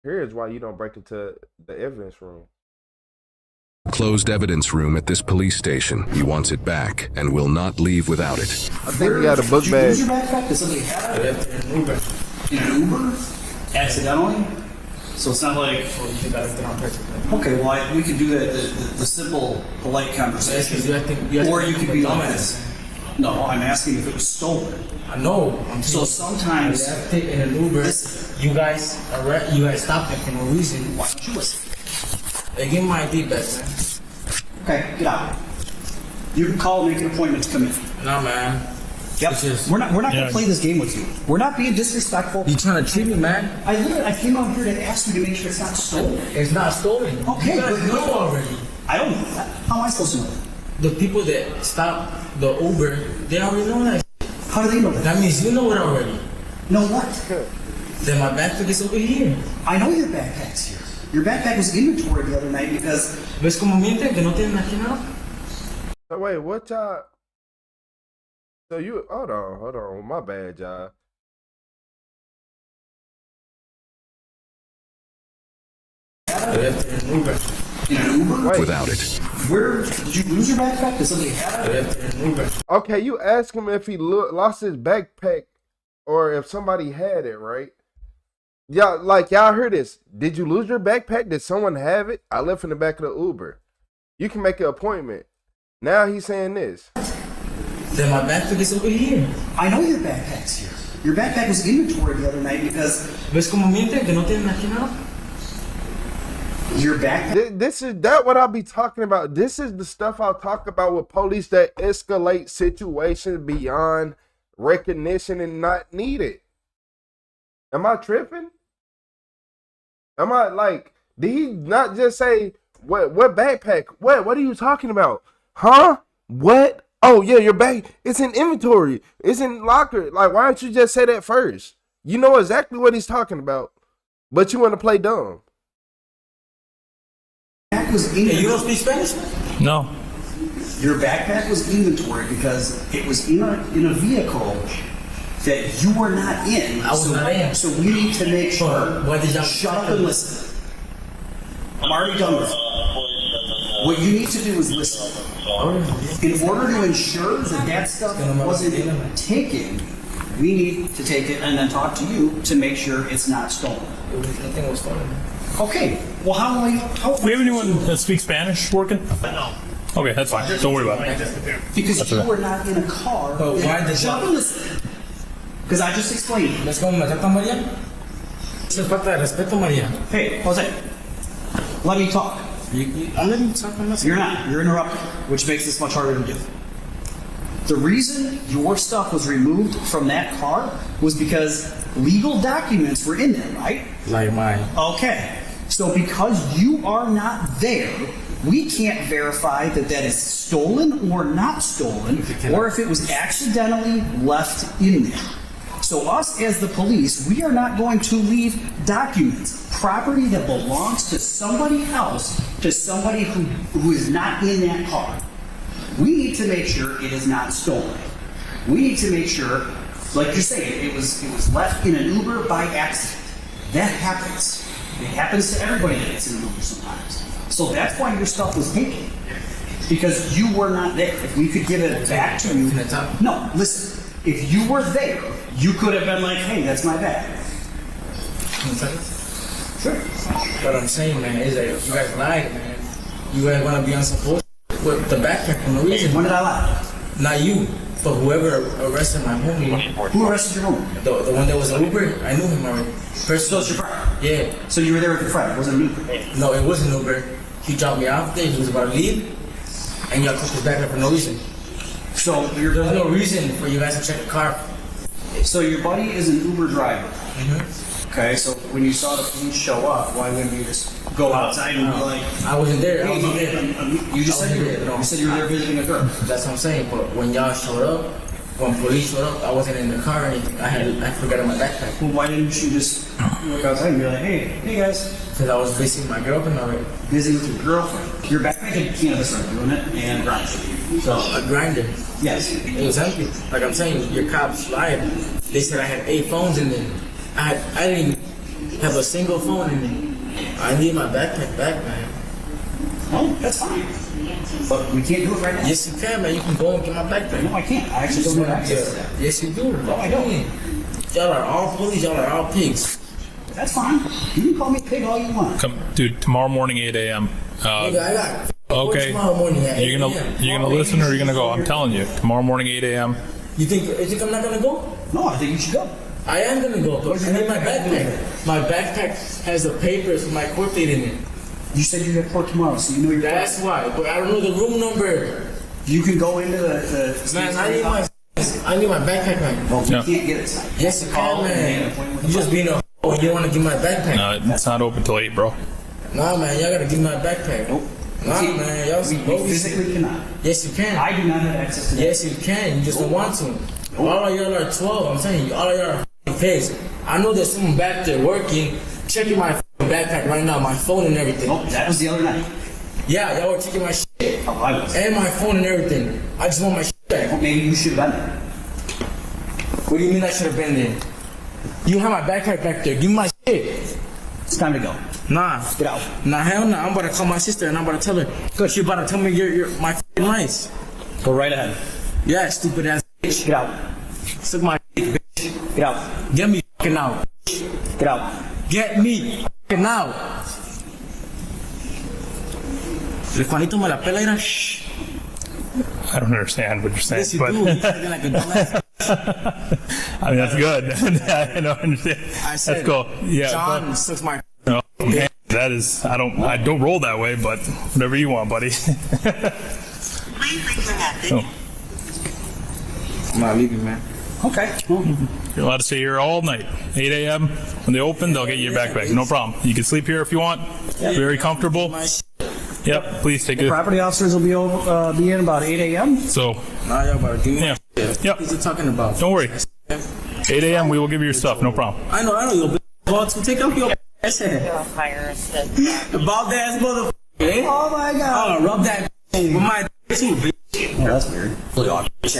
here's why you don't break into the evidence room. Closed evidence room at this police station. He wants it back and will not leave without it. I think we got a book bag. Did you lose your backpack? Did somebody have it? In an Uber. In an Uber? Accidentally? So it's not like, well, you think I left it on purpose. Okay, well, we could do that, the simple, polite conversation. Or you could be like this. No, I'm asking if it was stolen. No. So sometimes in an Uber, you guys stopped it for no reason. Why don't you listen? Hey, give me my ID back, man. Okay, get out. You can call and make an appointment to come in. No, man. Yep. We're not gonna play this game with you. We're not being disrespectful. You trying to treat me, man? I came out here to ask you to make sure it's not stolen. It's not stolen. Okay, you guys know already. I don't know that. How am I supposed to know that? The people that stop the Uber, they already know that. How do they know that? That means you know it already. Know what? Then my backpack is over here. I know your backpack's here. Your backpack was inventory the other night because... ¿Ves cómo mienten? Que no tienen aquí nada. So wait, what y'all... So you... Hold on. My bad, y'all. Without it. Where did you lose your backpack? Did somebody have it? Okay, you ask him if he lost his backpack or if somebody had it, right? Y'all heard this. Did you lose your backpack? Did someone have it? I left in the back of the Uber. You can make an appointment. Now he's saying this. Then my backpack is over here. I know your backpack's here. Your backpack was inventory the other night because... ¿Ves cómo mienten? Que no tienen aquí nada. Your backpack? This is that what I'll be talking about. This is the stuff I'll talk about with police that escalate situations beyond recognition and not needed. Am I tripping? Am I like, did he not just say, what backpack? What are you talking about? Huh? What? Oh yeah, your bag, it's in inventory. It's in locker. Like, why don't you just say that first? You know exactly what he's talking about, but you want to play dumb. Hey, you don't speak Spanish? No. Your backpack was inventory because it was in a vehicle that you were not in. I was not in. So we need to make sure. Why did y'all shut up and listen? I'm already done with it. What you need to do is listen. In order to ensure that stuff wasn't taken, we need to take it and then talk to you to make sure it's not stolen. Nothing was stolen. Okay. Well, how we have anyone that speaks Spanish working? No. Okay, that's fine. Don't worry about it. Because you were not in a car. But why did you? Because I just explained. ¿Ves cómo me tratan, María? Es falta de respeto, Maria. Hey, Jose, let me talk. I'm letting you talk. You're not. You're interrupting, which makes this much harder to do. The reason your stuff was removed from that car was because legal documents were in there, right? Like mine. Okay. So because you are not there, we can't verify that that is stolen or not stolen, or if it was accidentally left in there. So us as the police, we are not going to leave documents, property that belongs to somebody else, to somebody who is not in that car. We need to make sure it is not stolen. We need to make sure, like you're saying, it was left in an Uber by accident. That happens. It happens to everybody that gets in an Uber sometimes. So that's why your stuff was taken. Because you were not there. If we could give it back to you. No, listen. If you were there, you could have been like, hey, that's my bag. Sure. What I'm saying, man, is that you guys lied, man. You guys want to be on some bullshit with the backpack for no reason. When did I lie? Not you, but whoever arrested my homie. Who arrested your homie? The one that was an Uber. I knew him already. So it's your friend? Yeah. So you were there with your friend? It wasn't an Uber? No, it wasn't an Uber. He dropped me off there. He was about to leave, and y'all took his backpack for no reason. So there's no reason for you guys to check the car. So your buddy is an Uber driver. Okay, so when you saw the police show up, why wouldn't you just go outside and be like, I wasn't there. Hey, you just said you were there. You said you were there visiting a girl. That's what I'm saying. But when y'all showed up, when police showed up, I wasn't in the car or anything. I forgot my backpack. Well, why didn't you just look outside and be like, hey guys? Because I was busy with my girlfriend already. Busy with your girlfriend? Your backpack had cannabis right doing it and a grinder. So a grinder? Yes. It was empty. Like I'm saying, your cops lied. They said I had 8 phones in there. I didn't even have a single phone in there. I need my backpack back, man. Oh, that's fine. But we can't do it right now. Yes, you can, man. You can go and get my backpack. No, I can't. I actually don't have access to that. Yes, you do. No, I don't. Y'all are all police. Y'all are all pigs. That's fine. You can call me pig all you want. Come, dude. Tomorrow morning, 8 a.m. Okay. Tomorrow morning at 8 You're gonna listen or you're gonna go? I'm telling you. Tomorrow morning, 8 a.m. You think I'm not gonna go? No, I think you should go. I am gonna go, but I need my backpack. My backpack has the papers for my court date in it. You said you have court tomorrow, so you know you're. That's why, but I don't know the room number. You can go into the man, I need my backpack, man. Well, we can't get it. Yes, you can, man. You just being a you don't want to give my backpack. No, it's not open till 8, bro. Nah, man, y'all gotta give me my backpack. Nope. Nah, man, y'all we physically cannot. Yes, you can. I do not have access to that. Yes, you can. You just don't want to. All of y'all are 12. I'm saying you, all of y'all are pigs. I know there's someone back there working, checking my backpack right now, my phone and everything. Oh, that was the other night. Yeah, y'all were checking my shit. Oh, I was. And my phone and everything. I just want my shit back. Well, maybe you should have been there. What do you mean I should have been there? You have my backpack back there. Give me my shit. It's time to go. Nah. Get out. Nah, hell no. I'm about to call my sister and I'm about to tell her. Cause she about to tell me you're my f***ing rice. Go right ahead. Yeah, stupid ass bitch. Get out. Suck my dick, bitch. Get out. Get me f***ing out. Get out. Get me f***ing out. El Juanito me la pela, mira. Shh. I don't understand what you're saying. Yes, you but do. You're like a dumbass. I mean, that's good. I don't understand. I said, that's cool. Yeah. John sucks my. No, okay. That is. I don't roll that way, but whatever you want, buddy. Please leave your message. I'm not leaving, man. Okay. You're allowed to stay here all night. 8 a.m. When they open, they'll get you your backpack. No problem. You can sleep here if you want. Very comfortable. Yep. Please take it. Property officers will be in about 8 a.m. So. Nah, y'all about to give me. Yeah. Yep. What are you talking about? Don't worry. 8 a.m. We will give you your stuff. No problem. I know. You'll be about to take up your ass head. About that motherfucker. Eh? Oh my God. Oh, rub that with my too, bitch. Oh, that's weird. It's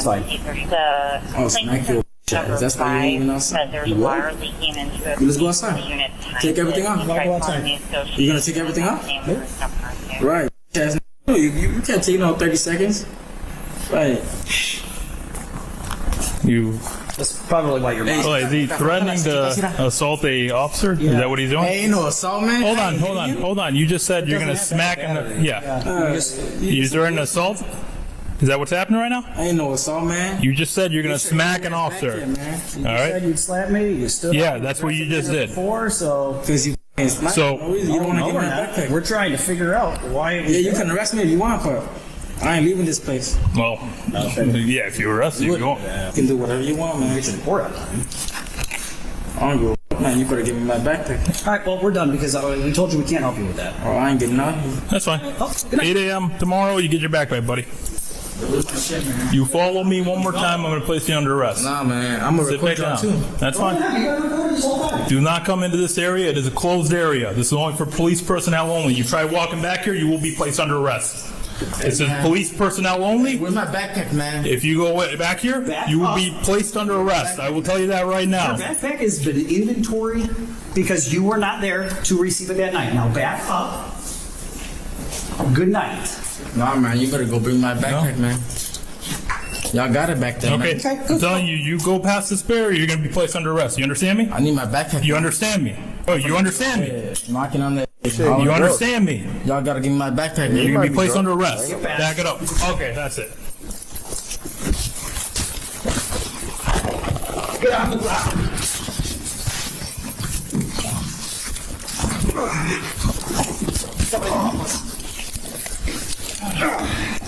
fine. Oh, smack your ass. That's why you're leaving outside. You what? Let's go outside. Take everything off. Go outside. You gonna take everything off? Nope. Right. You can't take it on 30 seconds. Right. You. That's probably why you're. Oh, is he threatening to assault a officer? Yeah. Is that what he's doing? Hey, no assault, man. Hold on. You just said you're gonna smack him. Yeah. Is there an assault? Is that what's happening right now? I ain't know what's on, man. You just said you're gonna smack an officer. You All right. said you'd slap me. You stood Yeah, up, that's what you just did. Before, so because you. So you don't want to give me my backpack. We're trying to figure out why. Yeah, you can arrest me if you want, but I ain't leaving this place. Well, yeah, if you arrest you, go. You can do whatever you want, man. It's important. I don't give a fuck, man. You better give me my backpack. All right, well, we're done because we told you we can't help you with that. Oh, I ain't getting out. That's fine. 8 a.m. tomorrow, you get your backpack, buddy. You follow me one more time, I'm going to place you under arrest. Nah, man. I'm going to record you too. That's fine. Do not come into this area. It is a closed area. This is only for police personnel only. You try walking back here, you will be placed under arrest. It says police personnel only. Where's my backpack, man? If you go back here, you will be placed under arrest. I will tell you that right now. Your backpack has been inventoried because you were not there to receive it that night. Now back up. Good night. Nah, man. You better go bring my backpack, man. Y'all got it back there, Okay, man. I'm telling you, you go past this barrier, you're going to be placed under arrest. You understand me? I need my backpack. You understand me? Oh, you understand me? Knocking on the... You understand me? Y'all got to give me my backpack, man. You're going to be placed under arrest. Back it up. Okay, that's it. Get out the block.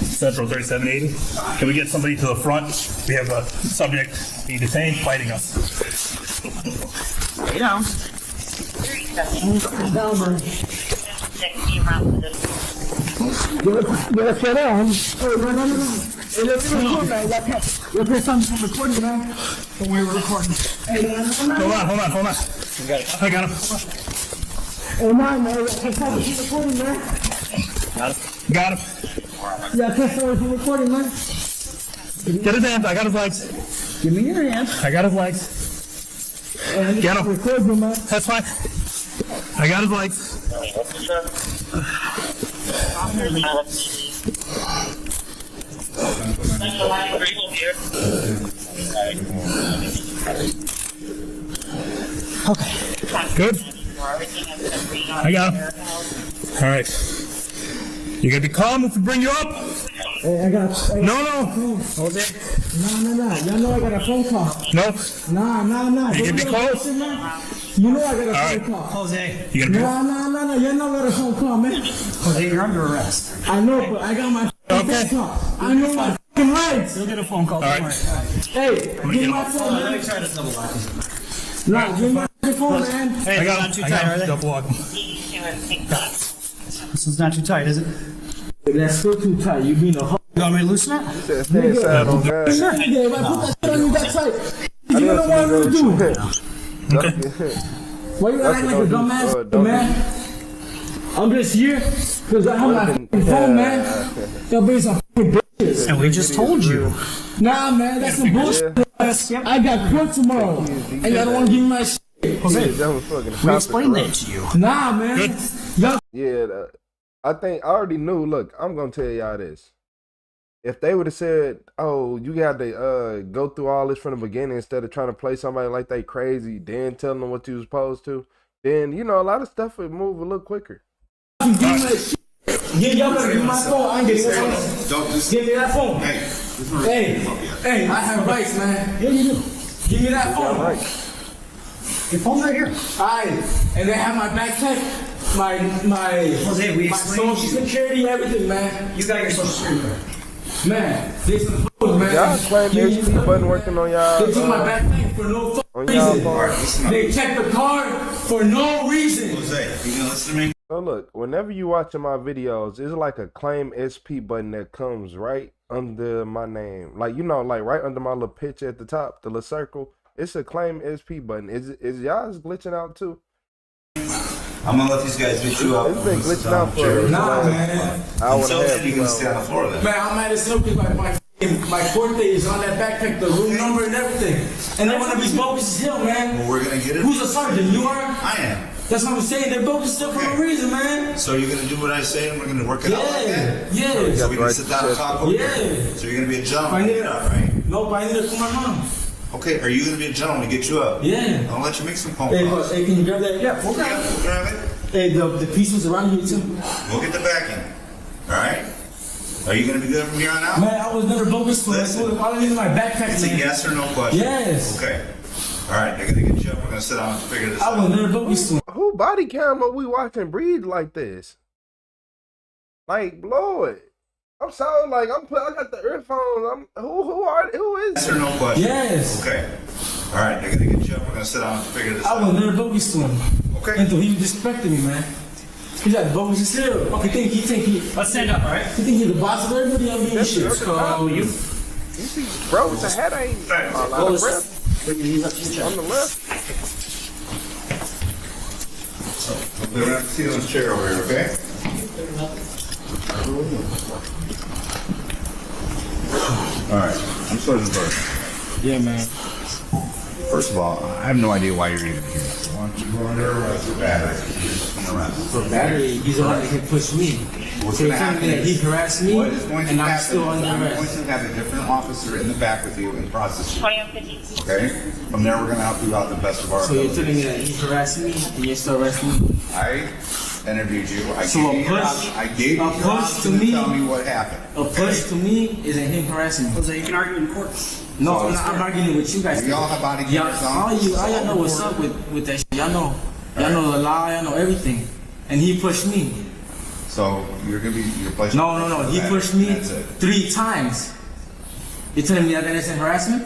Central 3780. Can we get somebody to the front? We have a subject being detained, fighting us. Lay down. Down, man. Sit down. Hey, let's record, man. Let's get something from recording, man. When we were recording. Hey, man. Hold on. I got him. Hey, man, let's get something from recording, man. Got him. Yeah, let's get from recording, man. Get his hands. I got his legs. Give me your hands. I got his legs. Get him. Record him, man. That's fine. I got his legs. Okay. Good. I got him. All right. You gonna be calm if we bring you up? Hey, I got. No. Hold it. No. Y'all know I got a phone call. No. Nah. You gonna be close? You know I got a All phone call. Jose. You gonna be? No. You know I got a phone call, man. Jose, you're under arrest. I know, but I got my phone call. I know my fucking rights. You'll get a phone call. All Don't right. worry. Hey, give my phone, Let me man. try this double lock. Nah, give my phone, man. Hey, I it's got not him. too I tight, got are him. they? Double lock him. This is not too tight, is it? That's still too tight. You being a hoe. You want me to loosen it? Stay inside on that. Sure, nigga. If I put that shit on you that tight, you don't want me to do it. Okay. Why you act like a dumbass, man? I'm just here because I have my fucking phone, man. Y'all being some fucking bitches. And we just told you. Nah, man, that's some bullshit. I got court tomorrow, and y'all don't want to give me my shit. Jose, we explained that to you. Nah, man. Y'all. Yeah, I think I already knew. Look, I'm gonna tell y'all this. If they would have said, "Oh, you got to go through all this from the beginning," instead of trying to play somebody like they crazy, then telling them what you was supposed to, then a lot of stuff would move a little quicker. Give me that shit. Y'all better give me my phone. I ain't getting that phone. Don't just Give me that phone. Hey, I have rights, man. Yeah, you do. Give me that phone. Your phone's right here. Alright, and they have my backpack, my Jose, we my explained social to you. security, everything, man. You got your social security card. Man, this is fools, man. Y'all claim the HP button working on y'all. They took my backpack for no on y'all reason. phone. They checked the card for no reason. Jose, you gonna listen to me? So look, whenever you watching my videos, it's like a claim SP button that comes right under my name. Like, like right under my little picture at the top, the little circle. It's a claim SP button. Is y'all's glitching out too? I'm gonna let these guys get you up. It's been glitching out for man. I would So have. you can stay on the floor then. Man, I'm mad as hell because my birthday is on that backpack, the room number and everything. And they want to be bogus as hell, man. Well, we're gonna get it. Who's a sergeant? You are? I am. That's what I'm saying. They're bogus still for no reason, man. So you're gonna do what I say and we're gonna work it out like that? Yeah. So we can sit down and talk over Yeah. it? So you're gonna be a I gentleman, need get up, right? No, but I need it for my mom. Okay, are you gonna be a gentleman to get you up? Yeah. I'll let you make some phone Hey, calls. hey, can you grab that? Yeah, We'll grab it. Hey, the pieces around here too. We'll get the backing. Alright? Are you going to be good from here on out? Man, I was never bogus for this. I don't need my backpack, It's a man. yes or no question. Yes. Okay. All right, they're going to get you up. We're going to sit down and figure this out. I was never bogus to Who body cam are we watching breathe like this? Like, blow it. I'm sorry, like I got the earphones. Who is Yes or no question? Yes. Okay. All right, they're going to get you up. We're going to sit down and figure this out. I was never bogus to him. Okay. Until he disrespected me, man. He's like bogus as hell. Okay, he think he. Let's stand up, all right? He think he's the boss of everybody. I'm doing shit. You see, bro, with the head ain't a lot of breath. On the left. We're going to have to sit on this chair over here, okay? All right, I'm Sergeant Burke. Yeah, man. First of all, I have no idea why you're even here. Why don't you go under arrest for battery? For battery, he's the one that can push me. What's So going to you're telling me happen that he harassed me, what is going to and I'm happen still under is I'm going arrest. to have a different officer in the back with you and process you. Okay? From there, we're going to help you out the best of our So you're ability. telling me that he harassed me, and you're still arresting me? I interviewed you. So a gave you push, your a push to option me, tell me what happened. a push to me isn't him harassing me. Jose, you can argue in court. No, So I'm arguing with you guys. we all have body Y'all, cameras on. all y'all know what's up with that shit. Y'all know the law. Y'all know everything. And he pushed me. So you're going to be your place. No. He pushed me That's it. 3 times. You're telling me that isn't harassment?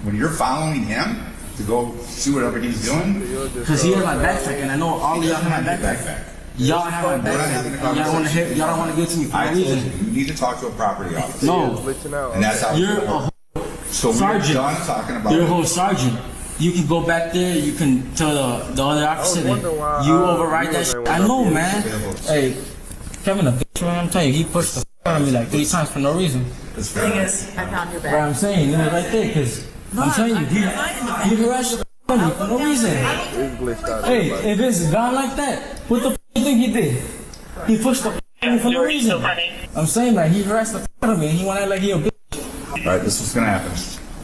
When you're following him to go see whatever he's doing, Because he has my backpack, and I know all of y'all have my backpack. Y'all have my We're not having a backpack. Y'all don't want to give it to me for I no told you, reason. you need to talk to a property officer. No. And that's how You're it's a gonna work. So we're sergeant. done talking about You're a whole sergeant. You can go back there. You can tell the other officer that you override that shit. I know, man. Hey, Kevin, a bitch, man. I'm telling you, he pushed the f out of me like 3 times for no reason. The thing is, I found your Right, bag. I'm saying, you know, right there, because I'm telling you, he harassed the f out of me for no reason. Hey, if it's gone like that, what the f you think he did? He pushed the f out of me for no reason. I'm saying that he harassed the f out of me, and he wanted to act like he a bitch. All right, this is what's gonna happen.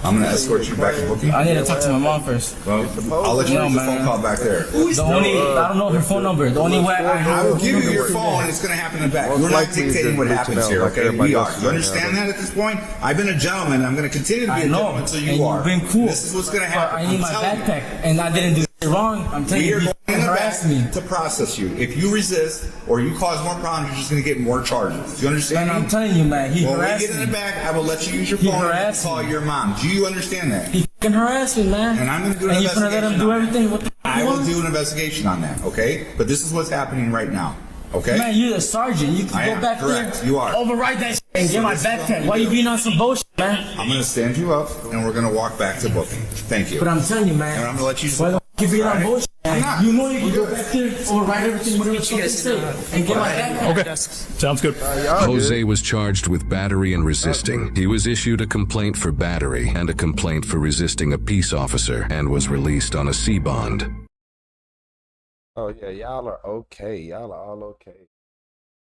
I'm gonna escort you back to booking. I need to talk to my mom first. Well, I'll let you know the phone call back there. The only, I don't know her phone number. The only way I will give you your phone, and it's going to happen in the back. We're not dictating what happens here, okay? We are. You understand that at this point? I've been a gentleman. I'm going to continue to be a gentleman until you are. You've been cool. This is what's going to happen. I need my backpack, and I didn't do shit wrong. I'm telling We you, are he going in the harassed back me. to process you. If you resist or you cause more problems, you're just going to get more charges. Do you understand? Man, I'm telling you, man, he When we harassed get in me. the back, I will let you use your He phone and harassed call me. your mom. Do you understand that? He fucking harassed me, man. And I'm going to do an And you're gonna let him do everything? What the I will do an investigation on that, okay? But this is what's happening right now, okay? Man, you're the sergeant. You can I go am, back correct. there, You are. override that shit, and get my backpack. Why you being on some bullshit, man? I'm going to stand you up, and we're going to walk back to booking. Thank you. But I'm telling you, man. And I'm going to let you... Why the f you being on Alright? bullshit, I'm man? not. You know you can go back there, override everything, whatever you say, and get my backpack. Okay, sounds good. Jose was charged with battery and resisting. He was issued a complaint for battery and a complaint for resisting a peace officer and was released on a C bond. Oh yeah, y'all are okay. Y'all are all okay.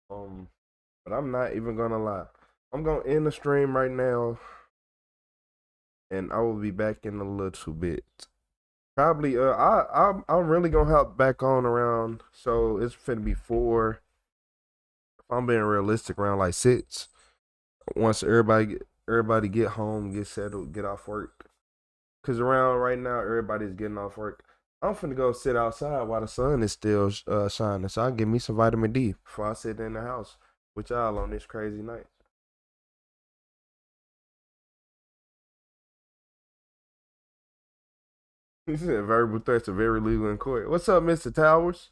But I'm not even gonna lie. I'm gonna end the stream right now, and I will be back in a little bit. Probably, I'm really gonna hop back on around. So it's finna be 4. If I'm being realistic, around like 6. Once everybody get home, get settled, get off work. Cause around right now, everybody's getting off work. I'm finna go sit outside while the sun is still shining. So I'll get me some vitamin D before I sit in the house with y'all on this crazy night. He said verbal threats are very legal in court. What's up, Mr. Towers?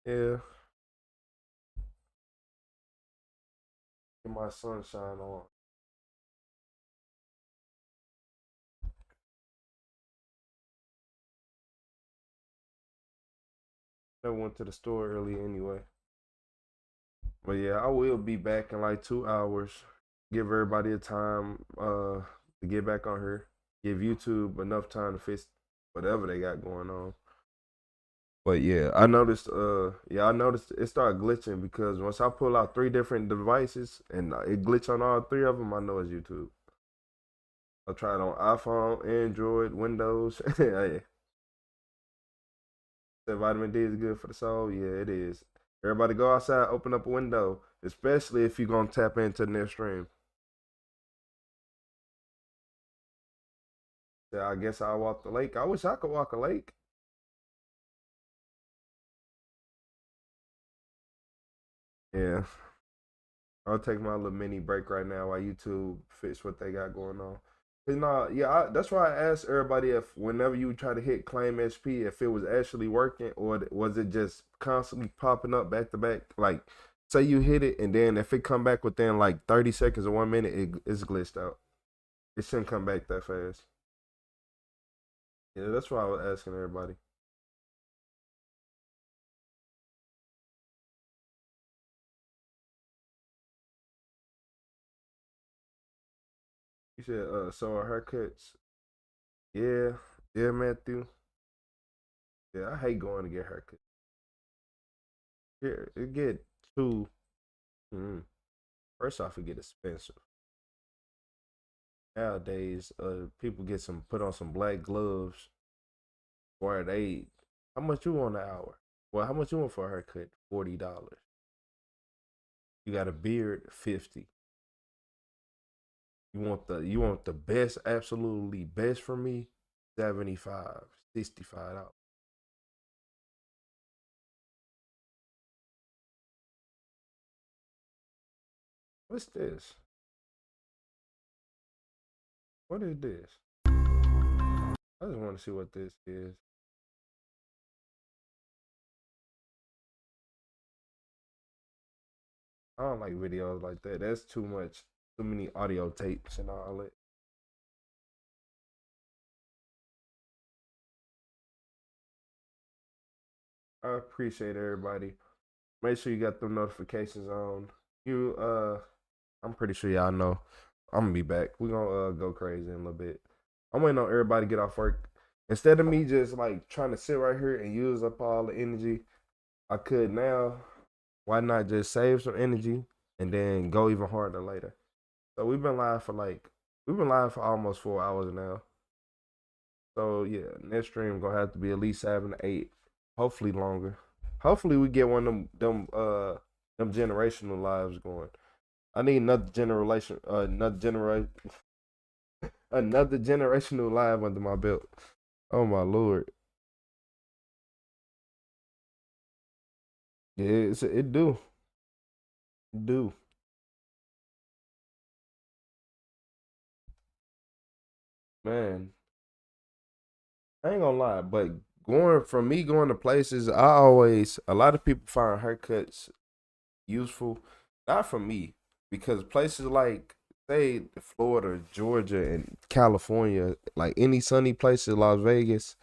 Yeah. Get my sunshine on. I went to the store early anyway. But yeah, I will be back in like 2 hours. Give everybody a time to get back on here. Give YouTube enough time to fix whatever they got going on. But yeah, I noticed it started glitching because once I pull out 3 different devices and it glitch on all 3 of them, I know it's YouTube. I tried on iPhone, Android, Windows. Hey. Said vitamin D is good for the soul. Yeah, it is. Everybody go outside, open up a window, especially if you're gonna tap into the next stream. Yeah, I guess I'll walk the lake. I wish I could walk a lake. Yeah. I'll take my little mini break right now while YouTube fix what they got going on. That's why I asked everybody if whenever you try to hit claim SP, if it was actually working or was it just constantly popping up back to back. Like, say you hit it and then if it come back within like 30 seconds or 1 minute, it's glitched out. It shouldn't come back that fast. Yeah, that's why I was asking everybody. You said, so are haircuts? Yeah, yeah, Matthew. Yeah, I hate going to get haircuts. Yeah, it get too. First off, it get expensive. Nowadays, people put on some black gloves, or how much you want an hour? Well, how much you want for a haircut? $40. You got a beard, $50. You want the best, absolutely best for me, $75, $65. What's this? What is this? I just want to see what this is. I don't like videos like that. That's too much. Too many audio tapes and all that. I appreciate everybody. Make sure you got them notifications on. I'm pretty sure y'all know I'm gonna be back. We're gonna go crazy in a little bit. I'm waiting on everybody to get off work. Instead of me just like trying to sit right here and use up all the energy I could now, why not just save some energy and then go even harder later? So we've been live for almost 4 hours now. So yeah, next stream gonna have to be at least 7 to 8, hopefully longer. Hopefully we get one of them generational lives going. I need another generational live under my belt. Oh my Lord. Yeah, it do. Man, I ain't gonna lie, but going to places, a lot of people find haircuts useful. Not for me, because places like, say, Florida, Georgia, and California, like any sunny places, Las Vegas,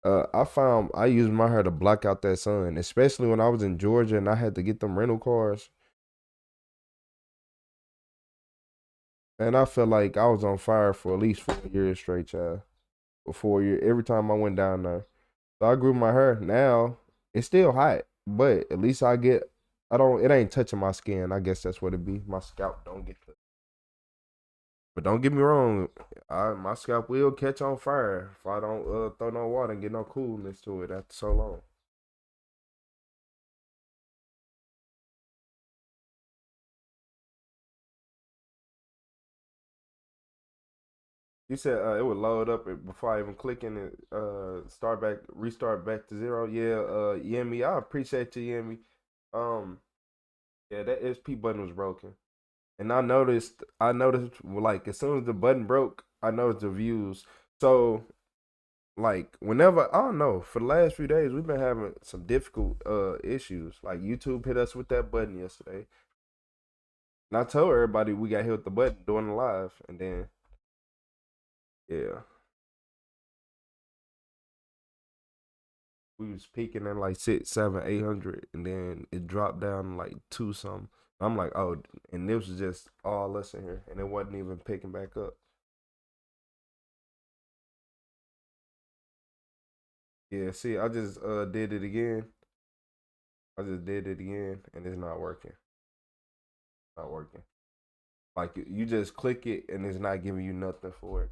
I found I used my hair to block out that sun, especially when I was in Georgia and I had to get them rental cars. And I felt like I was on fire for at least 4 years straight, child. For 4 years, every time I went down there. So I grew my hair. Now it's still hot, but at least it ain't touching my skin. I guess that's what it be. My scalp don't get touched. But don't get me wrong, my scalp will catch on fire if I don't throw no water and get no coolness to it after so long. You said it would load up before I even click in it, restart back to 0. Yeah, Yemi, I appreciate you, Yemi. Yeah, that SP button was broken. And I noticed like as soon as the button broke, I noticed the views. So like whenever, I don't know, for the last few days we've been having some difficult issues. Like YouTube hit us with that button yesterday. And I told everybody we got hit with the button during the live, and then yeah. We was peaking at like 6, 7, 800, and then it dropped down to like 2 something. I'm like, oh, and this was just all us in here, and it wasn't even picking back up. Yeah, see, I just did it again. And it's not working. Not working. Like you just click it, and it's not giving you nothing for it.